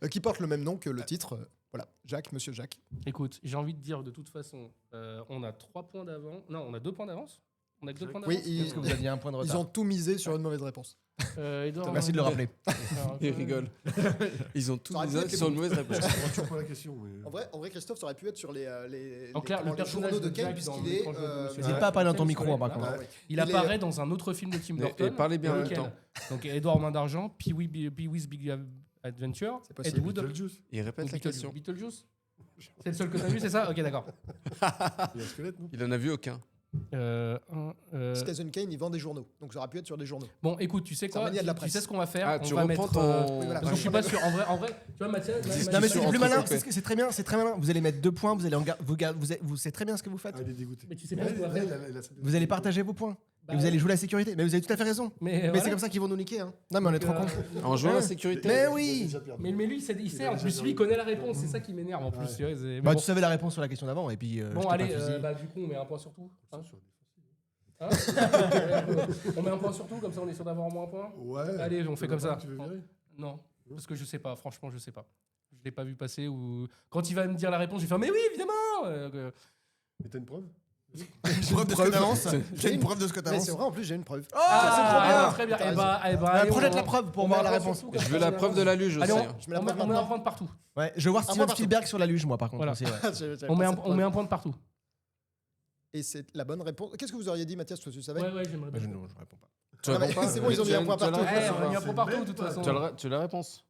Qui porte le même nom que le titre. Voilà, Jacques, Monsieur Jacques. Écoute, j'ai envie de dire de toute façon, on a 3 points d'avance. Non, on a 2 points d'avance. On a que 2 points Oui, d'avance. il- Parce que vous aviez un point de Ils retard. ont tout misé sur une mauvaise réponse. Edouard, Merci de le rappeler. Il rigole. Ils ont tout Ça aurait pu mis être les sur une bons. mauvaise réponse. Je comprends toujours pas la question. Mais... En vrai, Christophe, ça aurait pu être sur les Donc là, le les personnage journaux de de Kane, Jack puisqu'il dans est. l'étrange Noël de Monsieur N'hésite Jack. pas à parler dans ton Scolaire, micro, par là. contre. ouais. Il est- apparaît dans un autre film de Tim Et- Burton. et parlez bien en même Lequel temps. Donc Edouard Main d'Argent, Pee-wee's Big Adventure, C'est possible. Ed Wood Beetlejuice. Il répète ou la question. Beetlejuice. C'est le seul que t'as vu, c'est ça? Ok, d'accord. Il y a un squelette, non? Il en a vu aucun. Citizen Kane, il vend des journaux. Donc ça aurait pu être sur des journaux. Bon, écoute, tu sais C'est un quoi? mania de la Tu presse. sais ce qu'on va faire? Ah, On tu va reprends mettre, ton. Oui, voilà. parce que je suis pas sûr. En vrai, tu vois, Mathias. Non, mais c'est Sur plus malin. entrecoupé. C'est très bien. C'est très malin. Vous allez mettre 2 points. Vous allez vous c'est très bien ce que vous faites. Ah, il est dégoûté. Mais tu sais bien ce qu'on va faire. Vous allez partager vos points. Et vous allez jouer la sécurité. Mais vous avez tout à fait raison. Mais Mais c'est comme ça qu'ils vont nous niquer. Hein. Non, mais on est trop cons. En jouant à Ouais. la sécurité. Mais oui. Mais lui, il sait. En plus, lui, il connaît la réponse. C'est ça qui m'énerve en plus. tu vois, mais Bah, bon. tu savais la réponse sur la question d'avant. Et puis. Bon, je t'ai allez, pas fusillé. bah, du coup, on met un point sur tout. Hein Hein on met un point sur tout, comme ça on est sûr d'avoir au moins un point. Ouais. Allez, on fait comme ça. Tu veux virer? Non, parce que je sais pas, franchement, je sais pas. Je l'ai pas vu passer ou quand il va me dire la réponse, je vais faire mais oui, évidemment. Mais t'as une preuve? Preuve de ce que t'avances. J'ai une preuve de ce que Mais t'avances. c'est vrai, en plus, j'ai une preuve. Ah, très bien. T'as Eh ben, allez, Projette on- la preuve pour on voir met la un réponse. point. Je veux la preuve de la luge aussi. Allez, hein. Je mets la on preuve met un maintenant. point de partout. Ouais, je veux voir Un point Steven partout. Spielberg sur la luge, moi, par contre. Voilà. Aussi, ouais. On met un point de partout. Et c'est la bonne réponse. Qu'est-ce que vous auriez dit, Mathias, toi, tu savais? Ouais, j'aimerais Bah, bien. je réponds pas. Tu Ah, réponds mais pas c'est bon, ils ont mis un point Tu as la partout. réponse Ouais, ou on a mis pas un point partout, de toute façon. Tu as la réponse.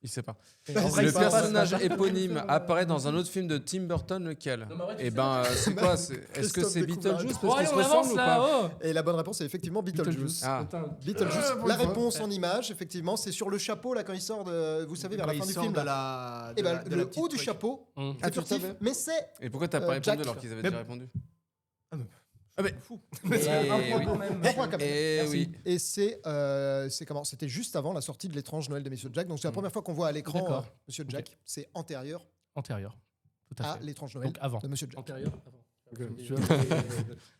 Il sait pas. En vrai, Le il sait pas, personnage c'est pas- éponyme apparaît dans un autre film de Tim Burton, lequel? Non, mais arrête, Eh tu ben, c'est quoi? Est-ce que Christophe c'est découvre la Beetlejuice réponse. Bon, parce allez, qu'ils on se avance ressemblent ou là. pas? Oh. Et la bonne réponse, c'est effectivement Beetlejuice. Ah. Putain. Beetlejuice. La réponse en image, effectivement, c'est sur le chapeau, là, quand il sort de. Vous savez, vers la fin du film. là. Et ben, le haut du chapeau, Hum. Ah, c'est tu le furtif, savais mais c'est. Et pourquoi t'as pas répondu Jack. alors qu'ils avaient Mais- déjà répondu? Ah, mais fou. Un point quand même. Un point quand même. Eh Merci. oui. Et c'est comment? C'était juste avant la sortie de l'étrange Noël de Monsieur Jack. Donc c'est la première fois qu'on voit à l'écran D'accord. Monsieur Jack. C'est antérieur Antérieur. Tout à à fait. l'étrange Noël Donc avant. de Monsieur Jack. Antérieur. Ok, tu as-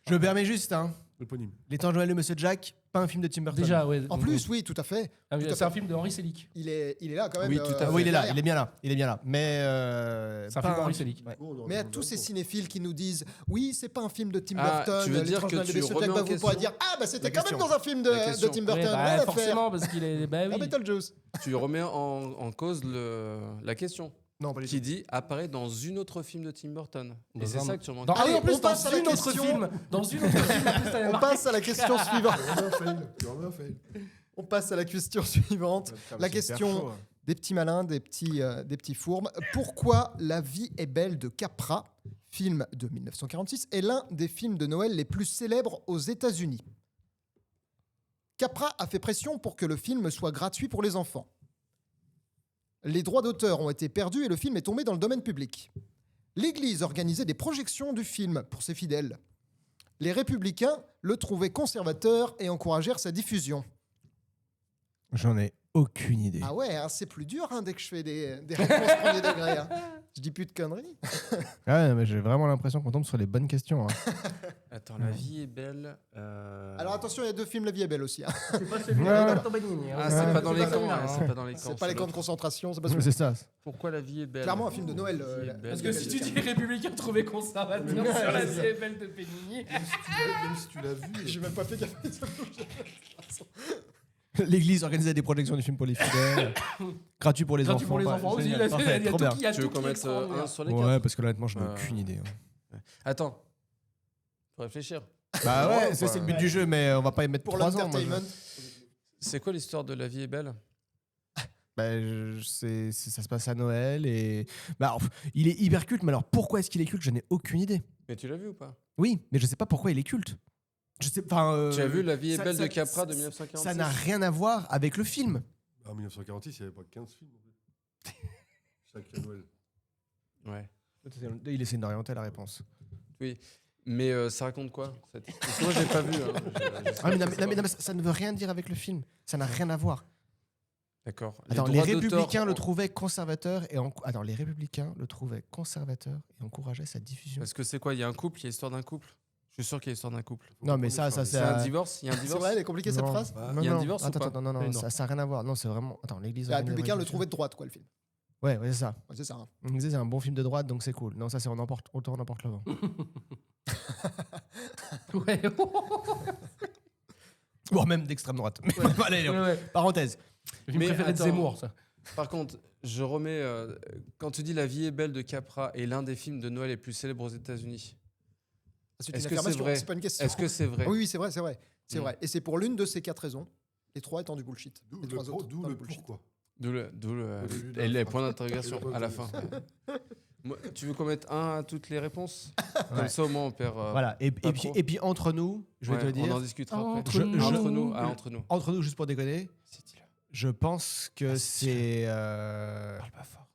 Je me permets juste, hein. Éponyme. L'étrange Noël de Monsieur Jack, pas un film de Tim Burton. Déjà, ouais. En plus, oui, tout à fait. Ah, tout à c'est un film de Henri Selick. Il est là quand même. Oui, tout à fait. Ah oui, il est là, derrière. il est bien là, il est bien là. Mais C'est un pas film d'Henri Selick. Ouais. Mais à tous ces cinéphiles qui nous disent oui, c'est pas un film de Tim Ah, Burton, tu veux dire l'étrange que Noël de tu Monsieur remets Jack, en bah, vous pourrez question dire ah bah c'était La quand même question. dans un film La de question. Tim Ouais, Burton. bah, rien à faire. forcément, parce qu'il est. Bah Ah, oui. Beetlejuice. Tu remets en cause la question. Non, pas du Qui dit apparaît dans une autre film de Tim Burton. Et Dans c'est un- ça que tu remarques. Dans, Allez, en plus, on passe dans à la une autre question. film. Dans une autre film. En plus, t'avais On marqué. passe à la question suivante. Tu en as fait. On passe à la question suivante. La question des petits malins, des petits fourbes. Pourquoi La vie est belle de Capra, film de 1946, est l'un des films de Noël les plus célèbres aux États-Unis? Capra a fait pression pour que le film soit gratuit pour les enfants. Les droits d'auteur ont été perdus et le film est tombé dans le domaine public. L'Église organisait des projections du film pour ses fidèles. Les républicains le trouvaient conservateur et encouragèrent sa diffusion. J'en ai aucune idée. Ah ouais, hein, c'est plus dur hein, dès que je fais des réponses premier degré. Hein. Je dis plus de conneries. Ouais, mais j'ai vraiment l'impression qu'on tombe sur les bonnes questions. hein. Attends, la vie est belle. Alors attention, il y a deux films La vie est belle aussi. Hein. C'est pas celui Ouais. d'Alberto Benigni. hein. Ah, c'est pas dans les pas camps. celui-là, ouais, hein. C'est pas dans les camps. C'est pas les camps de l'autre. concentration, c'est pas C'est ça. Pourquoi la vie est belle? Clairement un film de Noël. La vie est belle. Parce que si tu dis républicain trouvé conservateur sur la CFL de Benigni. Même si tu l'as vu. J'ai même pas fait gaffe. L'église organisait des projections du film pour les fidèles. Gratuit pour les Gratuit enfants. pour les bah, enfants aussi. génial, parfait, Il y a trop tout bien. qui- il y a Tu veux tout qu'on qui est mette extraordinaire. un sur les Ouais, quatre? parce que là, honnêtement, j'en ai Euh, aucune idée. hein. Attends. Faut réfléchir. Bah Ouais, ouais, ça quoi. c'est le but du jeu, mais on va pas y mettre Pour 3 ans. moi, l'entertainment. C'est quoi l'histoire de La vie est belle? Bah, ça se passe à Noël et. Bah, alors, il est hyper culte, mais alors pourquoi est-ce qu'il est culte? Je n'ai aucune idée. Mais tu l'as vu ou pas? Oui, mais je sais pas pourquoi il est culte. Je sais, enfin, Tu as vu La vie est ça- belle ça- de Capra de ça- 1946? Ça n'a rien à voir avec le film. En 1946, il n'y avait pas 15 films. En fait. Chaque Noël. Ouais. Il essaie d'orienter la réponse. Mais ça raconte quoi cette histoire? Parce que moi, j'ai pas vu. hein. Ah, mais non, mais ça ne veut rien dire avec le film. Ça n'a rien à voir. D'accord. Attends, les droits d'auteur républicains le ont- trouvaient conservateur et Attends, les républicains le trouvaient conservateur et encourageaient sa diffusion. Parce que c'est quoi? Il y a un couple? Il y a l'histoire d'un couple? Je suis sûr qu'il y a l'histoire d'un couple. Non, mais ça, C'est un divorce? Il y a un C'est divorce? vrai, elle est compliquée cette Non. phrase. Non, Il y a un non, divorce ou attends, pas attends, non, Mais non, non. ça n'a rien à voir. Non, c'est vraiment. Attends, l'église. Les organise la républicains le révolution. trouvaient de droite, quoi, le film. Ouais, c'est ça. Ouais, c'est ça. Hein. On disait c'est un bon film de droite, donc c'est cool. Non, ça c'est on emporte le vent. Ouais. Voire même d'extrême droite. Mais allez, Ouais, ouais. parenthèse. Le film Mais préféré de attends. Zemmour, ça. Par contre, je remets. Quand tu dis La vie est belle de Capra est l'un des films de Noël les plus célèbres aux États-Unis, C'est une Est-ce que c'est affirmation, vrai? c'est pas une question. est-ce que c'est vrai? Oui, oui, c'est vrai, c'est vrai. C'est Mm. vrai. Et c'est pour l'une de ces 4 raisons. Les 3 étant du bullshit. D'où Les le, 3 autres d'où dans le le bullshit. pourquoi. D'où Au début de et la les phrase. points d'interrogation Et le point à la fin. Moi, tu veux qu'on mette un à toutes les réponses? Comme Ouais. ça, au moins, on perd. Voilà. Et pas puis, trop. et puis entre nous, je vais Ouais, te le On dire. en discutera Entre après. nous. Entre nous. Ah, entre nous. Entre nous, juste pour déconner, je pense que Ah, c'est. Parle pas fort.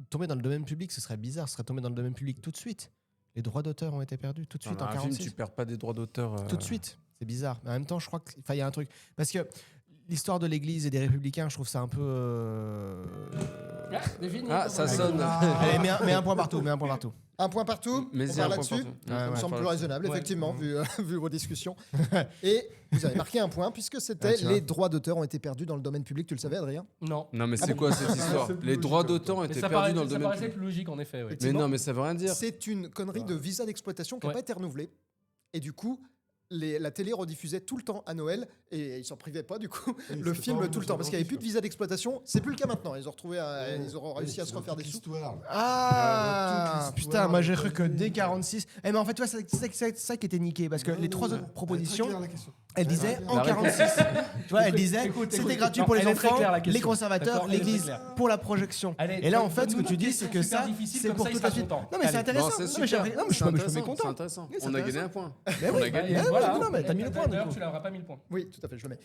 Tomber dans le domaine public, ce serait bizarre. Ce serait tomber dans le domaine public tout de suite. Les droits d'auteur ont été perdus tout de suite Dans en un film, 46. tu perds pas des droits d'auteur. Tout de suite. C'est bizarre. Mais en même temps, je crois qu'il y a un truc. Parce que l'histoire de l'Église et des républicains, je trouve ça un peu. Défini. Ah, ça sonne. Allez, mets un point partout. Un point partout, Mais on c'est part un point là-dessus. partout. Ça me Ouais, semble ouais. plus raisonnable, Ouais. effectivement, vu vos discussions. Et vous avez marqué un point, puisque c'était Ah, tu vois. les droits d'auteur ont été perdus dans le domaine public, tu le savais, Adrien? Non. Non, mais c'est bon quoi cette histoire? C'est plus Les logique, droits en même d'auteur ont Mais été ça perdus dans le paraissait domaine public. plus logique, en effet. Oui. Mais non, mais ça veut rien dire. C'est une connerie de visa d'exploitation qui n'a Ouais. pas été renouvelée. Et du coup, la télé rediffusait tout le temps à Noël et ils s'en privaient pas du coup Oui, le c'était film pas tout le temps parce qu'il n'y avait plus de 1946, visa d'exploitation. C'est plus le cas maintenant. Ils ont retrouvé, ils auront réussi à se refaire des sous. Ah toute putain, l'histoire, moi j'ai le cru que casier. dès 46. Eh mais en fait, tu vois, c'est ça qui était niqué parce que les trois autres propositions, elle disait en La 46. Tu vois, elle disait écoute, c'était écoute. gratuit Non, pour les elle est très enfants, claire, la question. les conservateurs, D'accord, elle est très l'église claire. pour la projection. Allez, Et là, en fait, ce que donne-nous tu une dis, c'est question que super ça, difficile, c'est comme pour ça, il toute sera la suite. content. Non, mais c'est Allez. intéressant. Non, c'est Non, mais super. j'aimerais- non, mais je C'est me mets intéressant, content. c'est intéressant. Oui, c'est On a gagné intéressant. un point. Mais On oui, a gagné. Et Ah, voilà. non, mais t'as mis le point, D'ailleurs, du coup. tu l'auras pas mis le point. Oui, tout à fait, je le mets.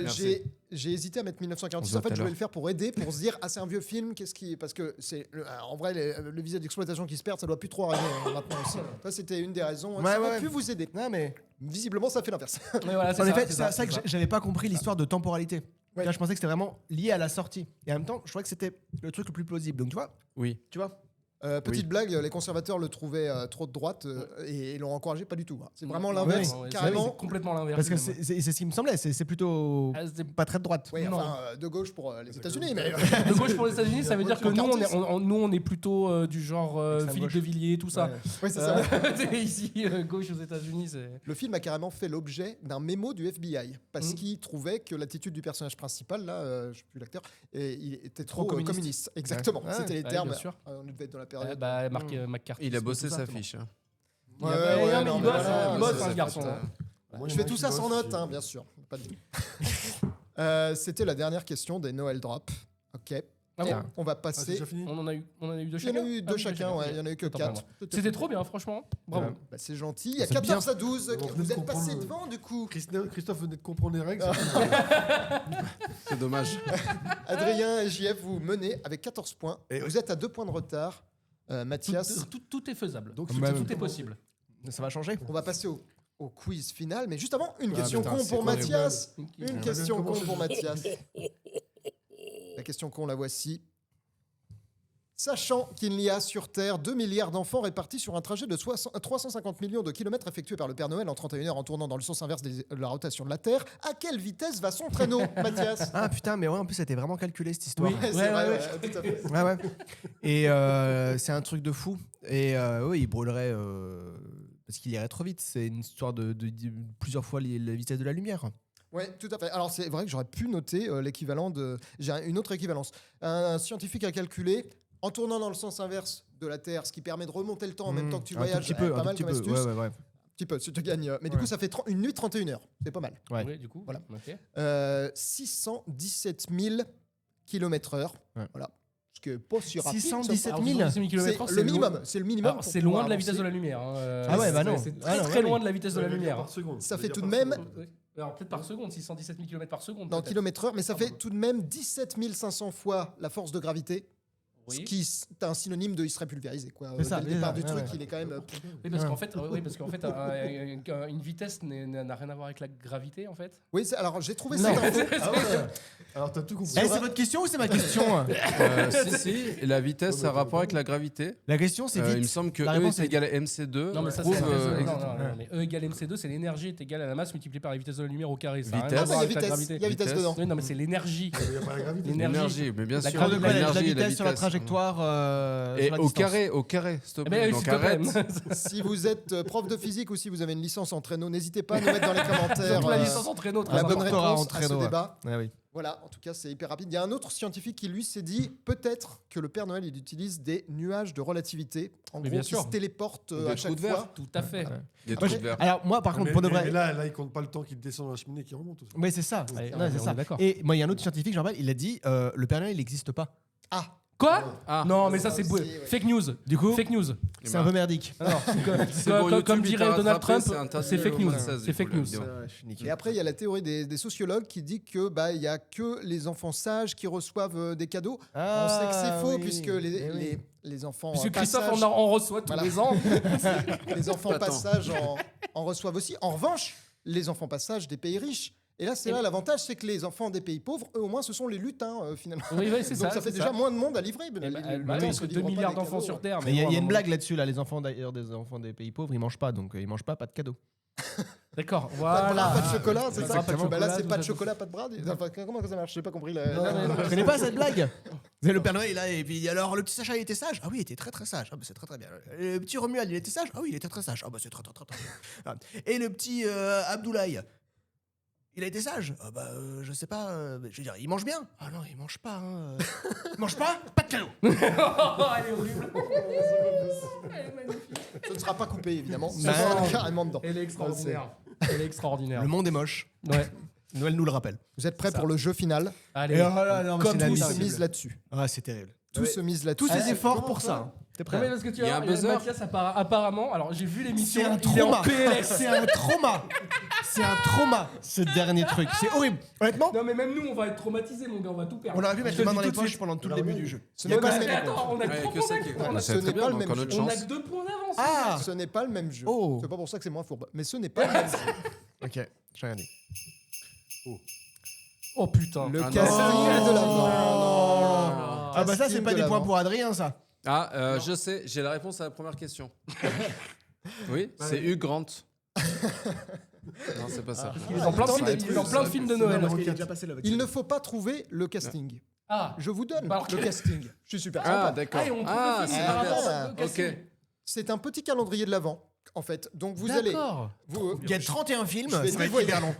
merci. J'ai hésité à mettre 1946. On En fait, se voit tout à je voulais l'heure. le faire pour aider, pour se dire, ah, c'est un vieux film, qu'est-ce qui. Parce que c'est. En vrai, le visa d'exploitation qui se perd, ça doit plus trop arriver maintenant aussi. Ça, c'était une des raisons. Ouais, Ça ouais, aurait ouais. pu vous aider. Non, mais Visiblement, ça fait l'inverse. Mais voilà, c'est en ça, effet, c'est c'est ça que j'avais pas compris l'histoire de temporalité. Ouais. Là, je pensais que c'était vraiment lié à la sortie. Et en même temps, je crois que c'était le truc le plus plausible. Donc, tu vois, Oui. Petite Oui. blague, les conservateurs le trouvaient trop de droite et ils l'ont encouragé pas du tout. Hein. C'est vraiment Ouais, l'inverse, ouais, carrément. c'est complètement l'inverse. parce que même. c'est ce qui me semblait. C'est plutôt Ah, c'est- pas très de droite. Oui, Non. enfin, de gauche pour les États-Unis, mais De gauche pour les États-Unis, ça veut dire que nous, on est, 46. nous, on est plutôt du genre Extrême Philippe gauche. de Villiers, tout ça. Ouais. oui, c'est ça. Ici, gauche aux États-Unis, c'est. Le film a carrément fait l'objet d'un mémo du FBI parce Mhm. qu'il trouvait que l'attitude du personnage principal, là, je sais plus l'acteur, il était trop Trop communiste. communiste. Exactement, Ouais. c'était les Ouais, termes. bien sûr. On devait être dans la période. Bah, Marc McCarthy. Il a bossé tout ça. sa fiche. hein. Il a- Ouais, ouais, ouais, non, mais non, il mais bosse, voilà, il bosse, c'est hein, ça, ce garçon. Je fais tout ça sans note, hein, bien sûr. Pas de doute. C'était la dernière question des Noël Drop. Ok. Ah bon On va Ah, c'est passer. déjà fini On en a eu deux Il y en chacun. a eu Ah deux oui, chacun, ouais, il y en a eu que Autant pour 4. C'était trop bien, franchement. Bravo. Bah, c'est gentil. Il y a C'est bien. 14 à 12. On Vous venait de êtes passé comprendre le- devant, du coup. Christophe venait de comprendre les règles. C'est dommage. Adrien et JF, vous menez avec 14 points. Et Vous êtes à 2 points de retard. Mathias, Tout est faisable. Donc, Bah, Tout est possible. Ça va changer. on va passer au quiz final. Mais juste avant, une Ah, question putain, con c'est pour quoi, les Mathias. Ok. Une Ouais, question comment con je- pour Mathias. La question con, la voici. Sachant qu'il y a sur Terre 2 milliards d'enfants répartis sur un trajet de 350 millions de kilomètres effectué par le Père Noël en 31 heures en tournant dans le sens inverse de la rotation de la Terre, à quelle vitesse va son traîneau, Mathias? Ah putain, mais ouais, en plus, c'était vraiment calculé cette histoire. Oui. Ouais, c'est Ouais, vrai, ouais, ouais, tout à fait. Ouais, ouais. Et c'est un truc de fou. Et oui, il brûlerait parce qu'il irait trop vite. C'est une histoire de plusieurs fois la vitesse de la lumière. Ouais, tout à fait. Alors c'est vrai que j'aurais pu noter l'équivalent de... J'ai une autre équivalence. Un scientifique a calculé, en tournant dans le sens inverse de la Terre, ce qui permet de remonter le temps en même temps que tu Un voyages, tout petit peu, pas un mal tout comme petit peu. astuce. Ouais, ouais, ouais. Un petit peu, si tu gagnes. Mais du Ouais. coup, ça fait une nuit 31 heures. C'est pas mal. Ouais. Oui, du coup. Voilà. Ok. 617 000 km/h. Ouais. Voilà. Ce qui est pas si rapide. 617 Alors, 000. 600 km/h, C'est le minimum. C'est le minimum. Alors, pour c'est loin pouvoir de la vitesse de avancer. la lumière. hein. Ah ouais, bah non. C'est Ah non, très ouais, loin oui. de la vitesse de la lumière. Par seconde. Ça veut fait dire tout de par même- seconde. Ouais. Alors, peut-être par seconde, 617 000 km par seconde. Dans peut-être. kilomètre heure, mais ça fait tout de même 17 500 fois la force de gravité. Ce Oui. qui est un synonyme de il serait pulvérisé. Quoi. C'est ça, Dès le c'est départ ça, du ouais, truc, ouais. il est quand même. Oui, parce qu'en fait, une vitesse n'a rien à voir avec la gravité, en fait. Oui, alors j'ai trouvé Non. cette info. Ah ouais. Alors, t'as tout compris. Eh, c'est votre question ou c'est ma question? Si. La vitesse, ça a rapport avec la gravité. La question, c'est Il me vite. semble que La E réponse est est égal à MC2. Non, mais ça, prouve, c'est exactement. non, mais E égale MC2, c'est l'énergie est égale à la masse multipliée par la vitesse de la lumière au carré. Ça a rien à Vitesse. Ah, voir bah, il y a avec la vitesse, gravité. il y a vitesse Vitesse. dedans. Oui, non, mais c'est l'énergie. Il n'y a pas la gravité. L'énergie. L'énergie, mais bien La sûr. gravité, La L'énergie et la vitesse sur la vitesse. trajectoire. Et sur la au distance. carré, s'il te Eh plaît. ben, Donc s'il te plaît. arrête. Si vous êtes prof de physique ou si vous avez une licence en traîneau, n'hésitez pas à nous mettre dans les commentaires Surtout la licence en traîneau. très la bonne important. doctorat en réponse à ce traîneau, ouais. débat. Ouais, oui. Voilà, en tout cas, c'est hyper rapide. Il y a un autre scientifique qui, lui, s'est dit peut-être que le Père Noël, il utilise des nuages de relativité. En Mais gros, bien qui sûr. se téléportent Des à trous chaque de verre. fois. Tout à fait. Des Moi, trous j'ai- de verre. Alors, moi, par contre, Mais- pour de mais vrai. là, il compte pas le temps qu'il descend dans la cheminée qui remonte. aussi. Oui, c'est ça. Allez, Non, on est- c'est on ça. est d'accord. Et moi, il y a un autre scientifique, je me rappelle, il a dit le Père Noël, il n'existe pas. Ah, Quoi Ah. Non, mais ça, c'est aussi, beau. ouais. Fake news. Du coup, Fake news. c'est un peu merdique. Alors, C'est bon, YouTube, comme il dirait t'a Donald rattrapé, Trump, c'est interdit c'est fake au news. moins de 16, C'est fake du coup, news. la vidéo. Je suis niqué. et après, il y a la théorie des sociologues qui dit que bah il y a que les enfants sages qui reçoivent des cadeaux. On sait que c'est faux oui. puisque Eh oui. les enfants Puisque passage, Christophe en reçoit tous Voilà. les ans. les enfants Attends. passage en reçoivent aussi. En revanche, les enfants passage des pays riches Et là, c'est là l'avantage, c'est que les enfants des pays pauvres, eux au moins, ce sont les lutins finalement. Oui, c'est Donc ça fait c'est déjà moins de monde à livrer. Eh ben, Les bah lutins oui, se que 2 livrent pas milliards des d'enfants cadeaux. sur Terre. Mais il y a bon, une bon, blague là-dessus, là. Les enfants d'ailleurs des enfants des pays pauvres, ils mangent pas, donc ils mangent pas de cadeaux. D'accord, Pas de voilà. bras, pas de chocolat, c'est Pas ça. de chocolat, Bah là, c'est tout pas ça, de tout chocolat, pas de bras. Enfin, comment ça marche? J'ai pas compris. Tu connais pas cette blague? C'est le Père Noël, là, et puis alors le petit Sacha, il était sage? Ah oui, il était très très sage. Ah bah c'est très très bien. Le petit Romuald, il était sage? Ah oui, il était très sage. Ah bah c'est très très très très bien. Ah. Et le petit Abdoulaye, il a été sage? Ah bah je sais pas, je veux dire, il mange bien? Ah non, il mange pas. Hein. Il mange pas? Pas de cadeau. Elle est horrible. Ce ne sera pas coupé, évidemment. Bah, Ça sera carrément dedans. Elle est extraordinaire. Elle est extraordinaire. Le monde est moche. Ouais. Noël nous le rappelle. Vous êtes prêts Ça. pour le jeu final? Allez. non, Comme Tout tout, se mise là-dessus. Ah, c'est terrible. Tout se mise là-dessus. Tous ces Ah, efforts pour ça. Hein. T'es Non, mais prêt? parce que tu Il y a vois, un buzzer. Mathias, apparemment, alors j'ai vu l'émission, C'est un il est en trauma. PLS. C'est un trauma. C'est un trauma, ce dernier truc. C'est horrible. Honnêtement, Non, mais même nous, on va être traumatisés, mon gars, on va tout perdre. on aurait pu mettre Je les te mains dans dis les tout de poches suite. pendant tout le début du jeu. Ce n'est pas le Mais même attends, on a Ouais, trop que ça convaincu. qui est- On a- Bah, ce c'est très n'est bien, pas le donc même encore notre jeu. On a chance. que 2 points d'avance. Ah. Ce n'est pas le même jeu. Oh. C'est pas pour ça que c'est moins fourbe. Mais ce n'est pas le même jeu. Ok, j'ai rien dit. Oh putain. Le Ah non. casting de la Ah bah ça, c'est Casting pas de des points l'avant. pour Adrien, ça. Ah, je sais, j'ai la réponse à la première question. Oui, c'est Hugh Grant. Non, c'est pas ça. Il est dans plein de Attends, films, des il est trucs, dans plein de films de Noël. Il ne faut pas trouver le casting. Ah. Je vous donne Bah, alors, le casting. Je suis super Ah, sympa. d'accord. Ah, et on trouve Ah, le film c'est par l'inverse. rapport au casting. Ok. C'est un petit calendrier de l'avant, en fait. Donc vous allez... D'accord. Il Il y a 31 films, Je vais ça va être dévoiler. hyper long.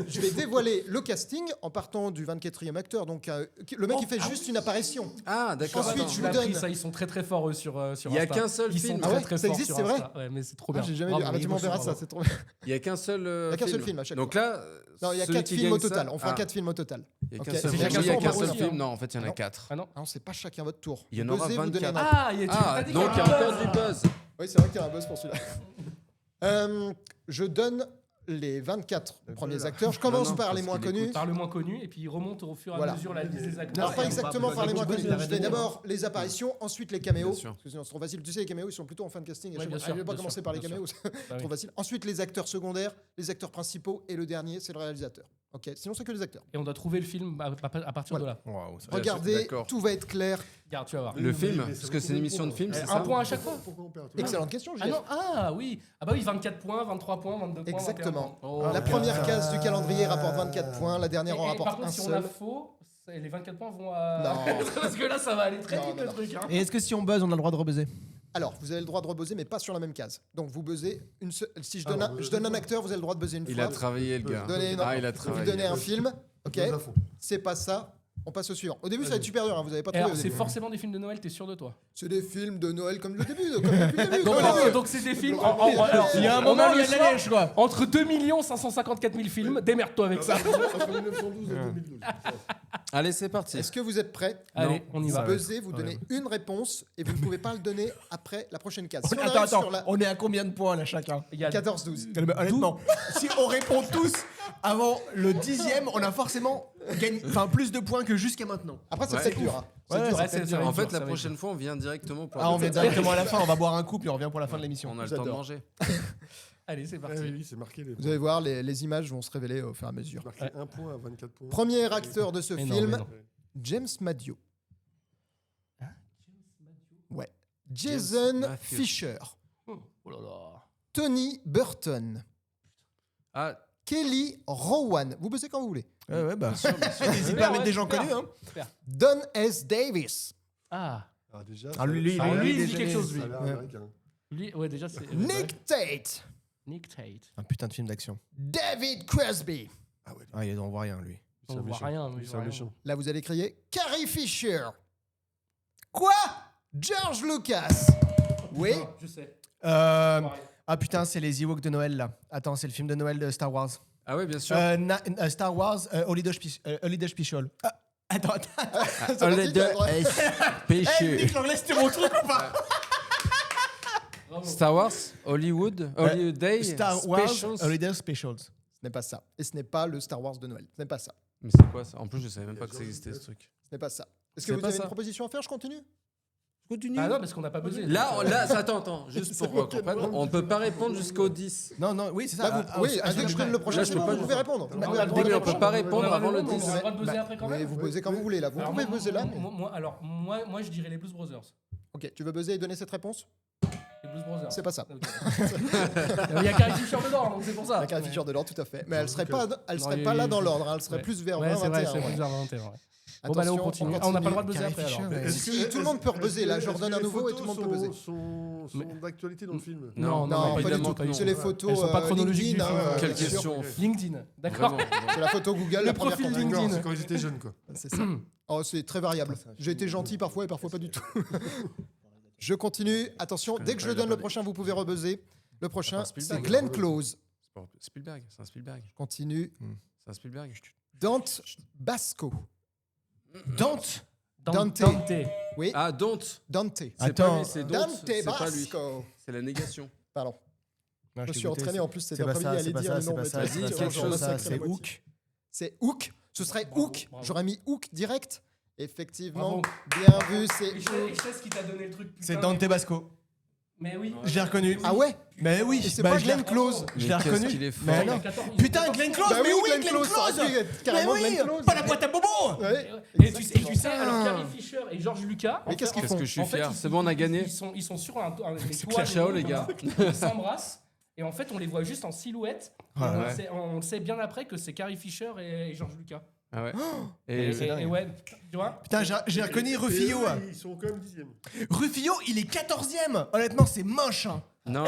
Je vais dévoiler le casting en partant du 24e acteur. Donc le mec, il fait juste une apparition. Ah, d'accord. Ensuite, attends. je Tu vous l'as pris, donne. ça, ils sont très très forts eux sur Il y a Insta. qu'un seul Ils film. sont Ah très ouais, très ça forts existe, sur c'est vrai Insta. Ouais, mais c'est trop bien. Ah, j'ai jamais Bravo, vu. Ah, bah, tu bravo, m'enverras ça, bravo. c'est trop bien. Il y a qu'un seul Il y a qu'un seul film à chaque Donc là, Non, il y a celui 4 qui films au gagne ça- total. On fera Ah, 4 films au total. Il y a Ok. qu'un seul C'est film. chacun Il y a son qu'un tour seul aussi, film. hein. Non, en fait, il y en a Non. 4. Ah non. Non, c'est pas chacun votre tour. Il y en Vous aura buzzez, vous donnez un 24. nom. Ah, il y a Ah, tu- donc il y a encore du buzz. Oui, c'est vrai qu'il y a un buzz pour celui-là. Je donne les 24 premiers acteurs. Je commence Non, non, par parce les moins qu'il connus. écoute. Par le moins connu, et puis il remonte au fur et à Voilà. mesure la liste des acteurs. Alors, pas Et on va exactement buzzer. par les moins Donc, connus. buzz, Je fais d'abord les apparitions, ensuite les caméos. Bien sûr. Parce que sinon, c'est trop facile. Tu sais, les caméos, ils sont plutôt en fin de casting. Ouais, bien sûr, Je vais pas bien commencer sûr, par les bien caméos, sûr. c'est Bah trop oui. facile. Ensuite, les acteurs secondaires, les acteurs principaux, et le dernier, c'est le réalisateur. Ok, sinon, c'est que les acteurs. Et on doit trouver le film à partir de là. Waouh, ça- Regardez, d'accord. tout va être clair. Regarde, tu vas voir. Le film, parce que c'est une émission de film, c'est Un ça point à chaque fois. Pourquoi on perd tout Excellente question, Ah Julien. non, ah oui. Ah bah oui, 24 points, 23 points, 22 points. Exactement. 21 points. Oh, La première case du calendrier rapporte 24 points, la Et, dernière en par rapporte contre, un si on a seul. faux, les 24 points vont à. Non. Parce que là, ça va aller très Non, vite non, le non. truc. Hein. Et est-ce que si on buzz, on a le droit de rebuzzer? Alors, vous avez le droit de rebuzzer, mais pas sur la même case. Donc, vous buzzez une seule. Si je donne, Alors, je donne un acteur, vous avez le droit de buzzer une Il fois. a travaillé, le gars. Donnez, non, Ah, il a vous travaillé. donnez un film. Ok, Buzz à fond. c'est pas ça. On passe au suivant. Au début, ça va être super dur. Hein, vous avez pas Et trouvé. alors, au c'est début. forcément des films de Noël, t'es sûr de toi? C'est des films de Noël comme le début. Comme depuis le début. Donc, comme les deux. donc c'est des films. Alors, Il y a un on moment, a il y le a de la choix neige, quoi. entre 2 554 000 films. Démerde-toi avec ça. Entre 1912 et 2012. Allez, c'est parti. Est-ce que vous êtes prêts? Allez, on y Vous va. buzzez, vous donnez une réponse et vous ne pouvez pas le donner après la prochaine case. Si on Attends, arrive sur attends, la on est à combien de points là chacun? Il y a 14-12. Honnêtement, si on répond tous avant le 10e, on a forcément gagné, enfin plus de points que jusqu'à maintenant. Après, c'est Ouais. peut-être dur. Hein. C'est Ouais, dur, ouais, c'est peut-être c'est- dur. En fait, ça la va être prochaine fois, on vient directement pour Ah, on la vient directement à la fin, on va boire un coup puis on revient pour la fin de l'émission. On a le temps de J'adore. manger. Allez, c'est Ah parti. oui, c'est marqué. Vous allez voir, les images vont se révéler au fur et à mesure. Marqué 1 point à 24 points. Premier acteur de ce Mais non, film, mais non. James Madio. Hein, Ouais. Jason Matthew. Fisher. Oh là là. Tony Burton. Ah, Kelly Rowan. Vous bossez quand vous voulez. Ouais, bah. bien sûr, bien sûr. N'hésitez pas à mettre des gens connus, hein. Don S. Davis. Ah, Ah, déjà. Ah, lui, Ah, lui, il dit déjà, quelque chose, lui. Ça a l'air Ouais. américain. lui, ouais, déjà, c'est. Nick Tate. Nick Tate. Un putain de film d'action. David Crosby. Ah ouais, Ah, il en voit rien, lui. c'est On un voit méchant. rien. Lui, c'est un méchant. Là, vous allez crier Carrie Fisher. Quoi? George Lucas. Oui. Je sais. Ah putain, c'est les Ewoks de Noël là. Attends, c'est le film de Noël de Star Wars. Ah ouais, bien sûr. Star Wars, Holiday Special. Attends. C'est parti, tu as le droit. Eh, Péché. Nick, l'anglais, c'était mon truc ou pas? Star Wars, Hollywood, Holiday, Star Wars, Specials. Holiday Specials. Ce n'est pas ça. Et ce n'est pas le Star Wars de Noël. Ce n'est pas ça. Mais c'est quoi ça? En plus, je savais même pas que ça existait ce truc. Ce n'est pas ça. Est-ce C'est que vous pas avez ça. une proposition à faire? Je continue? Continue. Ah non, parce qu'on n'a pas buzzé. Là, attends, juste pour bon, comprendre, on peut pas répondre jusqu'au 10. Non, oui, c'est ça. Là, oui, dès que je donne le prochain Là, je peux film, pas vous pouvez répondre. on a le Oui, droit mais de on peut pas répondre avant le 10. On a le droit de buzzer après quand Mais même. vous buzzez quand vous voulez, là. Vous Alors, pouvez buzzer là. mais- Moi, je dirais les Blues Brothers. Ok, tu veux buzzer et donner cette réponse? Les Blues Brothers. C'est pas ça. Ok. Il y a Carrie Fisher dedans, donc c'est pour ça. La caricature de l'ordre, tout à fait. Mais elle serait pas Non, pas là dans l'ordre, hein, elle serait Ouais. plus vers Ouais, 20, c'est vrai, 21. c'est ouais. plus vers 21. Ouais. Bon, bah, allez, on Attention, continue. Ah, on n'a pas le droit de buzzer Carrie après Fisher, alors. ouais. Si, tout le monde peut rebuzzer. Là, je redonne à nouveau et tout le monde peut buzzer. sont d'actualité dans le film. Non, Non, pas du évidemment tout. que non. C'est les photos Elles sont pas chronologiques LinkedIn, du film. hein, Quelle bien sûr. question. LinkedIn, d'accord. Vraiment. C'est la photo Google, Le la première profil qu'on a. LinkedIn. Non, c'est quand ils étaient jeunes, quoi. C'est ça. Oh, c'est très variable. J'ai été gentil parfois et parfois pas du tout. Je continue. Attention, dès que je donne le prochain, vous pouvez rebuzzer. Le prochain, Enfin, c'est Spielberg. Glenn Close. C'est pas Spielberg, c'est un Spielberg. Continue. C'est un Spielberg. Dante Basco. Dante. Dante. Oui, Ah, Don't. Dante. C'est Attends. pas lui, c'est Don't. Dante C'est pas lui. Basco. C'est la négation. Pardon. Non, Je me t'ai suis goûté, entraîné c'est- en plus cet c'est pas après-midi à ça, aller c'est pas dire ça, le c'est nom. pas mais ça. tu Dis vois, quelque j'en chose, massacre ça, la c'est moitié. Hook. C'est Hook. Ce serait Hook. bravo. J'aurais mis Hook direct. Effectivement, Bravo. bien vu. C'est. Et je sais ce qui t'a donné le truc. C'est putain, Dante Basco. Mais oui. Je l'ai reconnu. Ah ouais. Mais oui. Et c'est bah, pas je l'ai Glenn Close. Je l'ai Mais qu'est-ce reconnu. qu'il est fort. Mais Il a non. 14, il a Putain, 14. Glenn Close. Bah Mais oui, oui, Glenn Glenn Close, ça aurait pu Close. être Mais carrément oui. Glenn Close. Pas la boîte à bobo. Ouais. Et tu sais, alors Carrie Fisher et George Lucas. Mais qu'est-ce qu'ils Qu'est-ce font que je suis En fait, fier. ils- C'est bon, on a gagné. Ils sont sur un les C'est toits clair, de ciao, l'eau, les gars. Ils s'embrassent. Et en fait, on les voit juste en silhouette. Et Ah, on, ouais. on sait bien après que c'est Carrie Fisher et George Lucas. Ah ouais. Et ouais, tu vois. Putain, j'ai reconnu Rufio. Et eux, ils sont quand même 10e. Rufio, il est 14e. Honnêtement, c'est moche. Hein. Non,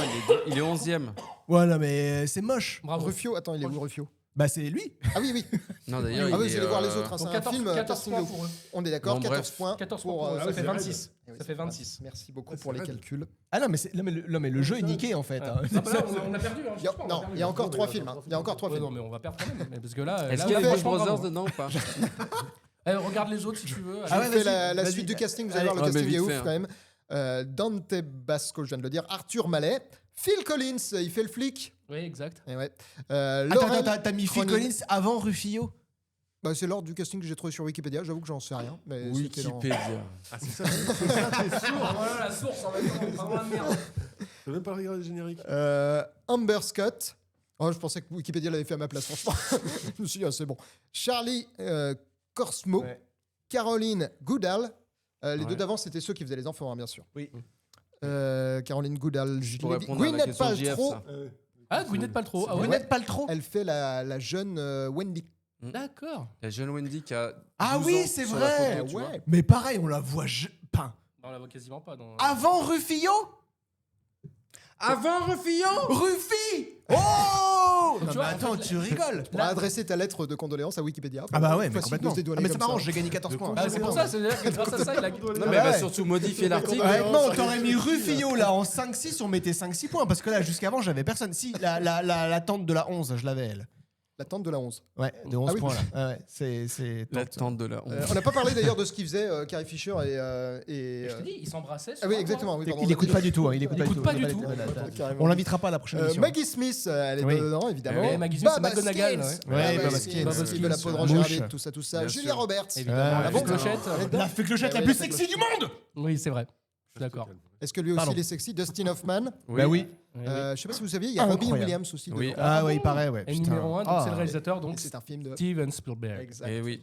il est 11e. Ouais, non, mais c'est moche. Bravo. Rufio, attends, il est où Rufio? Bah, c'est lui. Ah oui, oui. Non, d'ailleurs, Ah oui, il vous est, allez voir les autres. hein, C'est Donc un 14, film 14 casting points de- pour eux. On est d'accord, Bon, 14 bref. points. 14 pour, points pour eux, ça ouais, fait c'est 26. raide. Eh oui, Ça fait 26. Merci beaucoup Ah, pour c'est les raide. calculs. Ah non, mais le jeu est niqué en fait. Ouais. hein. Ah bah là, on a perdu. Hein, Il y a- Non, il y a encore 3 films. hein. Il y a encore 3 Ouais, films. non, mais on va perdre quand même. Mais parce que là, Est-ce là, qu'il y a ouais, les Blues franchement, Brothers bravo. dedans ou pas Regarde les autres si tu veux. Ah ouais, Je fais vas-y, la vas-y. suite du casting, vous allez Allez. voir le Ouais, mais casting est vite ouf fait, hein. quand même. Dante Basco, je viens de le dire. Arthur Mallet. Phil Collins, il fait le flic. Oui, exact. Et ouais. Attends, Laurel t'as mis Phil Cronin. Collins avant Rufio. Bah, c'est l'ordre du casting que j'ai trouvé sur Wikipédia. J'avoue que j'en sais rien. Mais c'était dans- Wikipédia. Ah, c'est ça, t'es sûr. Voilà la source en même temps. Vraiment la merde. T'as même pas regardé le générique. Amber Scott. Oh, je pensais que Wikipédia l'avait fait à ma place, franchement. Je me suis dit, ah, c'est bon. Charlie Korsmo. Ouais. Caroline Goodall. Les Ouais. deux d'avant, c'était ceux qui faisaient les enfants, hein, bien sûr. Oui. Caroline Goodall, je Pour l'ai dit. répondre à la Gwyneth question de JF, Paltrow, ça. Ah, Gwyneth Paltrow. Ah ouais. Gwyneth Paltrow. elle fait la jeune Wendy. D'accord. La jeune Wendy qui a. Ah 12 oui, ans c'est sur la vrai. photo, tu vois. Mais pareil, on la voit pas. On la voit quasiment pas dans. Avant Rufio. Avant Rufio Rufi. Oh. Donc, Non, tu mais vois, en attends, fait, tu rigoles. Tu pourras adresser ta lettre de condoléances à Wikipédia. Ah bah ouais, mais Facile de complètement. se dédouaner Ah mais c'est comme marrant, ça. j'ai gagné 14 points. Ah, c'est pour ça, c'est-à-dire que grâce à ça, il a. Non, Ah mais bah elle va ouais. surtout modifier l'article. Honnêtement, on t'aurait mis Rufio là en 5-6, on mettait 5-6 points. Parce que là, jusqu'avant, j'avais personne. Si, la tante de la 11, je l'avais elle. La tante de la 11. Ouais, de 11 Ah oui. points là. Ah ouais, c'est La tante. tente de la honte. On n'a pas parlé d'ailleurs de ce qu'il faisait, Carrie Fisher et. Je te dis, ils s'embrassaient. Ah oui, exactement. Oui, pardon, Il écoute pas du tout. Hein, il écoute Il écoute pas du tout. Carrément. On l'invitera pas à la prochaine émission. Maggie Smith, elle est Oui. dedans, évidemment. Ouais, Maggie Smith, c'est Baba McGonagall, Skins. ouais. Ouais, Baba Baba Skins, Skins, qui veut la peau de ouais. Roger Mouche. Rabbit, tout ça. Bien Julia sûr. Roberts. Évidemment, Ouais, la bon, clochette. La fée clochette la Ouais, plus la sexy du monde. Oui, c'est vrai. Je suis d'accord. Est-ce que lui aussi Pardon. il est sexy? Dustin Hoffman. Bah oui. Je sais pas si vous saviez, il y a Robin Incroyable. Williams aussi. Oui. dedans. Ah ouais, il paraît, ouais. Et putain. numéro 1, donc Ah. c'est le réalisateur, Et donc c'est un film de. Steven Spielberg. Exact. Et oui,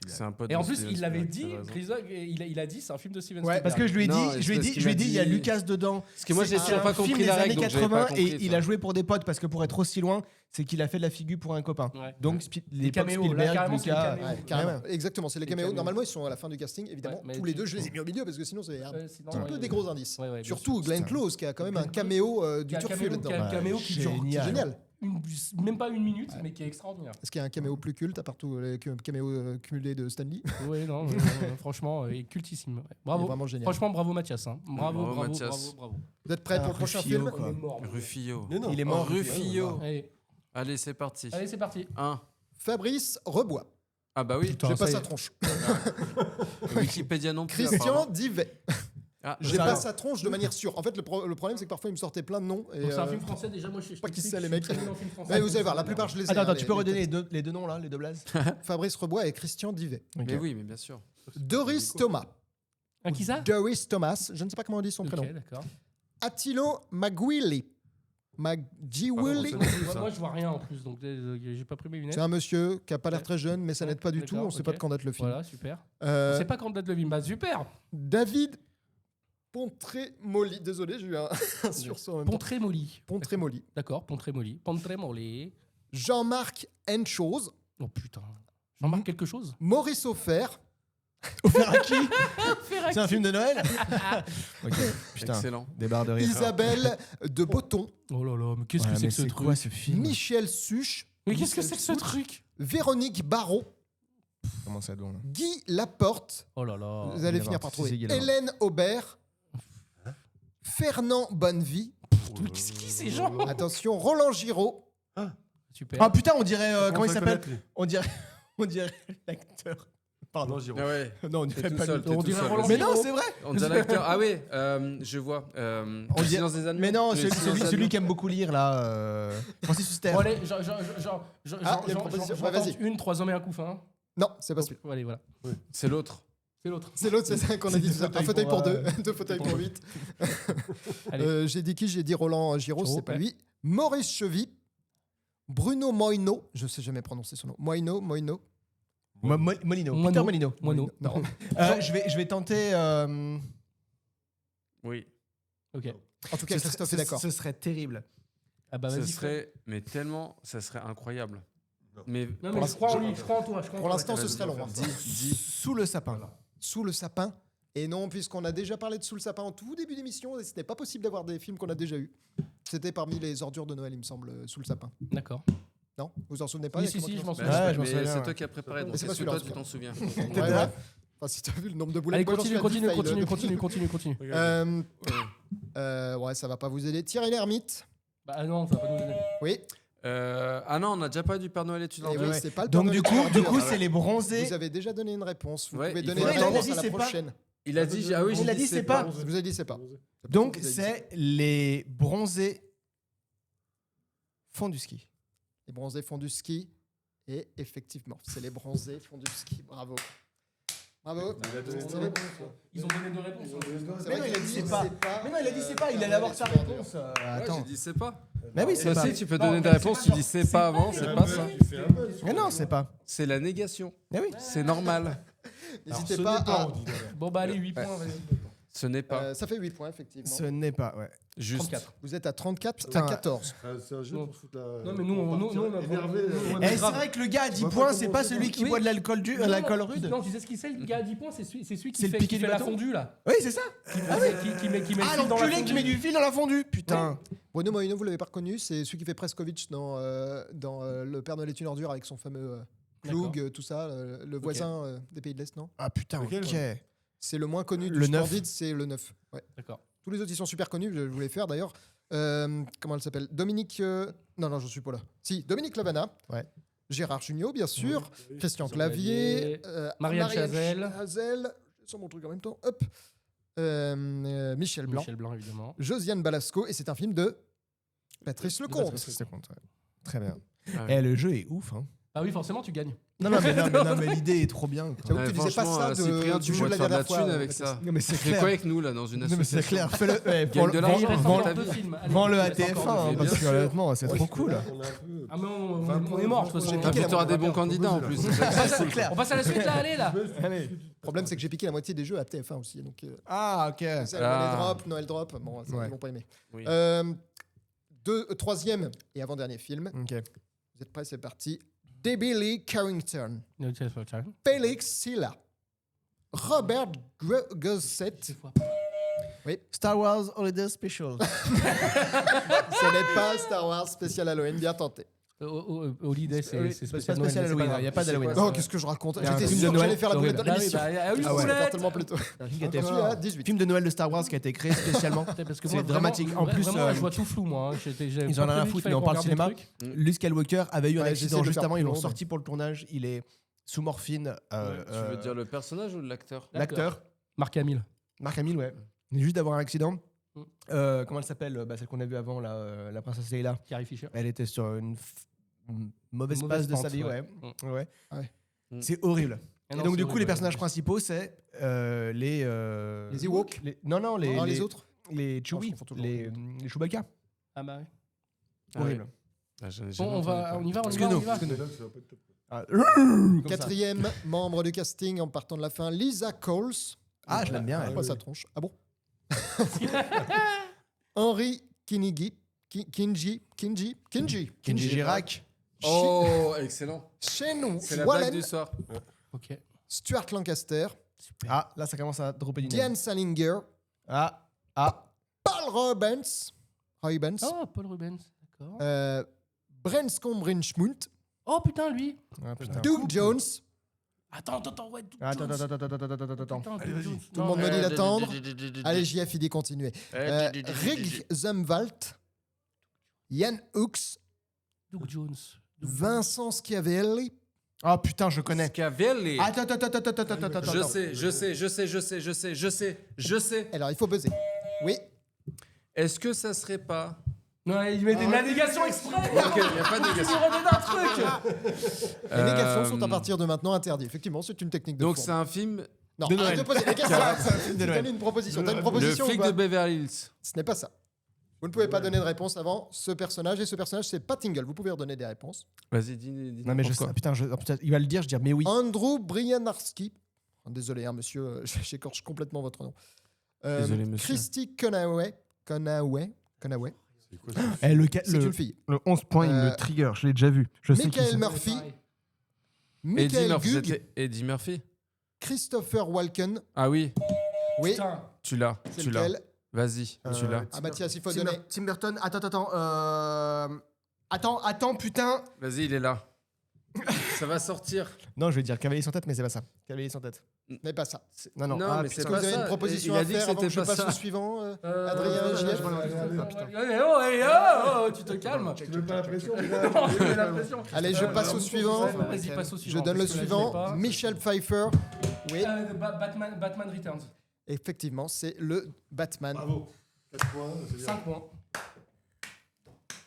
c'est un pote Et en de plus, Steven il l'avait Spielberg, dit, t'as raison. Chris il a dit, c'est un film de Steven Ouais, Spielberg. Parce que je lui ai Non, dit, c'est je lui ai parce dit, qu'il je lui ai m'a dit, il y a dit- Lucas dedans. Parce que moi, j'ai C'est toujours un pas film compris des la années règle, donc j'avais pas 80 et compris. il ça. a joué pour des potes parce que pour être aussi loin, c'est qu'il a fait de la figure pour un copain. Ouais. Donc les potes caméos, là, Spielberg, carrément, c'est les Lucas. caméos. Ouais, carrément. Ouais, Exactement, c'est les Les caméos. caméos. Normalement, ils sont à la fin du casting, évidemment. Ouais, mais Tous les tu- deux, je les ai mis au milieu parce que sinon, c'est un Sinon, petit peu ouais. des gros indices. Ouais, ouais, bien Surtout sûr. Glenn Close, qui a quand même un caméo du Qui a un Turfu caméo- qui a là-dedans. un caméo qui dure Génial. Génial. même pas une minute, mais qui est extraordinaire. Est-ce qu'il y a un caméo plus culte, à part tous les caméos cumulés de Stanley? Oui, non, franchement, il est cultissime. Ouais. Il est Bravo. vraiment génial. Franchement, bravo Mathias. Hein. Bravo, Bravo, bravo, Mathias. bravo, bravo. Vous êtes prêts pour le prochain Rufio, film? quoi. On est mort. Rufio. Mais non. Il est mort. Rufio. Allez, Allez, c'est parti. allez, c'est parti. 1. Fabrice Rebois. Ah bah oui. Putain, J'ai pas ça y sa est. tronche. Wikipédia non plus. Christian apparemment. Divet. Ah, J'ai Ça pas va. sa tronche de manière sûre. En fait, le problème, c'est que parfois, il me sortait plein de noms. Et, Donc c'est un film français déjà, moi je pas qui t'explique, c'est, les je mecs. suis très nul en film français. mais vous allez voir, la plupart, je les ai. Attends, hein, tu peux les redonner textes. les deux noms là, les deux blazes. Fabrice Rebois et Christian Divet. Mais oui, mais bien sûr. Doris Thomas. Un qui ça? Doris Thomas, je ne sais pas comment on dit son prénom. Ok, d'accord. Attilo Maguili. Maguili. Ah, non, ça. Moi, je vois rien en plus, donc j'ai pas pris mes lunettes. C'est un monsieur qui a pas l'air très jeune, mais ça Ouais, n'aide pas du tout. d'accord, On ne sait pas ok. de quand date le film. Voilà, super. Euh, On sait pas quand date le film. Bah, super. David Pontremoli. Désolé, j'ai eu un sursaut en même temps. Pontremoli. Pontremoli. D'accord, Pontremoli. Pontremoli. Jean-Marc Henchose. Oh putain. Jean-Marc quelque chose? Maurice Offert. Offert à qui? C'est un film de Noël? Ok, putain. Excellent. Des barres de rire. Isabelle de Botton. Oh là là, mais qu'est-ce Ouais, que c'est mais que ce c'est truc? quoi ce film? Michel Suche. Mais qu'est-ce que c'est que ce truc? Véronique Barrault. Comment ça donc? Guy Laporte. Oh là là. Vous allez Guy finir Laporte, par c'est trouver. Guy Laporte. Hélène Aubert. Fernand Bonnevie. Mais qui ces gens? Attention, Roland Giraud. Super. Ah putain, on dirait. Comment il Commence à s'appelle? connaître, lui. On dirait l'acteur. Pardon. Non, Giroud. Ah ouais. Non, on T'es dirait tout pas seul, lui. t'es On tout dirait seul. Roland Mais non, Giraud. c'est vrai. On dirait l'acteur. Ah oui, je vois. dirait- Silence des Agneaux. Mais non, Le c'est Silence des celui Agneaux. qui aime beaucoup lire là. Francis Huster. Bon, allez, il y a une proposition. Ouais, vas-y. une, 3 hommes et un couffin. Non, c'est pas celui. Allez, voilà. C'est l'autre. C'est l'autre. C'est l'autre, c'est ça qu'on a dit. C'est Un fauteuil pour deux. pour, Deux fauteuils pour 8. Allez. J'ai dit qui? J'ai dit Roland Giraud, Giraud, c'est pas ouais. lui. Maurice Chevy. Bruno Moino. Je sais jamais prononcer son nom. Moino. Molino. Moineau. Peter Molino. Moineau. Non. Je vais tenter. Oui. Ok. En tout cas, Christophe est d'accord. Ce serait terrible. Ah bah Ça vas-y. serait, mais tellement, ça serait incroyable. Mais Non, mais je crois en lui, je crois en toi. Pour l'instant, ce serait long. hein. Sous le sapin. Sous le sapin. Et non, puisqu'on a déjà parlé de Sous le sapin en tout début d'émission, et ce n'est pas possible d'avoir des films qu'on a déjà eus. C'était parmi les ordures de Noël, il me semble, Sous le sapin. D'accord. Non? Vous en souvenez pas? Oui, Il y a si, que moi si, qui je m'en m'en mais souviens. Ouais, je m'en souviens, c'est ouais. toi qui as préparé, donc Mais c'est c'est pas sûr que toi celui-là, tu t'en souviens. souviens. Ouais, ouais. Enfin, si tu as vu le nombre de boulettes. Allez, moi, j'en suis à 10 fails, ouais, ça va pas vous aider. Thierry Lhermitte. Bah non, ça va pas nous aider. Oui. Ah non, on n'a déjà pas du Père Noël est une Et ordure. oui, c'est pas le Donc Père du Noël coup, est une ordure. c'est les bronzés. Vous avez déjà donné une réponse. Vous Ouais, pouvez il donner faut- une Il a réponse dit à la c'est pas. prochaine. Il a dit, ah oui, Il j'ai a dit c'est pas. Vous avez dit c'est pas. Donc Vous avez dit c'est les bronzés font du ski. Les bronzés font du ski. Et effectivement, c'est les bronzés font du ski. Bravo. Bravo. Ils ont donné deux réponses. C'est Mais vrai non, qu'il il a dit c'est pas. Mais non, il a dit c'est pas. Il Père allait avoir Noël sa est une ordure. réponse. Ouais, Attends. j'ai dit c'est pas. Mais oui, c'est Toi pas. aussi, tu peux Non, donner mais des c'est réponses, pas tu genre, dis c'est c'est pas pas- avant, c'est pas ça. Mais non, c'est pas. C'est la négation. Mais oui. C'est normal. N'hésitez pas à. Bon, bah allez, 8 points, vas-y. Ce n'est pas. Ça fait 8 points, effectivement. Ce n'est pas. Ouais. Juste. 34. Vous êtes à 34 Putain. à 14. C'est un jeu Non. pour foutre la. Non, mais nous, on a énervé. vraiment- Et c'est vrai que le gars à 10 points, c'est pas celui qui Oui. boit de l'alcool l'alcool rude. Non, tu sais ce qu'il c'est, le gars à 10 points, c'est celui C'est qui le fait, piqué qui du fait la bâton fondue, là. Oui, c'est ça. Qui met le fil Ah, dans la l'enculé fondue. qui met du fil dans la fondue. Putain. Bruno Moino, vous l'avez pas reconnu, c'est celui qui fait Preskovitch dans Le Père Noël est une ordure avec son fameux Ploug, tout ça, le voisin des pays de l'Est, non? Ah putain, Lequel, ok. C'est le moins connu du Le neuf. Splendide, c'est le 9. Ouais. D'accord. Tous les autres, ils sont super connus, je voulais faire d'ailleurs. Comment elle s'appelle? Dominique. Non, je suis pas là. Si, Dominique Lavana. Ouais. Gérard Jugnot, bien sûr. Oui. Christian Clavier. Clavier. Marianne Chazelle. J'ai sur mon truc en même temps. Hop. Michel Blanc. Michel Blanc, évidemment. Josiane Balasco. Et c'est un film de Patrice Lecomte. Patrice Lecomte, ouais. Très bien. Ah ouais. Eh, le jeu est ouf. Hein. Ah oui, forcément, tu gagnes. Non, mais l'idée est trop bien. quoi. J'avoue que Ouais, tu disais pas franchement, ça Cyprien, du tu jeu peux de la te faire de la dernière fois. thune avec ça. Non, mais c'est Tu fais clair. quoi avec nous là dans une Non, mais c'est association? clair. Fais-le. Gagne de l'argent. Il reste Vends- encore vends- deux films. Allez, Vends-le il à reste encore TF1, deux hein, films. parce que honnêtement, c'est trop cool. On a un peu. Ah, mais on 20 est mort, de toute J'ai façon. piqué la Tu auras des bons moitié. candidats en plus. C'est clair. On passe à la suite, là, allez, là. Allez. Le problème, c'est que j'ai piqué la moitié des jeux à TF1 aussi. Donc, Ah, ok. c'est Ah. Noël Drop. Bon, ça, Ouais. ils vont pas aimer. Oui. Troisième et avant-dernier film. Ok. Vous êtes prêts? C'est parti. Debbie Lee Carrington. No chance for child. Félix Silla. Robert Gosset. Star Wars Holiday Special. Ce n'est pas Star Wars spécial Halloween, bien tenté. Holiday, c'est Oui, spécial c'est pas Noël, spécial mais c'est pas Halloween, grave. il y a pas d'Halloween. Non, qu'est-ce que je raconte? Il y a un J'étais film sûr de que j'allais Noël faire la boulette de Ah oui, l'émission. bah, ah oui, Ah ouais. boulette. Certainement plus tôt. Film Attention, à 18. de Noël de Star Wars qui a été créé spécialement. Parce que C'est moi, dramatique. vraiment, En plus, vraiment, je vois tout flou, moi. Hein. ils en ont rien à foutre, mais on parle cinéma. Luke Skywalker avait eu un Ouais, accident j'essaie de juste faire avant, plus ils l'ont long, sorti pour le tournage. Il est sous morphine. Tu veux dire le personnage ou l'acteur? L'acteur, Marc Hamill. Mark Hamill, ouais. Il vient juste d'avoir un accident. Mm. Comment elle s'appelle? Celle qu'on a vue avant, la princesse Leila. Carrie Fisher. Elle était sur une mauvaise Mauvaise passe de pente, sa vie, ouais. ouais. Ouais. Ah ouais. Mm. C'est horrible. Ah Et non, donc, c'est du coup, les horrible, personnages ouais. principaux, c'est Les Ewoks. Non, les autres. Les je Chewie, confonds toujours. les Chewbacca. Ah bah oui. Horrible. Ah, j'en ai Bon, jamais on entendu y va, parler. on y va. Mais là, ça va pas être top. Ah, Quatrième membre du casting en partant de la fin, Lisa Coles. je l'aime bien. elle. Pas sa tronche. Ah bon? Henry Kinigi. Kinji Girac. Oh, excellent. Shannon C'est la blague Wallen. du soir. Ok. Stuart Lancaster. Ah, là, ça commence à dropper du nez. Diane Salinger. Ah. Paul Rubens. Oh, Paul Rubens. D'accord. Branscombe Richmond. Oh putain, lui. Ah, putain. Doug Jones. Attends, ouais. Doug Attends. Jones. Tout Putain, Doug Jones. le monde me dit d'attendre. Allez, Allez, JF, il dit continuer. Rig Zumwalt. Yann Hooks. Doug Jones. Vincent Schiavelli. Ah, putain, je connais. Schiavelli. Attends. Je sais. Alors, il faut buzzer. Oui. Est-ce que ça serait pas... Non, il met des navigations exprès. Ok, il n'y a pas de Il négation. redonne un truc. Les négations sont à partir de maintenant interdites. Effectivement, c'est une technique de Donc fourbe. c'est un film... Non, de arrête Noël. de poser des questions. de Noël. Donne une proposition. T'as une Le proposition flic ou pas de Beverly Hills. Ce n'est pas ça. Vous ne pouvez pas donner de réponse avant ce personnage. Et ce personnage, c'est pas Tingle. Vous pouvez redonner des réponses. Vas-y, dis Non, mais je sais. Putain, il va le dire, je dis, mais oui. Andrew Brianarski. Désolé, hein, monsieur, j'écorche complètement votre nom. Désolé, monsieur. Christy Conaway. C'est quoi ça? Eh, C'est une fille. le 11 points, il Euh, me trigger. Je l'ai déjà vu. Je sais qui Michael c'est. Murphy. Pareil. Eddie Michael Murphy, Gugg. c'était Eddie Murphy. Christopher Walken. Ah oui, Oui, Putain. tu l'as. c'est Tu l'as. lequel? Vas-y, tu l'as. Ah, Mathias, il faut donner. Tim Burton. Attends, putain. Vas-y, il est là. Ça va sortir. Non, je vais dire Cavalier sans tête, mais c'est pas ça. Cavalier sans tête. Mais pas ça. Non. Non, Ah, mais putain. Est-ce c'est que pas vous avez ça. une proposition Il a à dit que faire avant que c'était je pas passe ça. au suivant Adrien, JF. Tu te calmes. Tu veux pas la pression Allez, je passe au suivant. Vas-y, passe au Je suivant. donne le parce que là, je l'ai suivant. pas. Michel Pfeiffer. Oui, Batman Returns. effectivement, c'est le Batman. Bravo. 4 points, c'est bien. 5 points.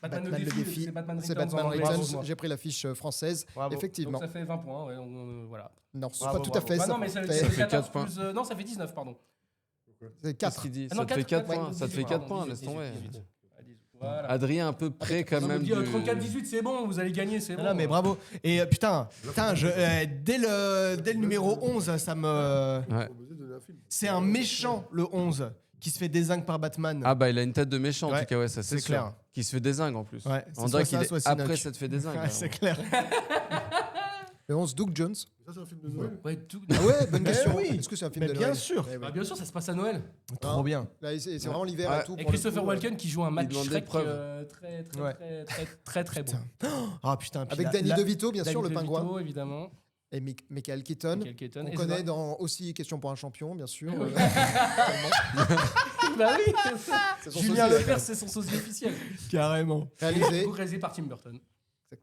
Batman le défi. C'est Batman C'est Returns. Batman en anglais, Returns. excuse-moi. J'ai pris la fiche française. Bravo. Effectivement. Donc ça fait 20 points. Ouais, voilà. Non, c'est Bravo, pas tout à bravo. fait Bah ça. non, mais ça fait- fait fait 14 4 points. plus. Non, ça fait 19, pardon. C'est Qu'est-ce 4. qu'il dit Ah Ça non, te fait 4 ouais, points. Ça te fait 4 points, pardon, laisse tomber. 18. Voilà. Adrien, un peu près quand Non, mais même. dis, 34-18, c'est bon, vous allez gagner, c'est bon. Non, mais bravo. Et putain, dès le numéro 11, ça me. Ouais. On vous a donné un film. C'est un méchant, le 11, qui se fait dézingue par Batman. Ah bah il a une tête de méchant en Ouais, tout cas, ouais, ça c'est c'est clair. clair. Qui se fait dézingue en plus. Ouais, c'est On dirait soit qu'il ça, est soit après Sinoc. ça te fait dézingue. Ouais, c'est clair. Le 11, Doug Jones. Ça, c'est un film de Noël. Ouais, tout... Ah ouais, bonne question. oui. Est-ce que c'est un film Mais de bien Noël sûr. Eh oui. Bah, bien sûr, ça se passe à Noël. Trop bien. Là, c'est vraiment l'hiver Ouais. et tout. Et pour le Christopher coup, Walken qui joue un Matt demande des Shrek preuves. très bon. Ah putain. puis Avec la- Danny la- DeVito, bien sûr, Danny le pingouin. DeVito, évidemment. Et Michael Keaton. Michael Keaton. On Et connaît Zora. dans aussi Question pour un champion, bien sûr. Oui. Bah oui. C'est son Julien sosie. Lepers, c'est son sosie officiel. Carrément. Réalisé. Par Tim Burton.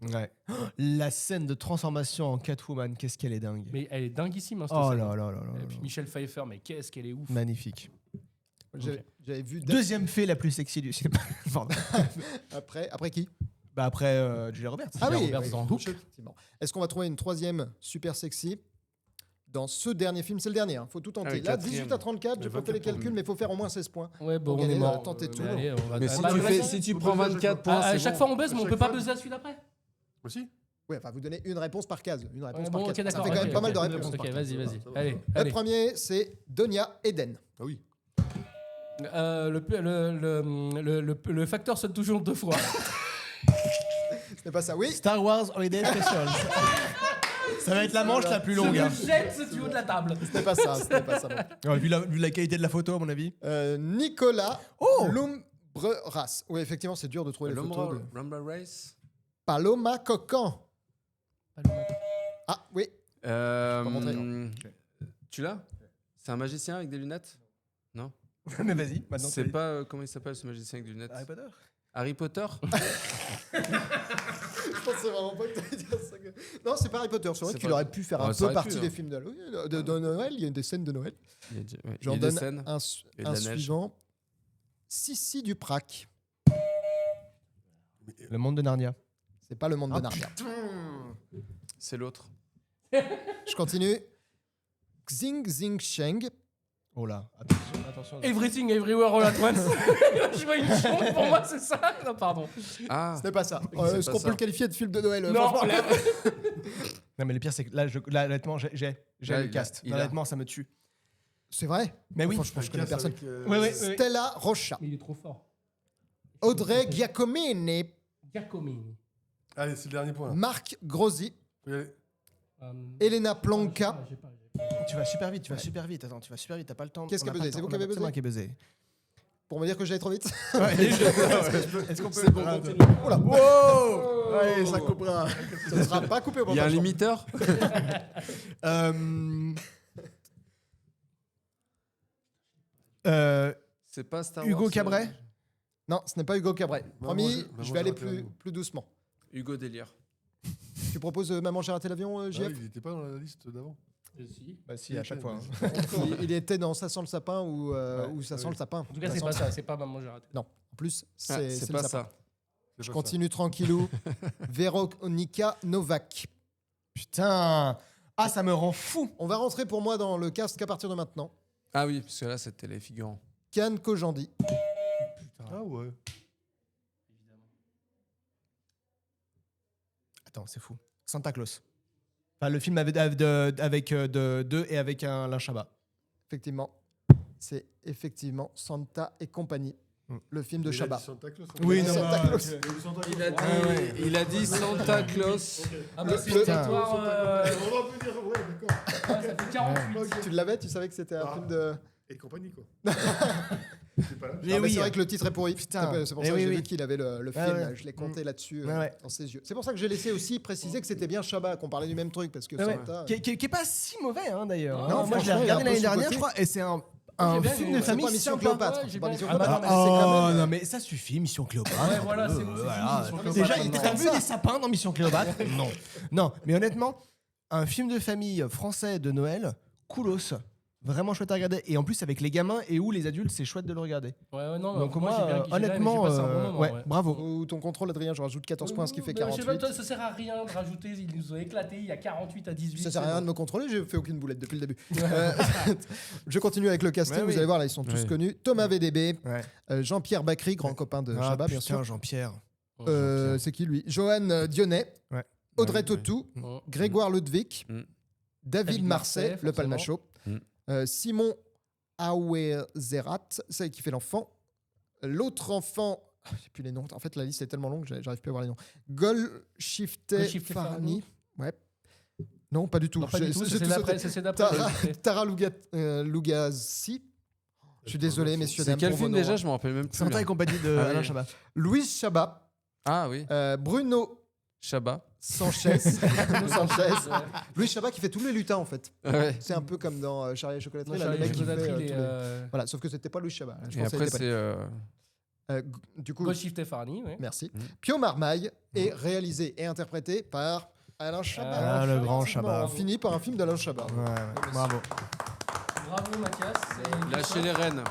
Ouais. La scène de transformation en Catwoman, qu'est-ce qu'elle est dingue. Mais elle est dinguissime, hein, cette Oh scène. là là là là. Et puis Michel Pfeiffer, mais qu'est-ce qu'elle est ouf. Magnifique. J'avais vu Deuxième fée la plus sexy du cinéma. Pardon. après qui Bah après Julia Roberts. Ah oui, Roberts oui, dans Hook. effectivement. Est-ce qu'on va trouver une troisième super sexy dans ce dernier film? C'est le dernier, il faut tout tenter. Ah oui, Là, quatrième. 18 à 34, j'ai pas fait les calculs, mais il faut faire au moins 16 points. Ouais, bon, Pour on est gagner, mort. tentez tout. Mais allez, on va- Mais si Bah, tu vas-y. fais, si tu prends 24 points, À c'est chaque bon. fois on buzz, mais on chaque peut pas fois. buzzer à celui d'après. Aussi Oui, enfin, vous donnez une réponse par case. Une réponse Ouais, par bon, case. ok, Ça d'accord. fait quand même ok, pas mal ok, de ok, réponses. Ok, par case. vas-y, vas-y. Ça va. Allez, Le allez. premier, c'est Donia Eden. Ah oui. Le facteur sonne toujours 2 fois. Ce n'est pas ça, oui. Star Wars Holiday Special. Ça va être la manche la plus longue. hein. Je jette ce tuyau de la table. Ce n'est pas ça. Ce n'est pas ça. Ouais, vu la qualité de la photo, à mon avis. Nicolas Oh Lumbreras. Oui, effectivement, c'est dur de trouver les photos. de- Rumble Race. Paloma Cocan. Ah, oui. montrer, Tu l'as C'est un magicien avec des lunettes Non Mais vas-y, maintenant. C'est pas comment il s'appelle ce magicien avec des lunettes Harry Potter. Harry Potter Je pensais vraiment pas que tu allais dire ça. Non, c'est pas Harry Potter. C'est vrai C'est qu'il pas- aurait pu faire Ouais, un ça peu aurait partie pu, des hein. films de Noël. Il y a des scènes de Noël. Il y a, ouais, il y J'en a des donne scènes. un, Il y a un de la neige. suivant. Sissi Duprac. Le monde de Narnia. C'est pas le monde de Narnia. C'est l'autre. Je continue. Xing Xing Sheng. Oh là, attention. Everything Everywhere All at Once. Je vois une chambre, pour moi, c'est ça. Non, pardon. Ah, Ce n'est pas ça. C'est Est-ce pas qu'on ça. peut le qualifier de film de Noël Non, franchement Non, mais le pire, c'est que là, honnêtement, j'ai Là, le cast. il a. Honnêtement, ça me tue. C'est vrai. Mais oui. Franchement, je connais personne. Ouais. Stella Rocha. Il est trop fort. Audrey Giacomini. Giacomini. Allez, c'est le dernier point. Là. Marc Grossi. Faut y aller. Elena Planca. J'ai pas. Tu vas super vite. Attends, tu vas super vite. T'as pas le temps. Qu'est-ce qui a On a buzzé? pas le C'est vous temps, qui avez C'est moi buzzé qui ai buzzé. Pour me dire que j'allais trop vite. Est-ce qu'on peut. C'est bon, continue. Oh là. Wow Allez, ça coupera. Ça ne sera pas coupé au il y a un montage. limiteur. C'est pas Star Wars. Hugo Cabret. Non, ce n'est pas Hugo Cabret. Promis, Maman, je vais aller j'ai raté l'avion. plus doucement. Hugo Délire. Tu proposes Maman, j'ai raté l'avion, Ah JF? oui, il était pas dans la liste d'avant. Si. Bah si, à chaque fois. Il était dans Ça sent le sapin ou Ça sent le sapin. En tout cas, c'est pas ça. C'est pas Maman, j'ai raté. Non, en plus, Ah, c'est c'est le pas sapin. ça. Je continue tranquillou. Véronica Novak. Putain. Ah, ça me rend fou. On va rentrer pour moi dans le cast qu'à partir de maintenant. Ah oui, parce que là, c'était les figurants. Kian Kojandi. Ah ouais. Attends, c'est fou. Santa Claus. Enfin, le film avec deux et avec un Alain Chabat. Effectivement. C'est effectivement Santa et compagnie. Le film de Il a Chabat. dit Santa Claus. Oui, non, Santa mais- Claus. Il a dit Santa Claus. Ah, bah, c'est Putain. obligatoire. On peut dire, ouais, d'accord. Ça fait 48. Tu l'avais? Tu savais que c'était un film de... Et compagnie, quoi. C'est pas là. Mais Mais oui. c'est vrai que le titre est pourri. Putain. C'est pour Eh ça que oui, j'ai oui. vu qu'il avait le film. ouais. Je l'ai compté là-dessus, Ouais, ouais. dans ses yeux. C'est pour ça que j'ai laissé aussi préciser que c'était bien Chabat, qu'on parlait du même truc. Parce que Ouais, ouais. Santa... Qui est pas si mauvais, hein, d'ailleurs. Non, Moi, je l'ai franchement, il est un regardé peu l'année dernière, sous-côté. je crois, et c'est un J'ai bien film aimé. de C'est famille pas Mission sympa. Cléopâtre. Ouais, C'est j'ai pas bien Mission aimé. Cléopâtre, mais Oh c'est quand même... non, mais ça suffit, Mission Cléopâtre. Ouais, voilà, c'est bon, c'est voilà. fini, Mission Déjà, Cléopâtre. t'as vu ça. des sapins dans Mission Cléopâtre? Non. Non, mais honnêtement, un film de famille français de Noël, coolos. Vraiment chouette à regarder. Et en plus, avec les gamins et ou les adultes, c'est chouette de le regarder. Ouais, non, Donc, j'ai moi, bien kiffé, honnêtement, j'ai passé un bon moment, ouais, bravo. Ou ton contrôle, Adrien, je rajoute 14 points, ce qui fait Je sais pas, 48. toi, ça sert à rien de rajouter. Ils nous ont éclaté. Il y a 48 à 18. Ça sert à rien de me contrôler, j'ai fait aucune boulette depuis le début. Je continue avec le casting, Ouais, vous oui. allez voir, là, ils sont tous Ouais. connus. Thomas VDB, Ouais. Jean-Pierre Bacry, grand copain de Ah, Chabat, bien putain, sûr. Jean-Pierre. C'est qui lui? Johan Dionnet, Ouais. Audrey Ouais, Tautou, Oh. Grégoire Ludwig, Mm. David David Marseille, Marseille, le Palmacho, Mm. Simon Aouezerat, c'est qui fait l'enfant. L'autre enfant, j'ai plus les noms. En fait, la liste est tellement longue, j'arrive plus à voir les noms. Golshifte Golshifte Farni. Ouais. Non, pas du tout. Non, pas du tout. J'ai C'est tout d'après. sauté. C'est d'après. Tara Lugazi. Je suis désolé, messieurs, C'est dames. quel pour vos film noms, déjà hein. Je me rappelle même plus. Santa là. et compagnie de Ah oui. Alain Chabat. Louise Chabat, Ah oui, Bruno Chabat. Sanchez. Bruno Sanchez. Louis Chabat qui fait tous les lutins en fait. Ouais. C'est un peu comme dans Charlie et la chocolaterie, Non, là, le Charlie mec qui fait Chocolaterie, tous les- Voilà, sauf que c'était pas Louis Chabat. Je Et pense que après, ça c'est. était pas- du coup, Golshift et Farni, ouais. merci. Mm. Pio Marmaille est réalisé et interprété par Alain Chabat. Ah, le grand Effectivement, Chabat. On finit par un film d'Alain Chabat. Ouais, bravo. Bravo, Mathias. Lâcher les rênes.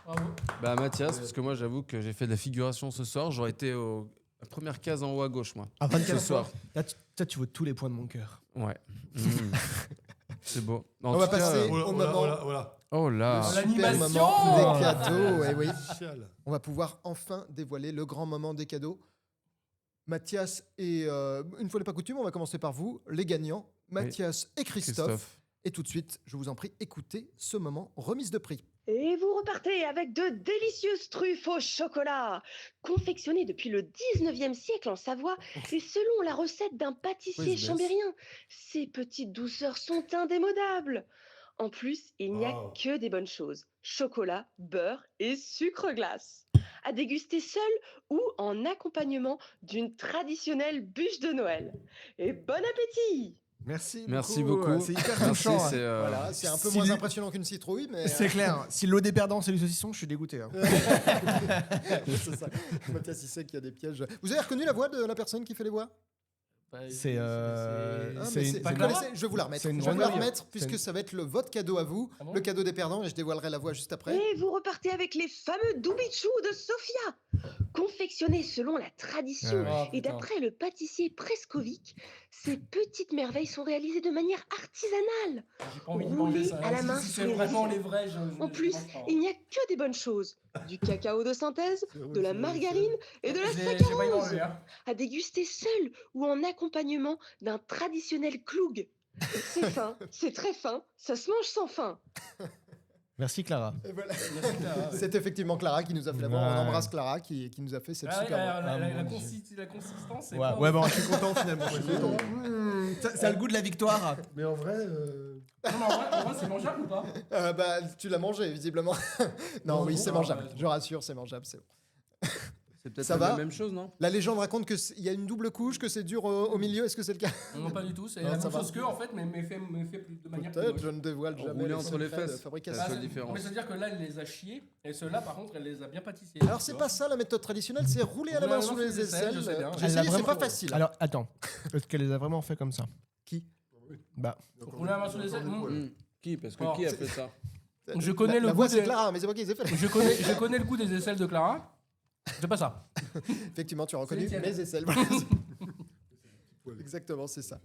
Bravo. Bah, Mathias, parce que moi, j'avoue que j'ai fait de la figuration ce soir. J'aurais été au. La première case en haut à gauche, moi. À 24 Ce soir. Là, tu vaux tous les points de mon cœur. Ouais. Mm. C'est beau. En On va tout cas, passer Voilà, au voilà, moment. voilà. Oh là. Oh, Super l'animation. moment des cadeaux. Eh oui. Chial. On va pouvoir enfin dévoiler le grand moment des cadeaux. Mathias et une fois n'est pas coutume, on va commencer par vous, les gagnants, Mathias et Christophe. Et tout de suite, je vous en prie, écoutez ce moment remise de prix. Et vous repartez avec de délicieuses truffes au chocolat, confectionnées depuis le 19e siècle en Savoie et selon la recette d'un pâtissier Oui, c'est chambérien. Ces petites douceurs sont indémodables. En plus, il n'y a Wow. que des bonnes choses. Chocolat, beurre et sucre glace. À déguster seul ou en accompagnement d'une traditionnelle bûche de Noël. Et bon appétit! Merci Merci beaucoup. C'est hyper Merci, touchant. c'est. Voilà, c'est un peu Si moins les- impressionnant qu'une citrouille, mais C'est clair. Si l'eau des perdants, c'est du saucisson, je suis dégoûté. hein. c'est ça. Mathias, il sait qu'il y a des pièges. Vous avez reconnu la voix de la personne qui fait les voix? C'est Ah, mais c'est c'est- une- vous connaissez- je vais vous la remettre. c'est une Je vais vous la jeune- remettre c'est puisque une- ça va être votre cadeau à vous, Ah bon le cadeau des perdants, et je dévoilerai la voix juste après. Et vous repartez avec les fameux doubichous de Sofia. Confectionnées selon la tradition Ouais, Oh, et putain. d'après le pâtissier Preskovic, ces petites merveilles sont réalisées de manière artisanale. J'ai pas envie de manger Roulées ça. à la Si- main si sous c'est les vraiment aisselles. les vrais, je En plus, mange pas, hein. il n'y a que des bonnes choses. Du cacao de synthèse, de la margarine et de la J'ai pas y saccharose. manger, hein. À déguster seul ou en accompagnement d'un traditionnel cloug. C'est fin, c'est très fin, ça se mange sans faim. Merci Clara. Et voilà. Merci, Clara, ouais. C'est effectivement Clara qui nous a fait la voix. Ouais. On embrasse Clara qui nous a fait cette Ah ouais, super voix. la mon Dieu. la consistance, c'est Ouais, pas ouais, ouf. bon, je suis content finalement. Je suis content. Ça a le goût de la victoire. Mais en vrai, Non, mais en vrai, c'est mangeable ou pas? Bah, tu l'as mangé, visiblement. Non, oui, bon, c'est bah, mangeable. ouais, c'est Je rassure, c'est mangeable. C'est bon. C'est peut-être Ça la va même chose, non? La légende raconte qu'il y a une double couche, que c'est dur au milieu. Est-ce que c'est le cas? Non, pas du tout. C'est Non, la ça même va. chose qu'eux, en fait, mais fait de manière plus Peut-être, moche. je ne dévoile jamais Roulé entre les secrets de fesses. fabrication. La seule c'est- différence. Mais c'est-à-dire que là, elle les a chiés, et ceux-là, par contre, elle les a bien pâtissés. Alors, c'est pas ça la méthode traditionnelle, c'est rouler à la main sous les aisselles. je sais bien. J'ai Elle l'a essayé, c'est vraiment- pas facile. hein. Alors, attends. Est-ce qu'elle les a vraiment fait comme ça? Qui? Bah, Rouler à la main sous les aisselles. Qui? Parce que Alors, qui a c'est- fait ça? Je connais le la goût voix, c'est des- Clara, mais c'est pas qui les a fait. Je connais le goût des aisselles de Clara. C'est pas ça. Effectivement, tu as reconnu C'est les mes aisselles. Exactement, c'est ça.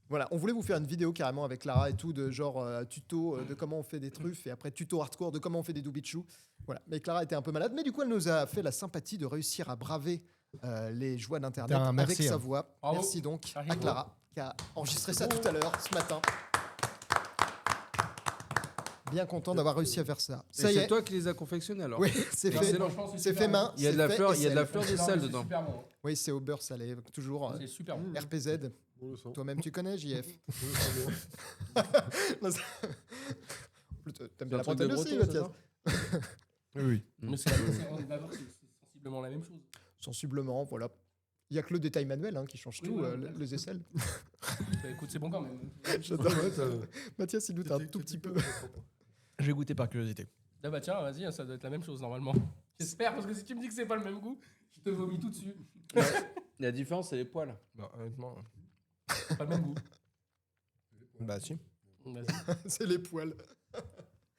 Voilà, on voulait vous faire une vidéo carrément avec Clara et tout, de genre tuto de comment on fait des truffes et après tuto hardcore de comment on fait des doubichous. Voilà, mais Clara était un peu malade, mais du coup, elle nous a fait la sympathie de réussir à braver les joies d'Internet Putain, merci, avec sa hein. voix. Bravo. Merci donc à Bravo. Clara qui a enregistré ça tout à l'heure, ce matin. Bien content d'avoir réussi à faire ça. Et Ça y c'est est, toi qui les as confectionnés alors? oui, c'est fait, Excellent. c'est fait main. Il y a de la c'est fait fleur, il y a de la aisselle. fleur de sel dedans. Super bon. Oui, c'est au beurre salé, toujours C'est super bon. RPZ. on le sent. Toi-même, tu connais JF. On le sent bien. Non, ça- T'aimes C'est bien un la truc de bretagne aussi, breton, c'est Mathias. ça? oui. Mais on va voir, c'est sensiblement la même chose. Sensiblement, voilà. Il n'y a que le détail manuel hein, qui change Oui, tout, voilà. les aisselles. Bah, écoute, c'est bon quand même. J'adore. Ouais, t'as- Mathias, il doute un tout petit peu. Je vais goûter par curiosité. Ah bah tiens, vas-y, ça doit être la même chose normalement. J'espère, parce que si tu me dis que c'est pas le même goût, je te vomis tout dessus. La différence, c'est les poils. Bah, honnêtement. C'est pas le même goût. Bah, si. Vas-y. C'est les poils.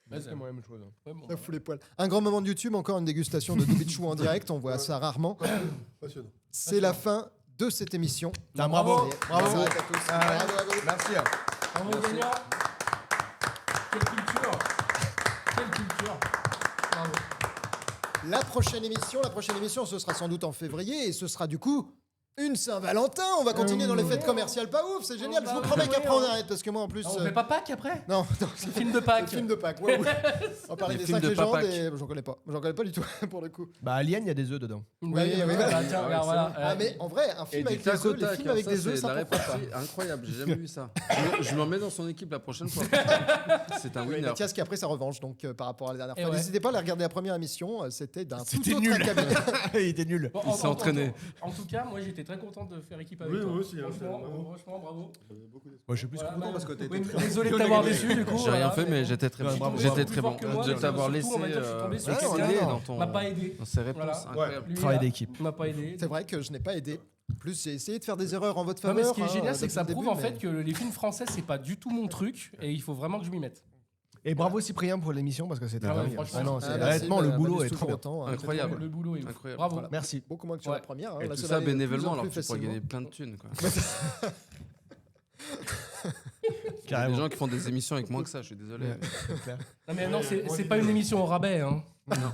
Vas-y. C'est la même chose. hein. Ouais, bon, Ça fout les poils. Un grand moment de YouTube, encore une dégustation de Doubichou en direct. On voit ça rarement. Passionnant. C'est la fin de cette émission. Ah, bravo. Bravo Bravo. à tous. Ah, ouais. Bravo à vous. Merci. Bravo gagnant. Quelle culture. Quelle culture. Bravo. La prochaine émission, ce sera sans doute en février et ce sera du coup une Saint-Valentin. On va continuer dans les fêtes commerciales pas ouf, c'est génial. Je vous promets qu'après on arrête parce que moi en plus. Ah, on fait pas Pâques après? Non, non, c'est Le film de le Pâques. film de Pâques. Ouais, ouais. On va parler Les des films 5 de légendes Pâques. et j'en connais pas du tout pour le coup. Bah, Alien, il y a des œufs dedans. Oui, Bah, oui, bah, voilà. bah, tiens, regarde, voilà. Ah mais en vrai, un Et film du avec tac des au œufs, les tac, films hein, avec ça, des œufs, c'est de ça la prend pas. répartie incroyable, j'ai jamais vu ça. Je me remets dans son équipe la prochaine fois. C'est un Oui, winner. Mathias qui a pris sa revanche donc par rapport à la dernière Et fois. ouais. N'hésitez pas à aller regarder la première émission, c'était d'un tout C'était autre nul. acabit. Il était nul. Bon, Il s'est entraîné. En tout cas, moi j'étais très content de faire équipe avec Oui, toi. moi aussi, hein, Franchement, c'est vraiment- franchement, bravo. J'avais beaucoup d'espoir. Moi, je suis plus Voilà, content bah, parce que t'es oui, très désolé de t'avoir déçu du coup. J'ai rien voilà, fait, mais j'étais très Ouais, bon. bravo, J'étais bravo. très bon. Plus fort que moi, De mais t'avoir surtout, laissé on va dire que je suis tombé sur exceller quelqu'un dans ton- m'a pas aidé. dans ses réponses Voilà. incroyables. Lui, Travail là, d'équipe. m'a pas aidé. C'est vrai que je n'ai pas aidé. Plus j'ai essayé de faire des erreurs en votre Non, faveur. mais ce qui est hein, génial, c'est que ça depuis le prouve en début, fait que les films français, c'est pas du tout mon truc et il faut vraiment que je m'y mette. Et bravo Cyprien pour l'émission parce que c'était Ah ouais, dingue. franchement, Ah non, c'est- c'est- Ah, merci, honnêtement, le bah, boulot m'amuse est trop toujours bien. autant, hein. Incroyable. Le boulot est ouf. Incroyable. Bravo. Voilà. Merci. Beaucoup moins que sur Ouais. la première. hein. Et Là, tout cela ça allait de plus bénévolement en alors plus que tu pourrais facilement. gagner plein de thunes. Quoi. Il y a des Carrément. gens qui font des émissions avec moins que ça, je suis désolé. Ouais, c'est clair. Non, mais non, c'est pas une émission au rabais. Hein. Non,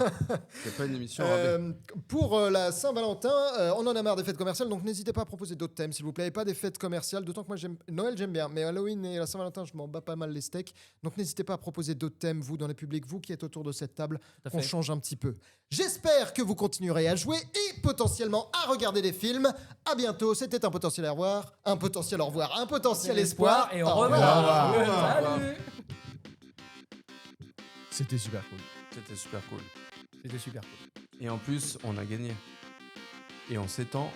c'est pas une émission. rabais. Pour la Saint-Valentin, on en a marre des fêtes commerciales, donc n'hésitez pas à proposer d'autres thèmes, s'il vous plaît. Et pas des fêtes commerciales, d'autant que moi, Noël, j'aime bien, mais Halloween et la Saint-Valentin, je m'en bats pas mal les steaks. Donc n'hésitez pas à proposer d'autres thèmes, vous, dans les publics, vous qui êtes autour de cette table, Tout à qu'on fait. change un petit peu. J'espère que vous continuerez à jouer et potentiellement à regarder des films. À bientôt, c'était un potentiel au revoir, un potentiel au revoir, un potentiel espoir. Et Au au revoir. revoir. revoir. Salut. C'était super cool. C'était super cool. C'était super cool. Et en plus, on a gagné. Et on s'étend